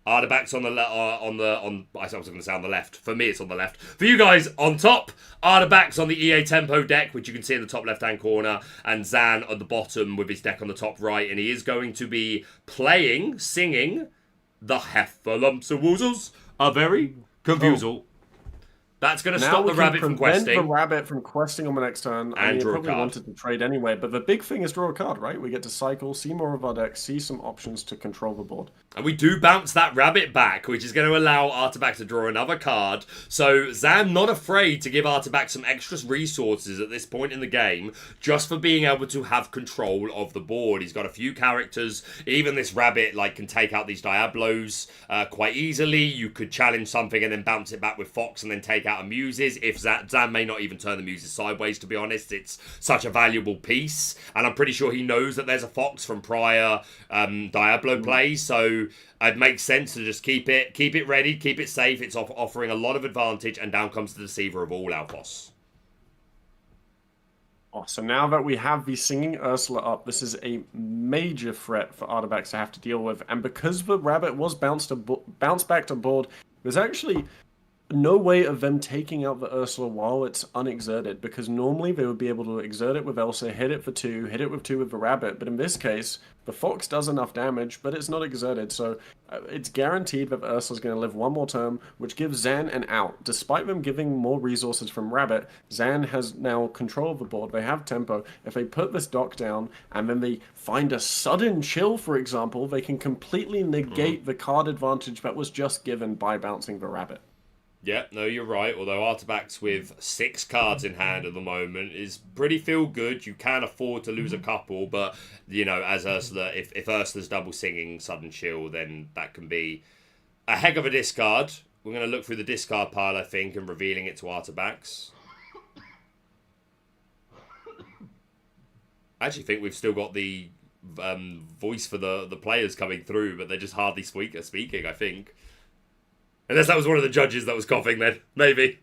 Artabax on the I was going to say on the left. For me, it's on the left. For you guys, on top, Artabax on the EA Tempo deck, which you can see in the top left-hand corner, and Zan at the bottom with his deck on the top right. And he is going to be singing the Heffalumps and Woozles are very confusal. That's going to stop the Rabbit from questing. The Rabbit from questing on the next turn. And draw a card. Probably wanted to trade anyway, but the big thing is draw a card, right? We get to cycle, see more of our deck, see some options to control the board. And we do bounce that Rabbit back, which is going to allow Artabax to draw another card. So Zan not afraid to give Artabax some extra resources at this point in the game, just for being able to have control of the board. He's got a few characters. Even this Rabbit can take out these Diablos quite easily. You could challenge something and then bounce it back with Fox and then take out a Muses. If Zan may not even turn the Muses sideways, to be honest. It's such a valuable piece, and I'm pretty sure he knows that there's a Fox from prior Diablo plays, so it makes sense to just keep it ready, keep it safe. It's offering a lot of advantage, and down comes the deceiver of all, Alphos. Oh, so now that we have the Singing Ursula up, this is a major threat for Artabax to have to deal with, and because the Rabbit was bounced back to board, there's actually no way of them taking out the Ursula while it's unexerted, because normally they would be able to exert it with Elsa, hit it for 2, hit it with 2 with the Rabbit, but in this case, the Fox does enough damage, but it's not exerted, so it's guaranteed that Ursula's going to live 1 more turn, which gives Zan an out. Despite them giving more resources from Rabbit, Zan has now control of the board, they have tempo. If they put this dock down, and then they find a sudden chill, for example, they can completely negate the card advantage that was just given by bouncing the Rabbit. Yeah, no, you're right. Although Artabax with 6 cards in hand at the moment is pretty feel good. You can afford to lose a couple, but as Ursula, if Ursula's double singing Sudden Chill, then that can be a heck of a discard. We're going to look through the discard pile, I think, and revealing it to Artabax. I actually think we've still got the voice for the players coming through, but they're just hardly speaking, I think. Unless that was one of the judges that was coughing then. Maybe.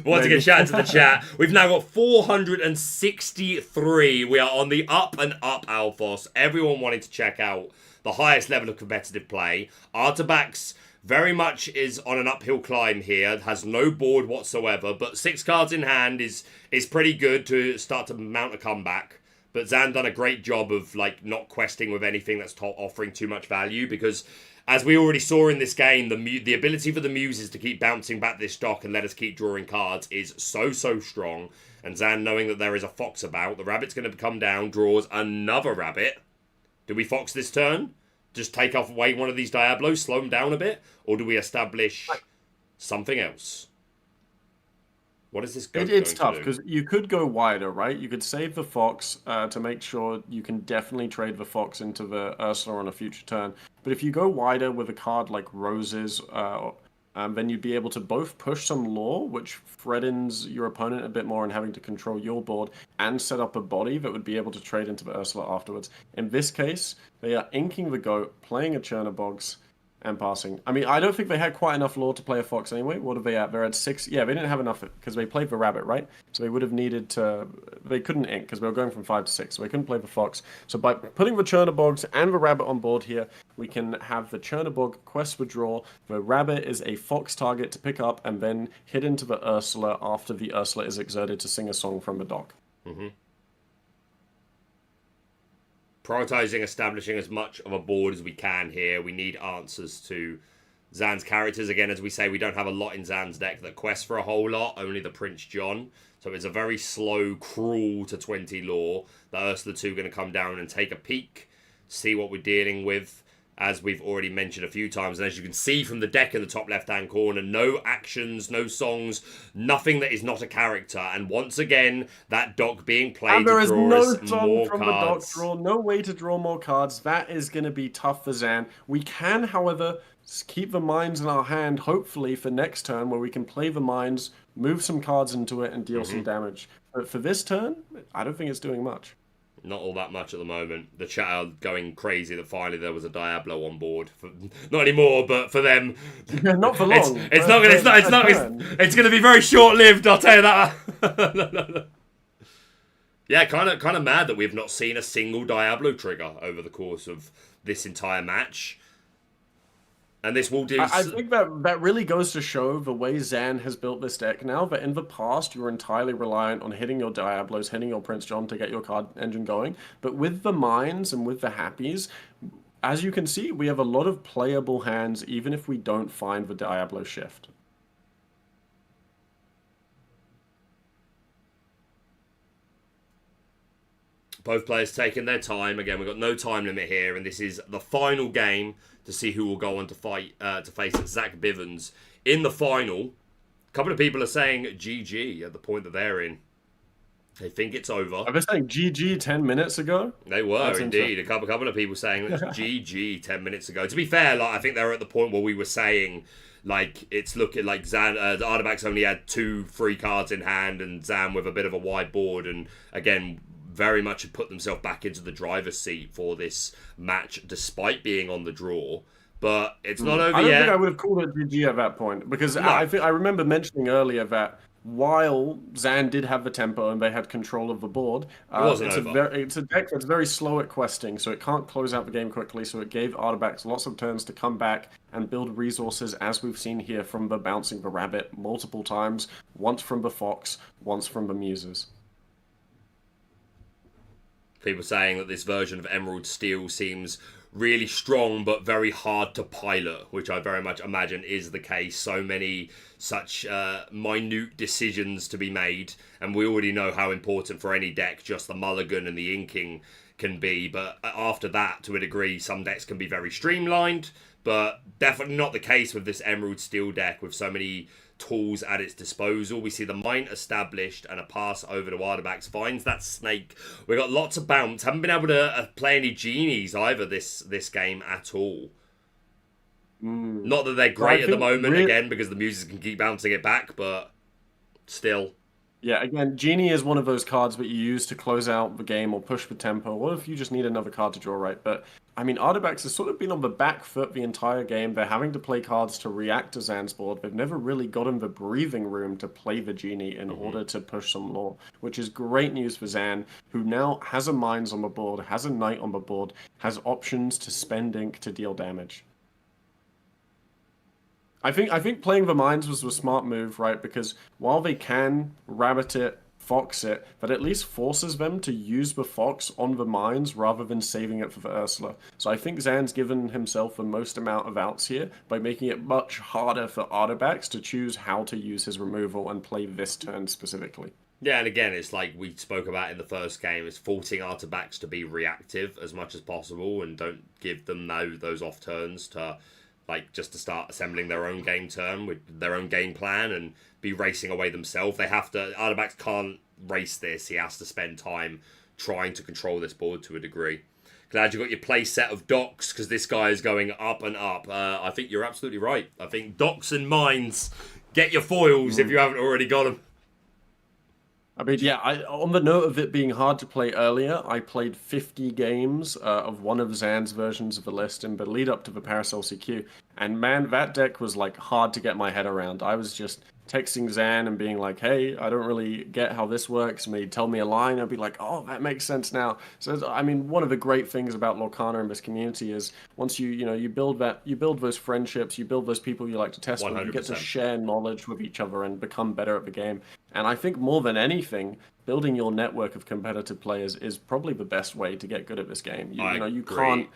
Once again, shout out to the chat. We've now got 463. We are on the up and up, Alphos. Everyone wanting to check out the highest level of competitive play. Artabax very much is on an uphill climb here. Has no board whatsoever, but 6 cards in hand is pretty good to start to mount a comeback. But Zan done a great job of like not questing with anything that's offering too much value, because as we already saw in this game, the ability for the muses to keep bouncing back this stock and let us keep drawing cards is so strong. And Zan, knowing that there is a fox about, the rabbit's going to come down, draws another rabbit. Do we fox this turn? Just take off away one of these Diablos, slow them down a bit? Or do we establish something else? What is this going to do? It's tough, because you could go wider, right? You could save the fox to make sure you can definitely trade the fox into the Ursula on a future turn. But if you go wider with a card like Roses, then you'd be able to both push some lore, which threatens your opponent a bit more in having to control your board, and set up a body that would be able to trade into the Ursula afterwards. In this case, they are inking the goat, playing a Chernobogs, and passing. I mean, I don't think they had quite enough lore to play a fox anyway. What are they at? They're at 6. Yeah, they didn't have enough because they played the rabbit, right? So they would have needed to... They couldn't ink because they were going from 5 to 6, so they couldn't play the fox. So by putting the Chernobogs and the rabbit on board here, we can have the Chernobog quest withdraw. The rabbit is a fox target to pick up and then hit into the Ursula after the Ursula is exerted to sing a song from the dock. Mm-hmm. Prioritizing establishing as much of a board as we can here. We need answers to Zan's characters. Again, as we say, we don't have a lot in Zan's deck that quests for a whole lot, only the Prince John. So it's a very slow crawl to 20 lore. The Ursula 2 going to come down and take a peek, see what we're dealing with, as we've already mentioned a few times. And as you can see from the deck in the top left-hand corner, no actions, no songs, nothing that is not a character. And once again, that dock being played and there is no song more from cards. the dock draw, no way to draw more cards. That is going to be tough for Zan. We can, however, keep the mines in our hand, hopefully, for next turn, where we can play the mines, move some cards into it, and deal some damage. But for this turn, I don't think it's doing much. Not all that much at the moment. The chat are going crazy that finally there was a Diablo on board. Not anymore, but for them, not for long. It's going to be very short lived. I'll tell you that. Yeah, kind of mad that we've not seen a single Diablo trigger over the course of this entire match. And this will do... I think that really goes to show the way Zan has built this deck now, that in the past, you were entirely reliant on hitting your Diablos, hitting your Prince John to get your card engine going. But with the Mines and with the Happies, as you can see, we have a lot of playable hands, even if we don't find the Diablo shift. Both players taking their time. Again, we've got no time limit here, and this is the final game to see who will go on to fight to face Zach Bivens in the final. A couple of people are saying GG at the point that they're in. They think it's over. I was saying GG 10 minutes ago. They were indeed. A couple of people saying it's GG 10 minutes ago. To be fair, like I think they were at the point where we were saying like it's looking like Zan Artabax only had 2 free cards in hand, and Zan with a bit of a wide board, and again, very much have put themselves back into the driver's seat for this match, despite being on the draw. But it's not over yet. I don't think I would have called it GG at that point, because no. I remember mentioning earlier that while Zan did have the tempo and they had control of the board, it's a deck that's very slow at questing, so it can't close out the game quickly, so it gave Artabax lots of turns to come back and build resources, as we've seen here from the bouncing the rabbit multiple times, once from the fox, once from the muses. People saying that this version of Emerald Steel seems really strong but very hard to pilot, which I very much imagine is the case. So many such minute decisions to be made, and we already know how important for any deck just the mulligan and the inking can be. But after that, to a degree, some decks can be very streamlined, but definitely not the case with this Emerald Steel deck with so many tools at its disposal. We see the mine established and a pass over to Artabax finds that snake. We've got lots of bounce. Haven't been able to play any genies either this game at all. Not that they're great at the moment, again, because the muses can keep bouncing it back, but still. Yeah, again, Genie is one of those cards that you use to close out the game or push the tempo. What if you just need another card to draw, right? But I mean, Artabax has sort of been on the back foot the entire game. They're having to play cards to react to Zan's board. They've never really gotten the breathing room to play the Genie in order to push some lore, which is great news for Zan, who now has a Mines on the board, has a Knight on the board, has options to spend ink to deal damage. I think playing the Mines was a smart move, right? Because while they can rabbit it, fox it, that at least forces them to use the fox on the Mines rather than saving it for the Ursula. So I think Zan's given himself the most amount of outs here by making it much harder for Artabax to choose how to use his removal and play this turn specifically. Yeah, and again, it's like we spoke about in the first game, it's forcing Artabax to be reactive as much as possible and don't give them those off turns to just to start assembling their own game turn with their own game plan and be racing away themselves. Artabax can't race this. He has to spend time trying to control this board to a degree. Glad you got your play set of docks, because this guy is going up and up. I think you're absolutely right. I think docks and mines, get your foils if you haven't already got them. I mean, yeah, on the note of it being hard to play earlier, I played 50 games of one of Zan's versions of the list in the lead up to the Paracel CQ. And man, that deck was hard to get my head around. I was just texting Zan and being like, hey, I don't really get how this works. And he'd tell me a line, I'd be like, oh, that makes sense now. So, I mean, one of the great things about Lorcana and this community is once you build those friendships, you build those people you like to test with, you get to share knowledge with each other and become better at the game. And I think more than anything, building your network of competitive players is probably the best way to get good at this game. You can't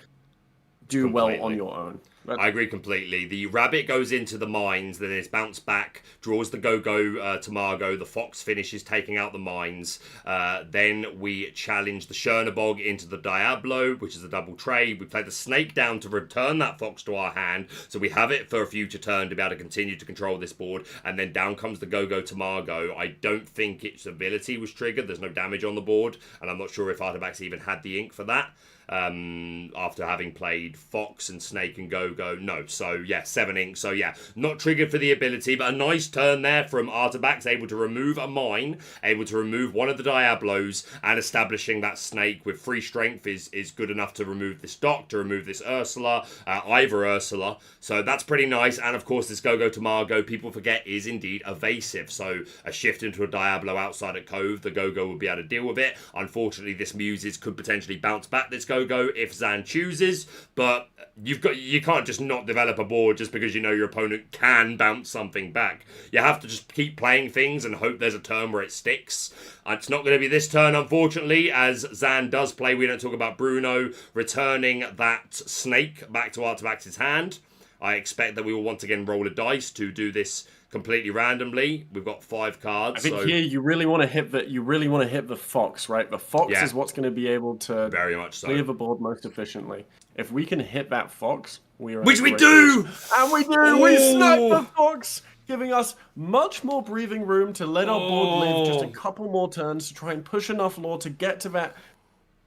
do well on your own. I agree completely. The rabbit goes into the mines, then it's bounced back, draws the go-go to Margot. The fox finishes taking out the mines. Then we challenge the Chernabog into the Diablo, which is a double trade. We play the snake down to return that fox to our hand, so we have it for a future turn to be able to continue to control this board. And then down comes the go-go to Margot. I don't think its ability was triggered. There's no damage on the board, and I'm not sure if Artabax even had the ink for that. After having played Fox and Snake and Go-Go. No, so yeah, 7 ink. So yeah, not triggered for the ability, but a nice turn there from Artabax, able to remove a mine, able to remove one of the Diablos, and establishing that Snake with free strength is good enough to remove this Doc, to remove this Ursula, either Ursula. So that's pretty nice. And of course, this Go-Go to Margot, people forget, is indeed evasive. So a shift into a Diablo outside a Cove, the Go-Go will be able to deal with it. Unfortunately, this Muses could potentially bounce back this Go-Go if Zan chooses, but you can't just not develop a board just because you know your opponent can bounce something back. You have to just keep playing things and hope there's a turn where it sticks. It's not going to be this turn, unfortunately, as Zan does play. We don't talk about Bruno returning that snake back to Artabax's hand. I expect that we will once again roll a dice to do this completely randomly. We've got 5 cards. I think here you really want to hit the fox, right? The fox is what's going to be able to very much so clear the board most efficiently. If we can hit that fox, which we do, and we do. We snipe the fox, giving us much more breathing room to let our board live just a couple more turns to try and push enough lore to get to that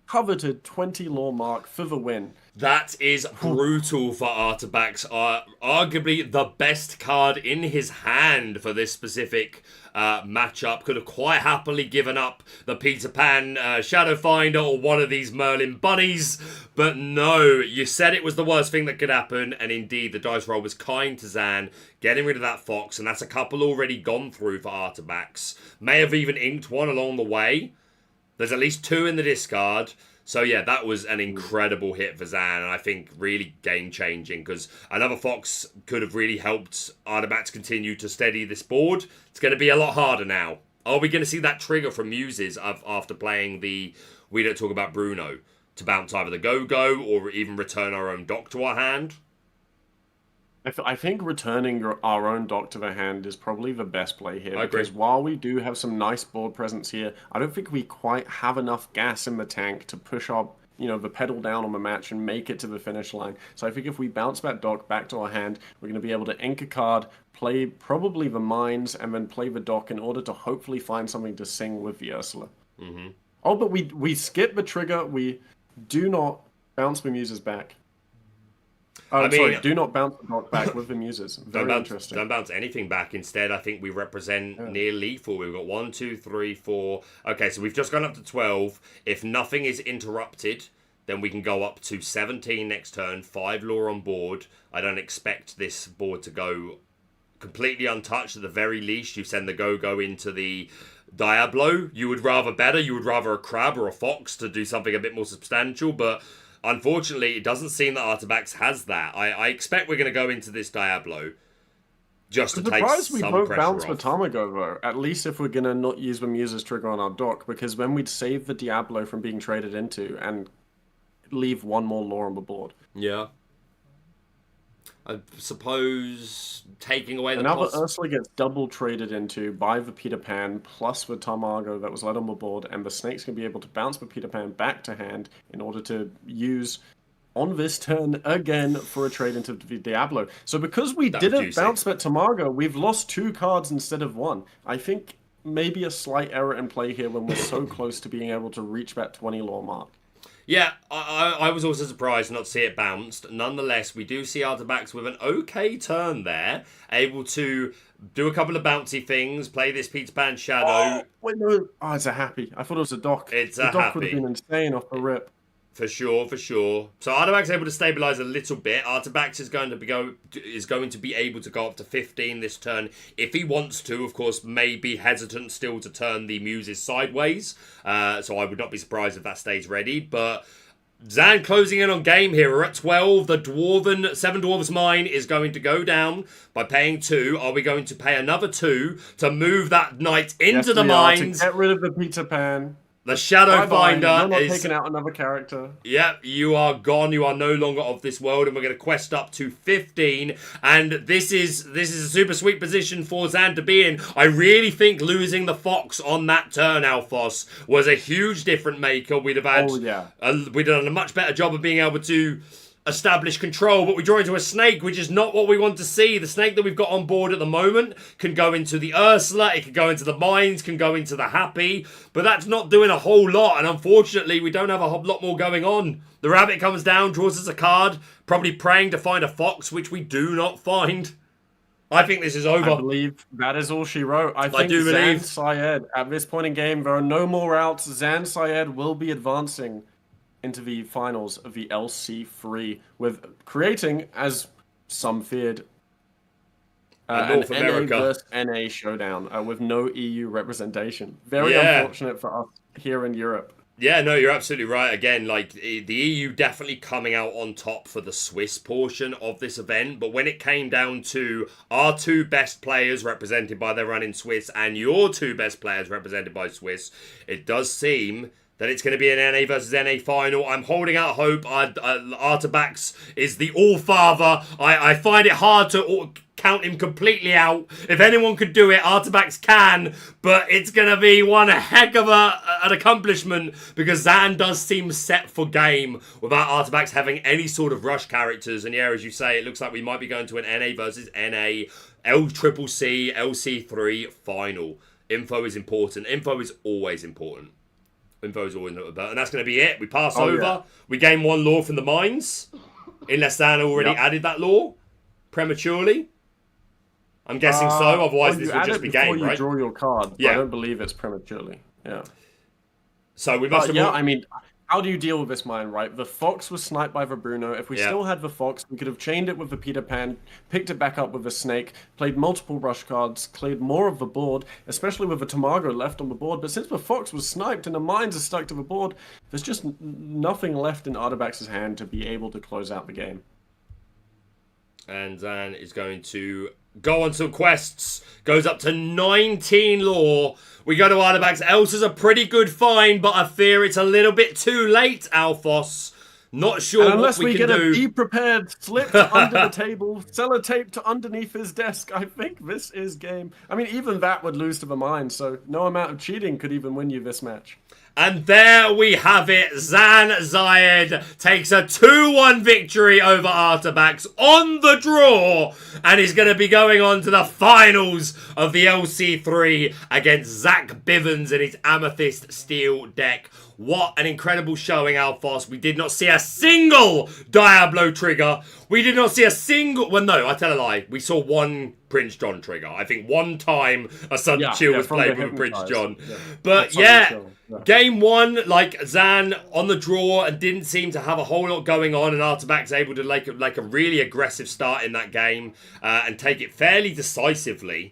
coveted 20 lore mark for the win. That is brutal for Artabax. Arguably the best card in his hand for this specific matchup. Could have quite happily given up the Peter Pan Shadowfinder or one of these Merlin bunnies. But no, you said it was the worst thing that could happen. And indeed, the dice roll was kind to Zan, getting rid of that fox. And that's a couple already gone through for Artabax. May have even inked one along the way. There's at least 2 in the discard. So yeah, that was an incredible hit for Zan, and I think really game-changing, because another Fox could have really helped Artabax continue to steady this board. It's going to be a lot harder now. Are we going to see that trigger from Muses after playing the We Don't Talk About Bruno to bounce either the Go-Go or even return our own Doc to our hand? I think returning our own Doc to the hand is probably the best play here. Because while we do have some nice board presence here, I don't think we quite have enough gas in the tank to push our, the pedal down on the match and make it to the finish line. So I think if we bounce that Doc back to our hand, we're going to be able to ink a card, play probably the Mines, and then play the Doc in order to hopefully find something to sing with the Ursula. Mm-hmm. Oh, but we skip the trigger. We do not bounce the Muses back. Do not bounce the Doc back with the Muses. Very interesting. Don't bounce anything back. Instead, I think we represent near lethal. We've got 1, 2, 3, 4. Okay, so we've just gone up to 12. If nothing is interrupted, then we can go up to 17 next turn, 5 lore on board. I don't expect this board to go completely untouched. At the very least, you send the go-go into the Diablo. You would rather better. You would rather a crab or a fox to do something a bit more substantial, but unfortunately, it doesn't seem that Artabax has that. I expect we're going to go into this Diablo just to take some pressure off. We won't bounce Matamago, though, at least if we're going to not use the Muse's trigger on our dock, because then we'd save the Diablo from being traded into and leave one more lore on the board. Yeah. I suppose taking away the... And now the Ursula gets double traded into by the Peter Pan plus the Tamago that was led on the board, and the Snake's going to be able to bounce the Peter Pan back to hand in order to use on this turn again for a trade into the Diablo. So because we didn't bounce that Tamago, we've lost 2 cards instead of 1. I think maybe a slight error in play here when we're so close to being able to reach that 20 lore mark. Yeah, I was also surprised not to see it bounced. Nonetheless, we do see Artabax with an okay turn there, able to do a couple of bouncy things, play this Peter Pan Shadow. Oh, wait, no. Oh, it's a happy. I thought it was a dock. It's a a dock happy. Would have been insane off the rip. For sure, for sure. So Artabax is able to stabilize a little bit. Artabax is going to be able to go up to 15 this turn if he wants to. Of course, may be hesitant still to turn the Muses sideways. So I would not be surprised if that stays ready. But Zan closing in on game here. We're at 12. The Seven Dwarfs mine is going to go down by paying 2. Are we going to pay another 2 to move that knight into the mines? To get rid of the Peter Pan. The Shadow Finder You're not taking out another character. Yep, you are gone. You are no longer of this world, and we're going to quest up to 15. And this is a super sweet position for Zan to be in. I really think losing the Fox on that turn, Alphos, was a huge difference maker. We'd have had we'd done a much better job of being able to establish control, but we draw into a snake, which is not what we want to see. The snake that we've got on board at the moment can go into the Ursula, it can go into the mines, can go into the Happy, but that's not doing a whole lot, and unfortunately we don't have a lot more going on. The rabbit comes down, draws us a card, probably praying to find a fox, which we do not find. I think this is over. I believe that is all she wrote. I think Zan Syed, at this point in game, there are no more routes. Zan Syed will be advancing into the finals of the LC3, with creating, as some feared, an North America NA versus NA showdown with no EU representation. Very unfortunate for us here in Europe. Yeah, no, you're absolutely right. Again, like, the EU definitely coming out on top for the Swiss portion of this event, but when it came down to our 2 best players represented by their running Swiss and your 2 best players represented by Swiss, it does seem that it's going to be an NA versus NA final. I'm holding out hope. Artabax is the all-father. I find it hard to count him completely out. If anyone could do it, Artabax can, but it's going to be one heck of an accomplishment, because Zan does seem set for game without Artabax having any sort of rush characters. And yeah, as you say, it looks like we might be going to an NA versus NA, LCCC, LC3 final. Info is important. Info is always important. Info's always not about, and that's going to be it. We pass over. Yeah. We gain 1 lore from the mines, unless Dan already added that lore prematurely. I'm guessing so. Otherwise, this will just be game, right? You draw your card. Yeah. I don't believe it's prematurely. Yeah. So we must have. Yeah, I mean, how do you deal with this mine, right? The Fox was sniped by the Bruno. If we still had the Fox, we could have chained it with the Peter Pan, picked it back up with the Snake, played multiple rush cards, cleared more of the board, especially with the Tamago left on the board. But since the Fox was sniped and the mines are stuck to the board, there's just nothing left in Artabax's hand to be able to close out the game. And Zan is going to go on some quests. Goes up to 19 lore. We go to Artabax. Elsa's a pretty good find, but I fear it's a little bit too late, Alphos. Not sure and unless what we can do. Unless we get a be-prepared slip under the table, sellotape to underneath his desk, I think this is game. I mean, even that would lose to the mine, so no amount of cheating could even win you this match. And there we have it. Zan Syed takes a 2-1 victory over Artabax on the draw, and is going to be going on to the finals of the LC3 against Zach Bivens and his Amethyst Steel deck. What an incredible showing, Alphos. We did not see a single Diablo trigger. We did not see a single... Well, no, I tell a lie. We saw one Prince John trigger. I think one time a Sudden Chill was from played the with a Prince John. Hypnotize. But Not yeah, Sudden Chill. Yeah. game one, like Zan on the draw and didn't seem to have a whole lot going on, and Artabax able to like a really aggressive start in that game and take it fairly decisively.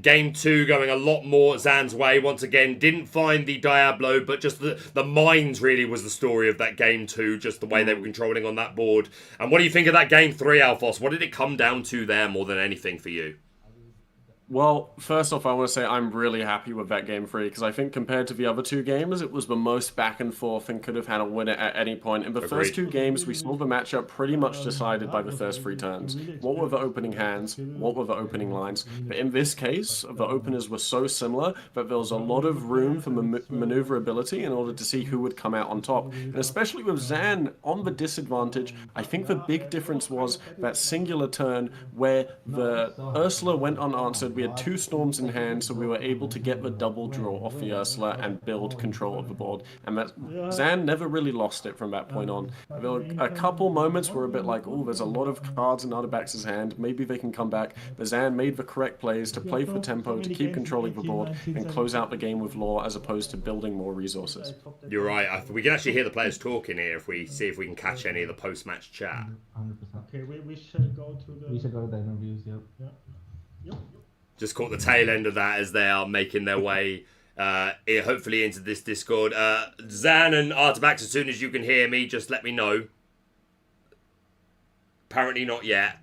Game two going a lot more Zan's way. Once again, didn't find the Diablo, but just the mines really was the story of that game two, just the way they were controlling on that board. And what do you think of that game three, Alphos? What did it come down to there more than anything for you? Well, first off, I want to say I'm really happy with that game three because I think compared to the other two games, it was the most back and forth and could have had a winner at any point. In the first two games, we saw the matchup pretty much decided by the first three turns. What were the opening hands? What were the opening lines? But in this case, the openers were so similar that there was a lot of room for maneuverability in order to see who would come out on top. And especially with Zan on the disadvantage, I think the big difference was that singular turn where the Ursula went unanswered. We had two storms in hand, so we were able to get the double draw off the Ursula and build control of the board. And that Zan never really lost it from that point on. There were a couple moments where a bit like, oh, there's a lot of cards in Artabax's hand. Maybe they can come back. But Zan made the correct plays to play for tempo, to keep controlling the board, and close out the game with lore as opposed to building more resources. You're right. We can actually hear the players talking here if we see if we can catch any of the post-match chat. 100%. Okay, we should go to the... We should go to the interviews, Yep. Just caught the tail end of that as they are making their way hopefully into this Discord. Zan and Artabax, as soon as you can hear me, just let me know. Apparently not yet.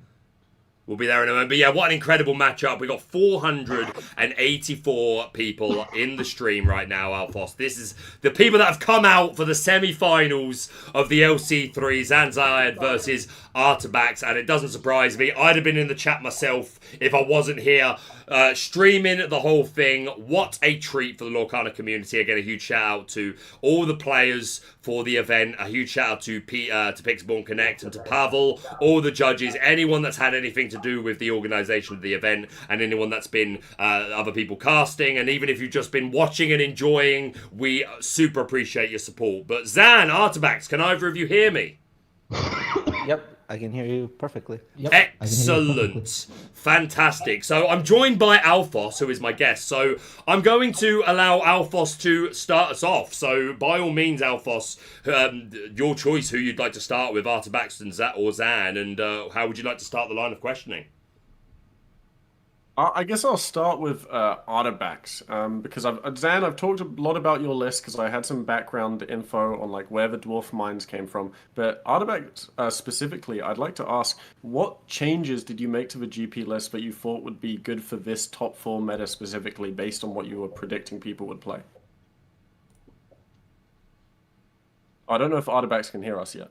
We'll be there in a moment. But yeah, what an incredible matchup. We got 484 people in the stream right now, Alphos. This is the people that have come out for the semi-finals of the LC3, Syed versus Artabax. And it doesn't surprise me. I'd have been in the chat myself if I wasn't here streaming the whole thing. What a treat for the Lorcana community. Again, a huge shout out to all the players for the event. A huge shout out to Pixelborn Connect and to Pavel, all the judges, anyone that's had anything to do with the organisation of the event, and anyone that's been other people casting, and even if you've just been watching and enjoying, we super appreciate your support. But Zan, Artabax, can either of you hear me? Yep, I can hear you perfectly. Yep. Excellent. Fantastic. So I'm joined by Alphos, who is my guest. So I'm going to allow Alphos to start us off. So by all means, Alphos, your choice who you'd like to start with, Artabax or Zan, and how would you like to start the line of questioning? I guess I'll start with Artabax, because Zan, I've talked a lot about your list because I had some background info on like where the dwarf mines came from. But Artabax specifically, I'd like to ask, what changes did you make to the GP list that you thought would be good for this top 4 meta specifically, based on what you were predicting people would play? I don't know if Artabax can hear us yet.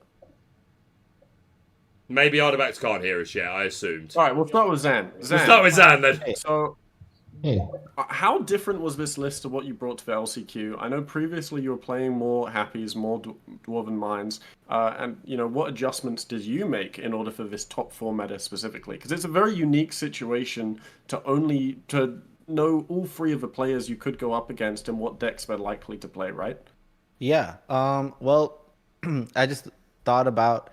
Maybe Artabax can't hear us yet, I assumed. All right, we'll start with Zan. We'll start with Zan then. So, Hey. How different was this list to what you brought to the LCQ? I know previously you were playing more Happies, more Dwarven Mines, and what adjustments did you make in order for this top 4 meta specifically? Because it's a very unique situation to know all 3 of the players you could go up against and what decks they're likely to play, right? Yeah. Well, I just thought about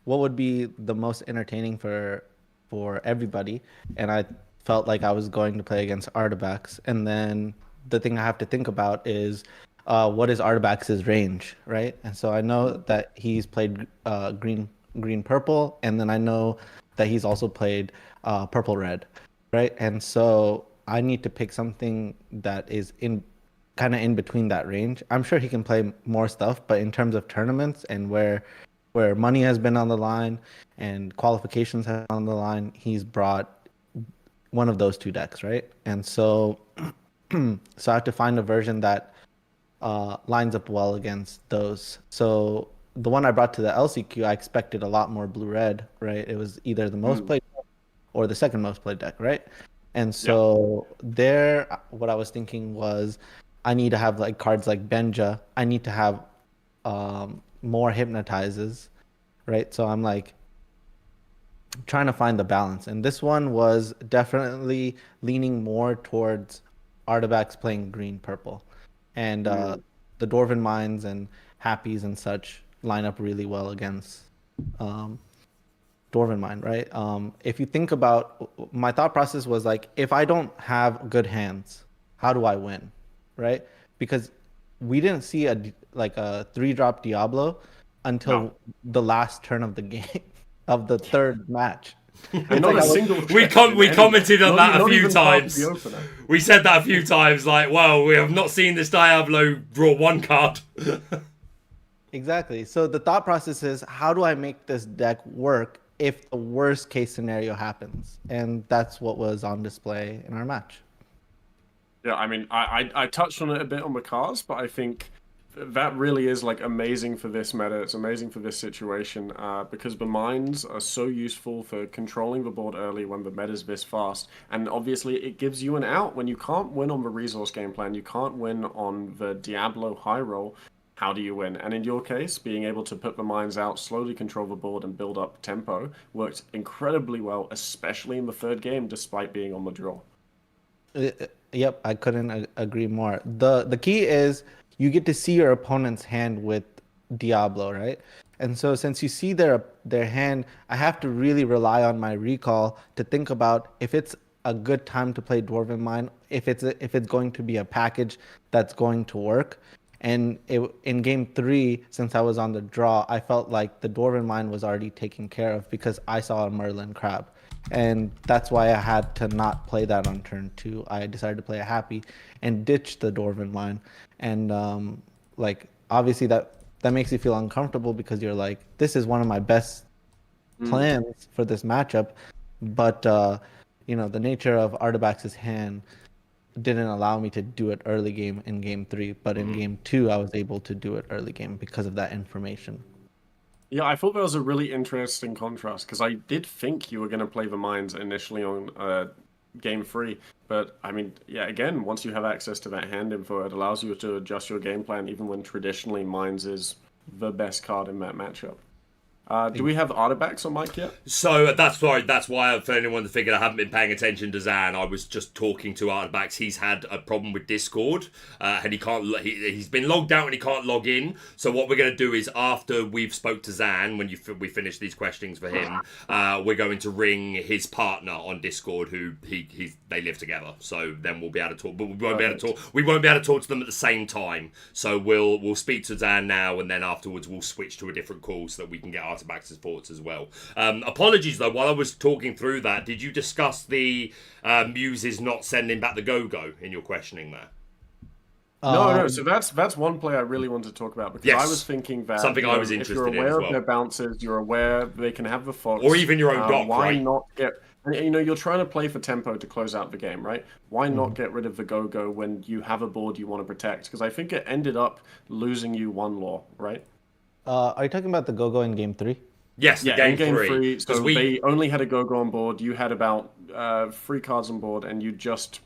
what would be the most entertaining for everybody, and I felt like I was going to play against Artabax. And then the thing I have to think about is what is Artabax's range, right? And so I know that he's played green purple, and then I know that he's also played purple red, right? And so I need to pick something that is kind of in between that range. I'm sure he can play more stuff, but in terms of tournaments and where money has been on the line and qualifications have been on the line, he's brought one of those 2 decks, right? And so I have to find a version that lines up well against those. So the one I brought to the LCQ, I expected a lot more blue-red, right? It was either the most played or the second most played deck, right? And so there, what I was thinking was I need to have like cards like Benja. I need to have more hypnotizes, right? So I'm like trying to find the balance, and this one was definitely leaning more towards Artabax playing green purple, and the Dwarven Mines and Happies and such line up really well against Dwarven Mine, right? If you think about, my thought process was like, if I don't have good hands, how do I win, right? Because we didn't see a 3-drop Diablo until the last turn of the game of the third match. And not a single. We commented on that a few times. We said that a few times, like, well, we have not seen this Diablo draw one card. Exactly. So the thought process is, how do I make this deck work if the worst case scenario happens? And that's what was on display in our match. Yeah, I mean, I touched on it a bit on the cards, but I think that really is like amazing for this meta. It's amazing for this situation because the mines are so useful for controlling the board early when the meta's this fast. And obviously it gives you an out when you can't win on the resource game plan. You can't win on the Diablo high roll. How do you win? And in your case, being able to put the mines out, slowly control the board and build up tempo worked incredibly well, especially in the third game, despite being on the draw. Yep, I couldn't agree more. The key is you get to see your opponent's hand with Diablo, right? And so since you see their hand, I have to really rely on my recall to think about if it's a good time to play Dwarven Mine, if it's going to be a package that's going to work. And in game 3, since I was on the draw, I felt like the Dwarven Mine was already taken care of because I saw a Merlin Crab. And that's why I had to not play that on turn 2. I decided to play a Happy and ditch the Dwarven Mine. And obviously that makes you feel uncomfortable because you're like, this is one of my best plans for this matchup. But, the nature of Artabax's hand didn't allow me to do it early game in game 3. But in game 2, I was able to do it early game because of that information. Yeah, I thought that was a really interesting contrast because I did think you were going to play the mines initially on game 3. But, I mean, yeah, again, once you have access to that hand info, it allows you to adjust your game plan even when traditionally mines is the best card in that matchup. Do we have Artabax on mic yet? So that's why for anyone that figured I haven't been paying attention to Zan, I was just talking to Artabax. He's had a problem with Discord, and he's been logged out and he can't log in. So what we're going to do is after we've spoke to Zan, when we finish these questions for him, we're going to ring his partner on Discord, who they live together. So then we'll be able to talk, but we won't be able to talk. We won't be able to talk to them at the same time. So we'll speak to Zan now, and then afterwards we'll switch to a different call so that we can get Artabax's thoughts as well. Apologies though, while I was talking through that, did you discuss the Muses not sending back the go-go in your questioning there? No. So that's one play I really wanted to talk about because I was thinking that something I was interested in as well. If you're aware of their bounces, you're aware they can have the fox, or even your own dock. Why not get? You're trying to play for tempo to close out the game, right? Why not get rid of the go-go when you have a board you want to protect? Because I think it ended up losing you one law, right? Are you talking about the go-go in game 3? Yes, in game 3. So they only had a go-go on board. You had about 3 cards on board, and you just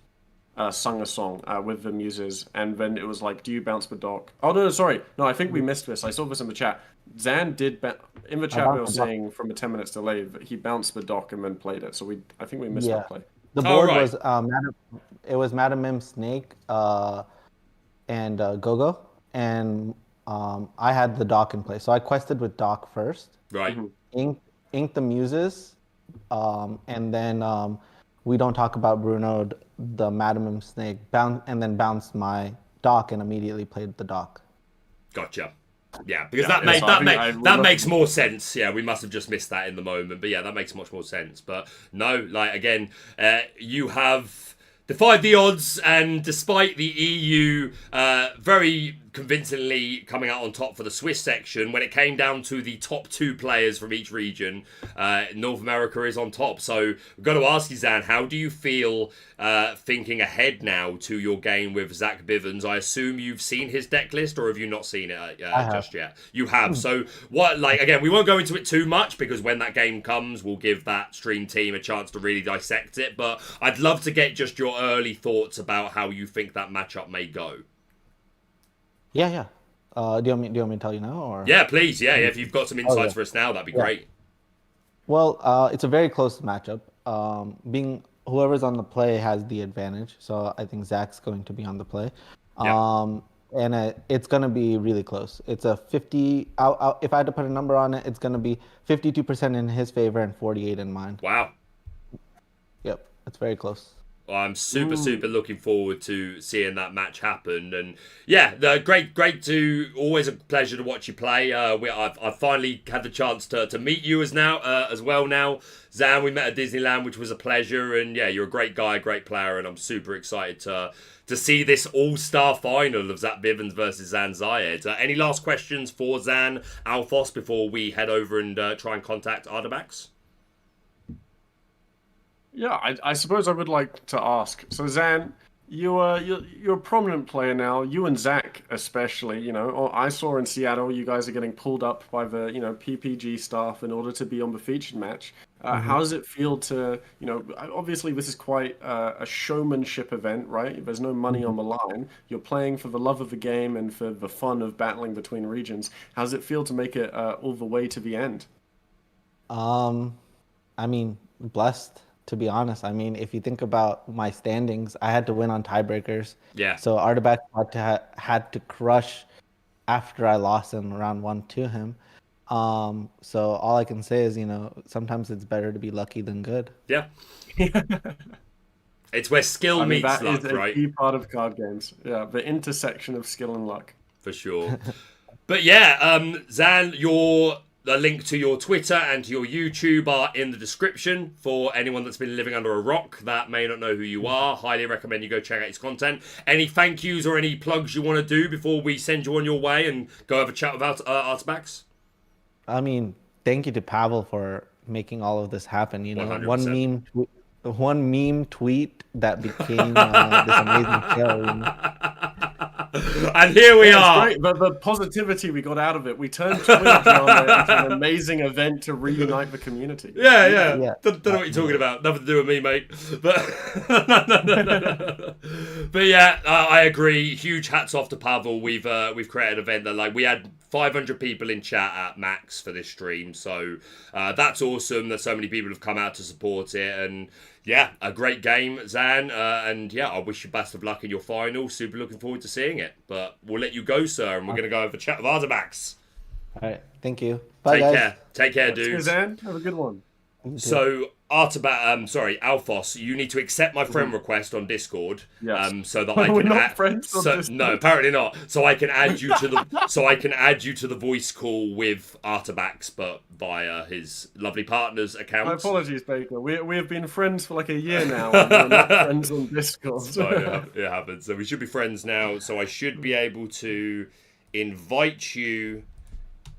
sung a song with the Muses. And then it was like, do you bounce the dock? Oh, no, sorry. No, I think we missed this. I saw this in the chat. Zan did, in the chat we were saying from a 10 minutes delay, that he bounced the dock and then played it. So I think we missed that play. The board was Madam Mim, Snake, and Go-Go. And I had the dock in play. So I quested with dock first. Right. Inked the Muses, and then we don't talk about Bruno, the Madam Snake, and then bounced my dock and immediately played the dock. Gotcha. Yeah, because that makes more sense. Yeah, we must have just missed that in the moment, but yeah, that makes much more sense. But no, again, you have defied the odds, and despite the EU very convincingly coming out on top for the Swiss section, when it came down to the top 2 players from each region, North America is on top. So we've got to ask you, Zan, how do you feel thinking ahead now to your game with Zach Bivens? I assume you've seen his deck list, or have you not seen it just yet? You have. So what? Again, we won't go into it too much because when that game comes, we'll give that stream team a chance to really dissect it. But I'd love to get just your early thoughts about how you think that matchup may go. Yeah. Do you want me to tell you now, or? Yeah, please. Yeah. If you've got some insights for us now, that'd be great. Well, it's a very close matchup. Being whoever's on the play has the advantage, so I think Zach's going to be on the play. and it's gonna be really close. It's a 50. If I had to put a number on it, it's gonna be 52% in his favor and 48 in mine. Wow. Yep, it's very close. I'm super looking forward to seeing that match happen, and yeah, great to always a pleasure to watch you play. I've finally had the chance to meet you as well now, Zan. We met at Disneyland, which was a pleasure, and yeah, you're a great guy, great player, and I'm super excited to see this all-star final of Zach Bivens versus Zan Syed. Any last questions for Zan Alphos before we head over and try and contact Artabax? Yeah, I suppose I would like to ask. So Zan, you're a prominent player now. You and Zach especially. You know, I saw in Seattle you guys are getting pulled up by the PPG staff in order to be on the featured match. How does it feel to obviously this is quite a showmanship event, right? There's no money on the line. You're playing for the love of the game and for the fun of battling between regions. How does it feel to make it all the way to the end? I mean, blessed. To be honest, I mean, if you think about my standings, I had to win on tiebreakers. Yeah. So Artabax had to crush after I lost in round 1 to him. So all I can say is, sometimes it's better to be lucky than good. Yeah. It's where skill meets luck, right? That is a key part of card games. Yeah, the intersection of skill and luck. For sure. But yeah, Zan, the link to your Twitter and to your YouTube are in the description for anyone that's been living under a rock that may not know who you are. Highly recommend you go check out his content. Any thank yous or any plugs you want to do before we send you on your way and go have a chat about Artabax? I mean, thank you to Pavel for making all of this happen. 100%. One meme tweet that became this amazing show. And here we are. Great. The positivity we got out of it, we turned Twitch into an amazing event to reunite the community. Yeah. Don't know what you're talking about. Nothing to do with me, mate. But but yeah, I agree. Huge hats off to Pavel. We've created an event that we had 500 people in chat at max for this stream, so that's awesome that so many people have come out to support it. And yeah, a great game, Zan, and yeah, I wish you best of luck in your final. Super looking forward to seeing it, but we'll let you go, sir, and we're going to go have a chat with Artabax. All right, thank you. Bye, guys. Take care, dude. Cheers, Zan. Have a good one. So Alphos, you need to accept my friend request on Discord. Yes. So that I can We're not friends on Discord. No, apparently not. So I can add you to the voice call with Artabax, but via his lovely partner's account. My apologies, Baker. We have been friends for like a year now, and we're not friends on Discord. So it happens. So we should be friends now. So I should be able to invite you.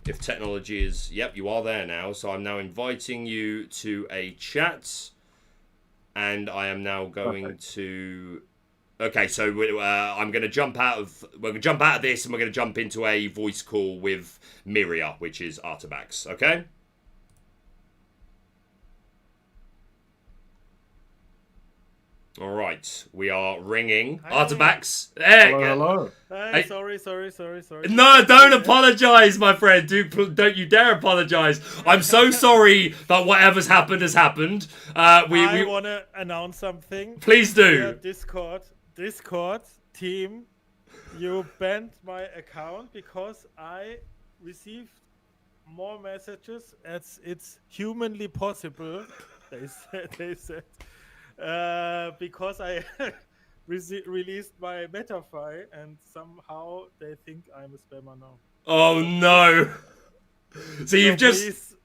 If technology is... Yep, you are there now. So I'm now inviting you to a chat. And I am now going to... Okay, so I'm going to jump out of... We're going to jump out of this and we're going to jump into a voice call with Miria, which is Artabax. Okay? All right, we are ringing. Hi. Artabax. Hey, Hello. Hey, Hey. sorry. No, don't apologise, my friend. Don't you dare apologise. I'm so sorry that whatever's happened has happened. I want to announce something. Please do. Discord team, you banned my account because I received more messages as it's humanly possible. They said. Because I released my MetaFi and somehow they think I'm a spammer now. Oh no! So you've just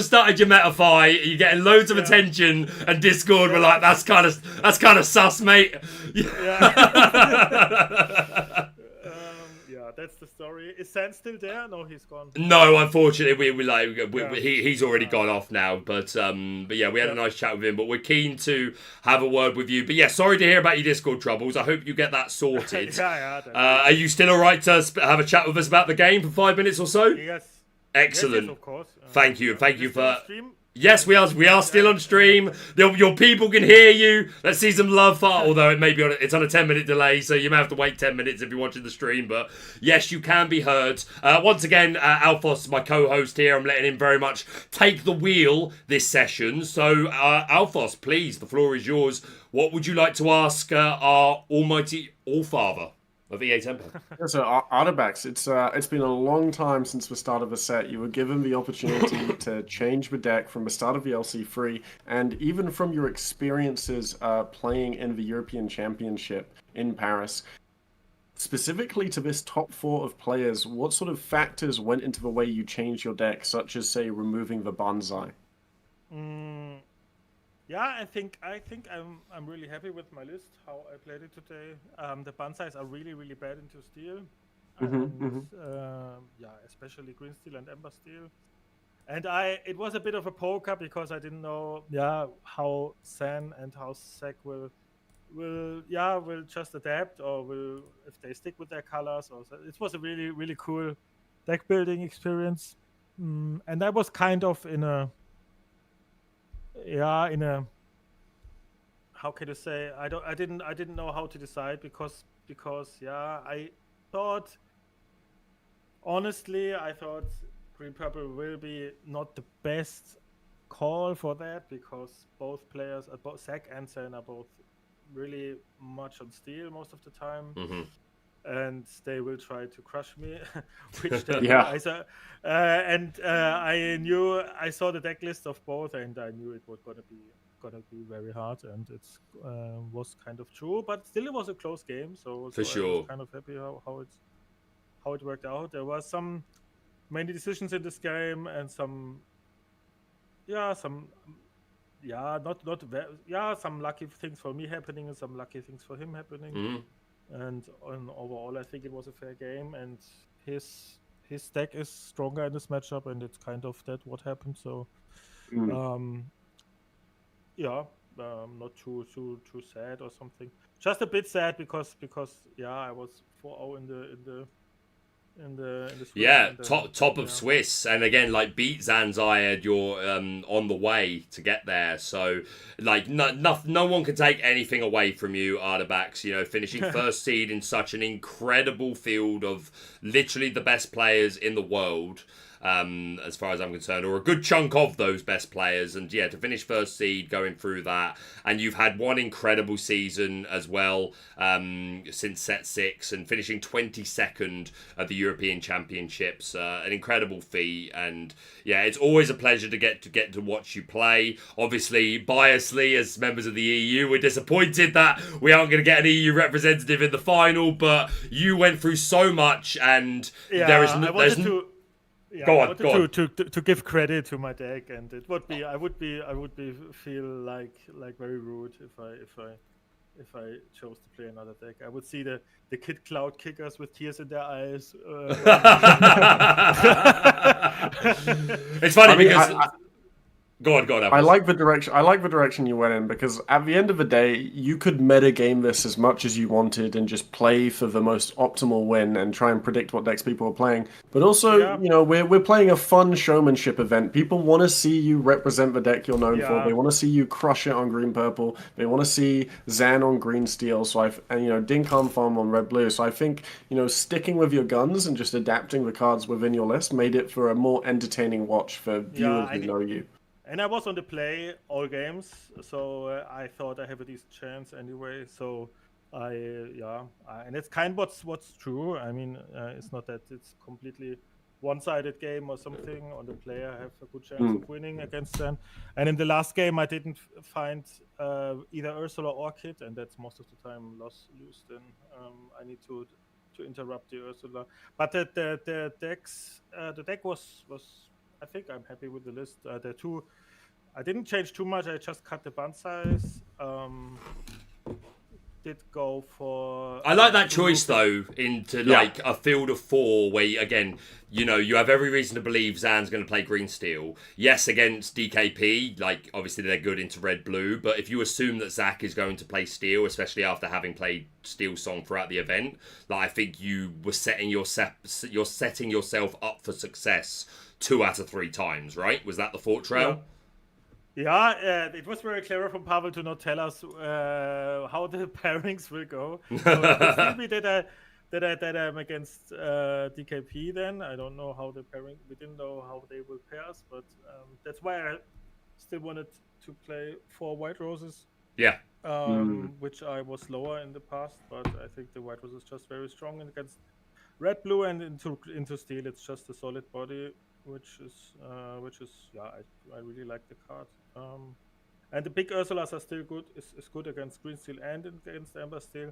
started your MetaFi. You're getting loads of attention, and Discord were like, "That's kind of sus, mate." Yeah, that's the story. Is Sam still there? No, he's gone. No, unfortunately, he's already gone off now. But yeah, we had a nice chat with him. But we're keen to have a word with you. But yeah, sorry to hear about your Discord troubles. I hope you get that sorted. Are you still alright to have a chat with us about the game for 5 minutes or so? Yes. Excellent. Yes, of course. Thank you for. Stream? Yes, we are still on stream. Your people can hear you. Let's see some love. Although it's on a 10-minute delay, so you may have to wait 10 minutes if you're watching the stream. But yes, you can be heard. Once again, Alphos, my co-host here, I'm letting him very much take the wheel this session. So, Alphos, please, the floor is yours. What would you like to ask our almighty All-Father? of EA Tempo. Yeah, so Artabax, it's been a long time since the start of a set. You were given the opportunity to change the deck from the start of the LC3, and even from your experiences playing in the European Championship in Paris. Specifically to this top 4 of players, what sort of factors went into the way you changed your deck, such as, say, removing the bonsai? Yeah, I think I'm really happy with my list, how I played it today. The bonsais are really bad into steel. Yeah, especially green steel and ember steel. And it was a bit of a poker because I didn't know how San and how Sek will just adapt, or will, if they stick with their colors. Or so. It was a really cool deck building experience, and I was kind of in a how can you say, I didn't know how to decide because I thought, honestly, green purple will be not the best call for that, because both players, both Sek and San, are both really much on steel most of the time, and they will try to crush me, which they I saw, and I saw the deck list of both, and I knew it was gonna be very hard, and it was kind of true, but still it was a close game, so For sure. I was kind of happy how it worked out. There was some many decisions in this game, and some lucky things for me happening and some lucky things for him happening. And overall, I think it was a fair game, and his deck is stronger in this matchup, and it's kind of that what happened. So, not too sad or something. Just a bit sad because I was 4-0 in the Swiss, top of Swiss, and again, like, beat Zanzayed, you're on the way to get there, so like no one can take anything away from you, Artabax. You know, finishing first seed in such an incredible field of literally the best players in the world, as far as I'm concerned, or a good chunk of those best players, and to finish first seed, going through that, and you've had one incredible season as well, since set 6, and finishing 22nd at the European Championships, an incredible feat, and it's always a pleasure to get to watch you play. Obviously, biasly, as members of the EU, we're disappointed that we aren't going to get an EU representative in the final, but you went through so much, and Go on. To give credit to my deck, and it would be I would feel like very rude if I chose to play another deck. I would see the Kid Cloud kickers with tears in their eyes. It's funny because. Go on. I like the direction you went in, because at the end of the day, you could meta game this as much as you wanted and just play for the most optimal win and try and predict what decks people are playing. But also, we're playing a fun showmanship event. People want to see you represent the deck you're known for. They want to see you crush it on green purple. They want to see Zan on green steel. So Dinkan Farm on red blue. So I think sticking with your guns and just adapting the cards within your list made it for a more entertaining watch for viewers who know you. And I was on the play all games, so I thought I have a decent chance anyway. So and it's kind of what's true. I mean, it's not that it's completely one-sided game or something. On the play, I have a good chance of winning against them. And in the last game, I didn't find either Ursula or Kit, and that's most of the time lose. Then I need to interrupt the Ursula. But the deck was. I think I'm happy with the list. I didn't change too much. I just cut the bonsais. Did go for. I like that choice though, into like a field of 4 where you have every reason to believe Zan's going to play green steel. Yes, against DKP, like obviously they're good into red blue, but if you assume that Zach is going to play steel, especially after having played Steel Song throughout the event, I think you were setting yourself up for success 2 out of 3 times, right? Was that the thought trail? Yeah, it was very clever from Pavel to not tell us how the pairings will go. So it could still be that I'm against DKP then. I don't know how the pairing. We didn't know how they will pair us, but that's why I still wanted to play 4 white roses Yeah. Which I was lower in the past, but I think the white was just very strong and against red, blue, and into steel. It's just a solid body, which is yeah, I really like the card. And the big Ursulas are still good. Is good against green steel and against amber steel.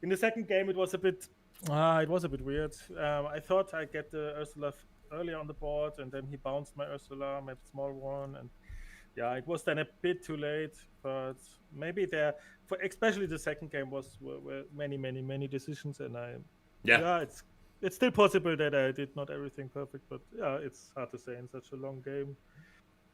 In the second game, it was a bit weird. I thought I get the Ursula earlier on the board, and then he bounced my Ursula, my small one, and yeah, it was then a bit too late. But maybe there, for especially the second game were many decisions, and it's still possible that I did not everything perfect, but yeah, it's hard to say in such a long game.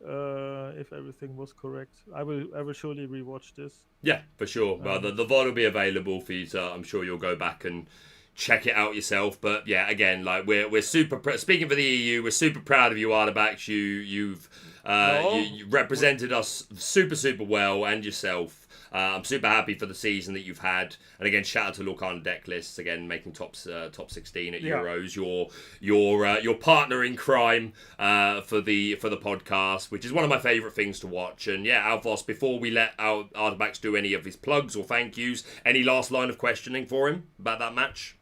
If everything was correct, I will surely rewatch this. Yeah, for sure. Well, the VOD will be available for you, so I'm sure you'll go back and check it out yourself. But yeah, again, like we're super speaking for the EU, we're super proud of you, Artabax. You've you represented us super well, and yourself. I'm super happy for the season that you've had, and again, shout out to Lorcana Decklists again, making top 16 at Euros. Your partner in crime for the podcast, which is one of my favourite things to watch. And yeah, Alphos, before we let Artabax do any of his plugs or thank yous, any last line of questioning for him about that match?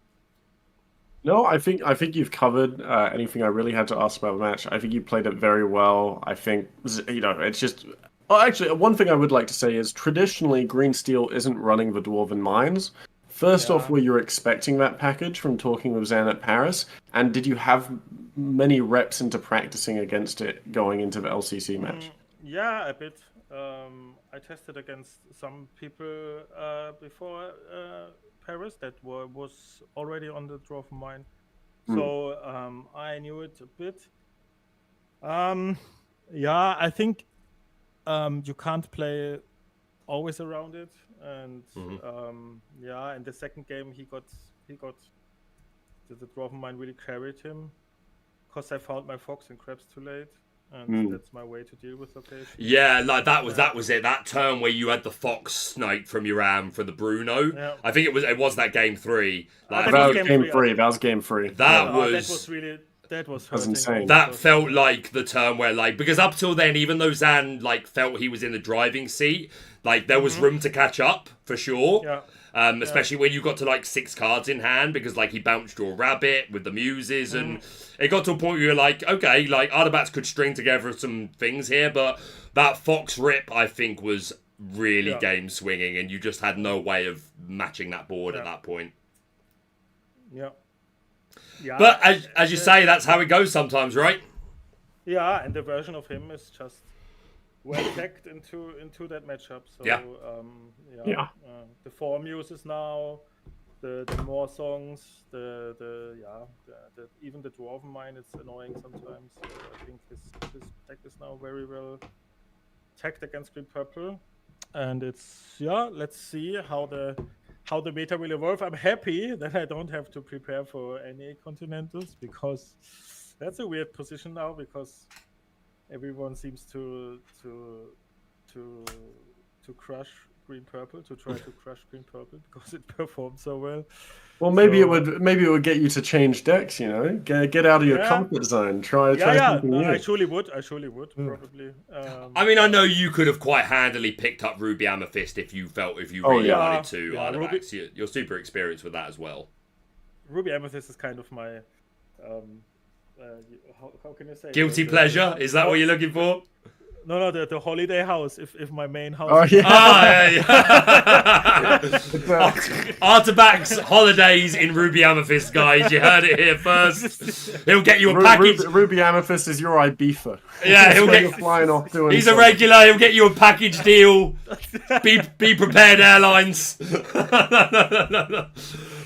No, I think you've covered anything I really had to ask about the match. I think you played it very well. I think it's just. Oh, actually, one thing I would like to say is traditionally Green Steel isn't running the Dwarven Mines. First off, were you expecting that package from talking with Zan at Paris? And did you have many reps into practicing against it going into the LCC match? Yeah, a bit. I tested against some people before Paris that was already on the Dwarven Mine. So I knew it a bit. Yeah, I think you can't play always around it, and yeah. In the second game, he got the Dwarven Mine really carried him, because I found my fox and crabs too late, and that's my way to deal with location. Yeah, like that was it. That turn where you had the fox snake from your Ram for the Bruno. Yeah. I think it was that game 3. Like, that was game 3. That was game 3. That was insane. That felt like the turn where, like, because up till then, even though Zan like felt he was in the driving seat, like there was room to catch up for sure. Yeah. Especially when you got to like 6 cards in hand, because like he bounced your rabbit with the muses, and it got to a point where you're like, okay, like Artabax could string together some things here, but that fox rip I think was really game swinging, and you just had no way of matching that board at that point. Yeah. Yeah, but as you say, that's how it goes sometimes, right? Yeah, and the version of him is just well teched into that matchup. So the 4 muses now, the more songs, the even the Dwarven Mine, it's annoying sometimes. I think his deck is now very well teched against green purple, and it's let's see how the meta will evolve. I'm happy that I don't have to prepare for any Continentals, because that's a weird position now, because everyone seems to crush green purple, to try to crush green purple because it performed so well. Well, maybe it would get you to change decks. Get out of your comfort zone. Try something new. I surely would probably. I mean, I know you could have quite handily picked up Ruby Amethyst if you really wanted to. Artabax. You're super experienced with that as well. Ruby Amethyst is kind of my how can I say, guilty pleasure? Is that what you're looking for? No, the holiday house. If my main house. Oh yeah. Artabax holidays in Ruby Amethyst, guys. You heard it here first. He'll get you a package. Ruby Amethyst is your Ibiza. Yeah, he'll get flying off doing. He's a regular. He'll get you a package deal. Be prepared, airlines.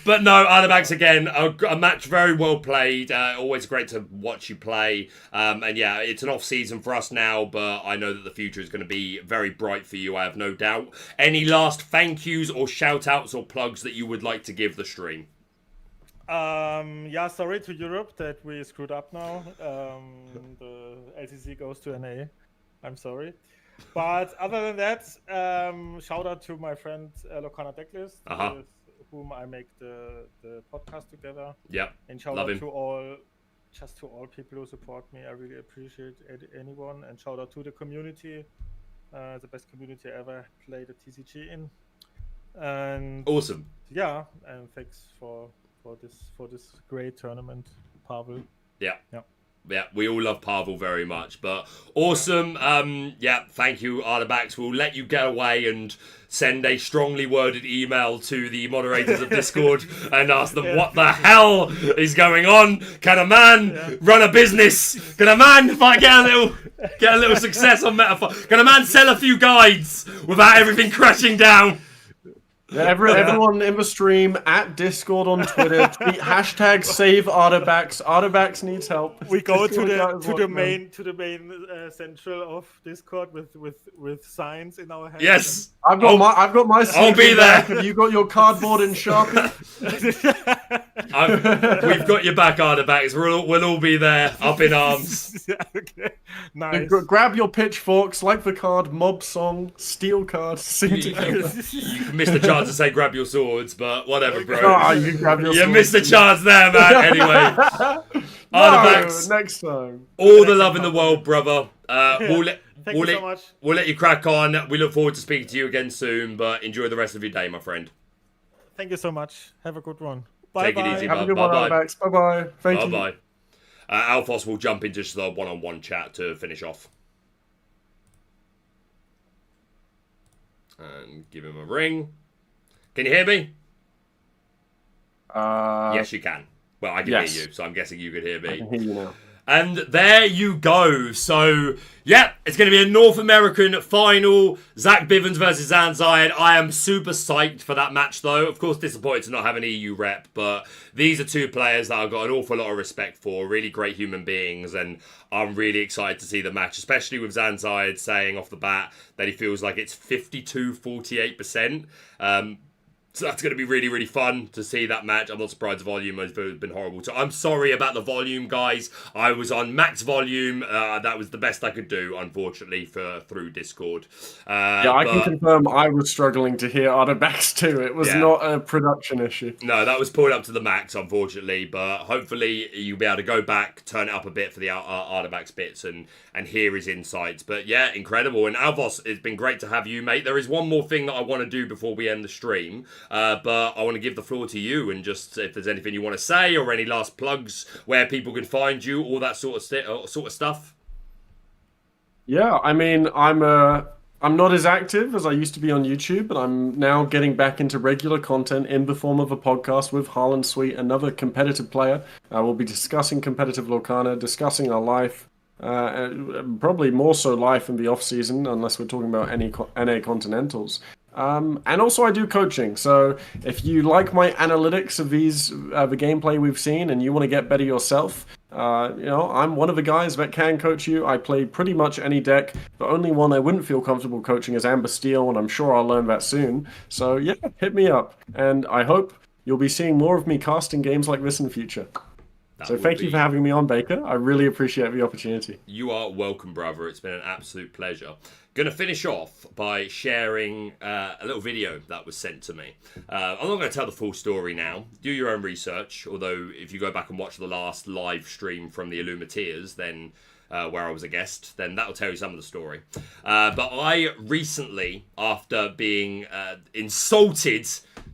But no, Artabax again, a match very well played. Always great to watch you play. And yeah, it's an off season for us now, but I know that the future is going to be very bright for you. I have no doubt. Any last thank yous or shout outs or plugs that you would like to give the stream? Sorry to Europe that we screwed up now. The LCC goes to NA. I'm sorry. But other than that, shout out to my friend Lorcana Decklists, with whom I make the podcast together. Yeah. And shout out to all people who support me. I really appreciate anyone. And shout out to the community the best community I ever played a TCG in. And Awesome. yeah, and thanks for this great tournament, Pavel. Yeah. Yeah. Yeah, we all love Pavel very much, but awesome. Yeah, thank you, Artabax. We'll let you get away and send a strongly worded email to the moderators of Discord and ask them what the hell is going on. Can a man run a business? Can a man get a little success on Metaphor? Can a man sell a few guides without everything crashing down? Yeah, everyone in the stream, at Discord on Twitter, tweet hashtag save Artabax. Artabax needs help. We go Discord guy is to working. the main central of Discord with signs in our hands. Yes. I've got my I'll be sleeping bag. there. Have you got your cardboard and Sharpie? We've got your back, Artabax. We'll all be there, up in arms. Okay. Nice. Grab your pitchforks, like the card, mob song, steel card, sing together. You missed the chance to say grab your swords, but whatever, bro. Oh, you grab your You swords. missed the chance there, man. Anyway, Artabax, next time. all the love in the world, brother. Thank you so much. We'll let you crack on. We look forward to speaking to you again soon, but enjoy the rest of your day, my friend. Thank you so much. Have a good one. Bye. Take it easy, Have a bud. good one, Bye-bye. Artabax. Bye-bye. Thank you. Bye-bye. Alphos will jump into just the one-on-one chat to finish off. And give him a ring. Can you hear me? Yes, you can. Well, I can yes. hear you, so I'm guessing you could hear I me. can hear you now. And there you go. So, yeah, it's going to be a North American final. Zach Bivens versus Zan Syed. I am super psyched for that match, though. Of course, disappointed to not have an EU rep, but these are two players that I've got an awful lot of respect for. Really great human beings, and I'm really excited to see the match, especially with Zan Syed saying off the bat that he feels like it's 52-48%. So that's going to be really, really fun to see that match. I'm not surprised the volume has been horrible. So I'm sorry about the volume, guys. I was on max volume. That was the best I could do, unfortunately, through Discord. I can confirm I was struggling to hear Artabax too. It was not a production issue. No, that was pulled up to the max, unfortunately. But hopefully you'll be able to go back, turn it up a bit for the Artabax bits and hear his insights. But yeah, incredible. And Alphos, it's been great to have you, mate. There is one more thing that I want to do before we end the stream. But I want to give the floor to you, and just if there's anything you want to say or any last plugs where people can find you, all that sort of stuff. Yeah, I mean, I'm not as active as I used to be on YouTube, but I'm now getting back into regular content in the form of a podcast with Harlan Sweet, another competitive player. We'll be discussing competitive Lorcana, discussing our life, probably more so life in the off season, unless we're talking about any NA Continentals. And also I do coaching, so if you like my analytics of the gameplay we've seen and you want to get better yourself, I'm one of the guys that can coach you. I play pretty much any deck. The only one I wouldn't feel comfortable coaching is Amber Steel, and I'm sure I'll learn that soon. So yeah, hit me up, and I hope you'll be seeing more of me casting games like this in the future. So thank you for having me on, Baker. I really appreciate the opportunity. You are welcome, brother. It's been an absolute pleasure. Going to finish off by sharing a little video that was sent to me. I'm not going to tell the full story now. Do your own research. Although, if you go back and watch the last live stream from the Illuminateers, then where I was a guest, then that'll tell you some of the story. But I recently, after being insulted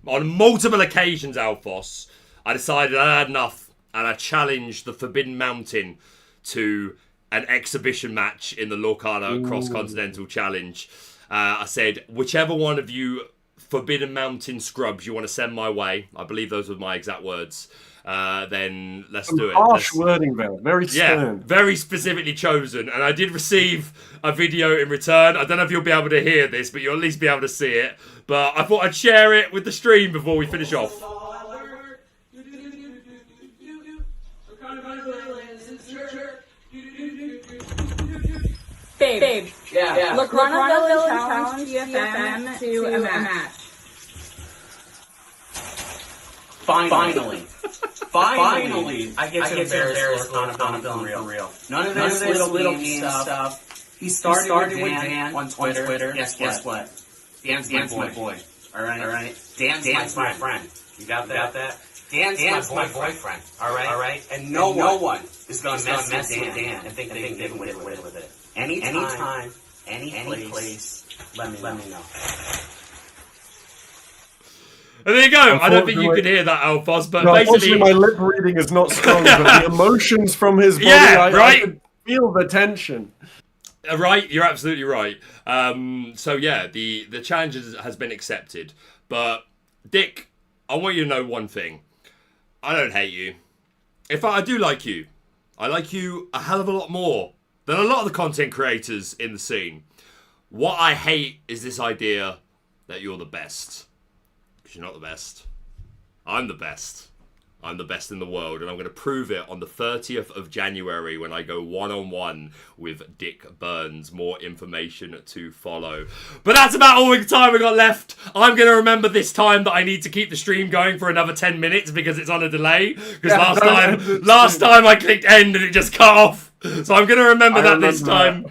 on multiple occasions, Alphos, I decided I had enough. And I challenged the Forbidden Mountain to an exhibition match in the Lorcana Cross Continental Challenge. I said, whichever one of you Forbidden Mountain scrubs you want to send my way, I believe those were my exact words, then let's do it. Harsh wording there, very stern. Yeah, very specifically chosen. And I did receive a video in return. I don't know if you'll be able to hear this, but you'll at least be able to see it. But I thought I'd share it with the stream before we finish off. Babe. Yeah. Lorcana Villain challenged TFM to a match. Finally, I get to embarrass Lorcana Villain for real. None of this little game stuff. He started with Dan on Twitter. Guess what? Dan's my boy. All right. Dan's my friend. You got that? Dan's my boyfriend. All right. And no one is gonna mess with Dan and think they can get away with it. Anytime any place, let me know. And there you go. I don't think you could hear that, Alphos, but No, basically... unfortunately, my lip reading is not strong, but the emotions from his body, I could feel the tension. Right, you're absolutely right. So yeah, the challenge has been accepted. But Dick, I want you to know one thing. I don't hate you. In fact, I do like you. I like you a hell of a lot more than a lot of the content creators in the scene. What I hate is this idea that you're the best. Because you're not the best. I'm the best. I'm the best in the world, and I'm going to prove it on the 30th of January when I go one-on-one with Dick Burns. More information to follow. But that's about all the time we got left. I'm going to remember this time that I need to keep the stream going for another 10 minutes because it's on a delay. Because last time I clicked end and it just cut off. So I'm going to remember that this time.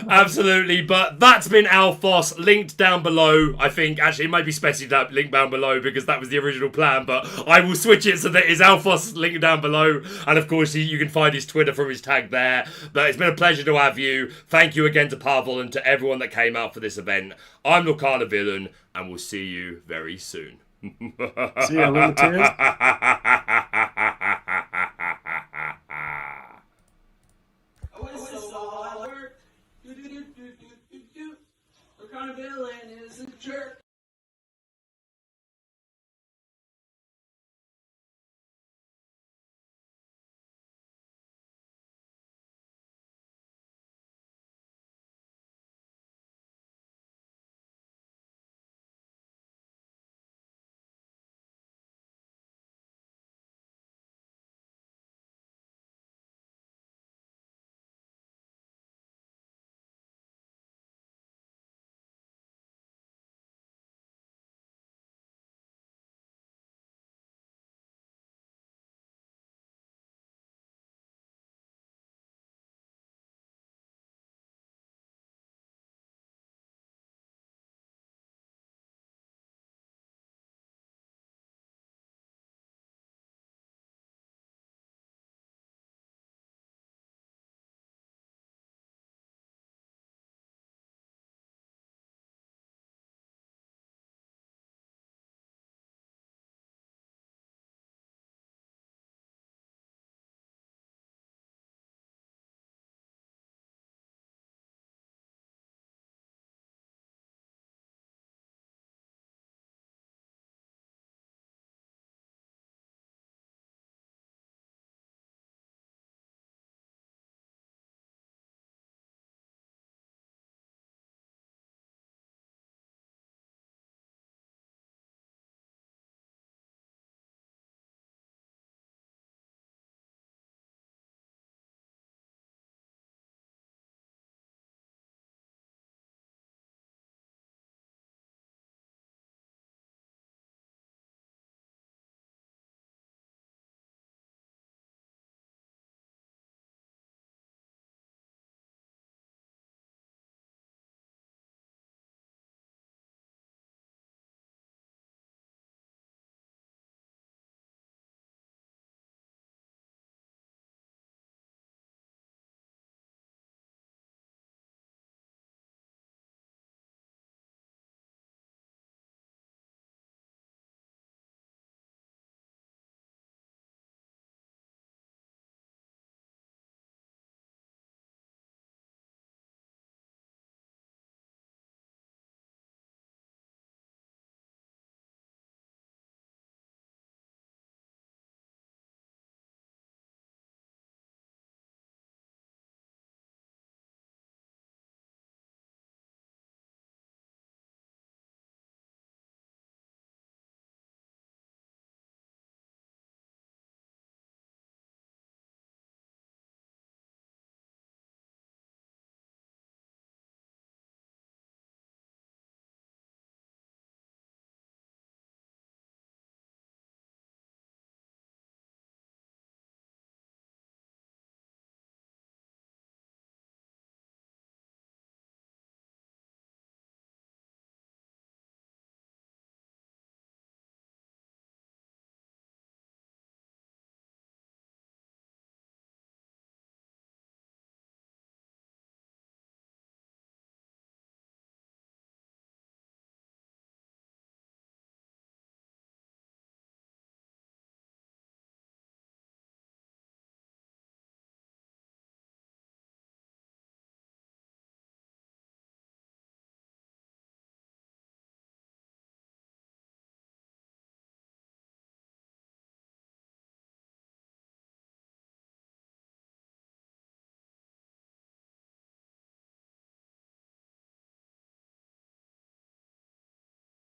Absolutely. But that's been Alphos, linked down below. I think, actually, it might be Speci linked down below because that was the original plan. But I will switch it so that it's Alphos linked down below. And of course, you can find his Twitter from his tag there. But it's been a pleasure to have you. Thank you again to Pavel and to everyone that came out for this event. I'm Lorcana Villain, and we'll see you very soon. See you, Lunateers.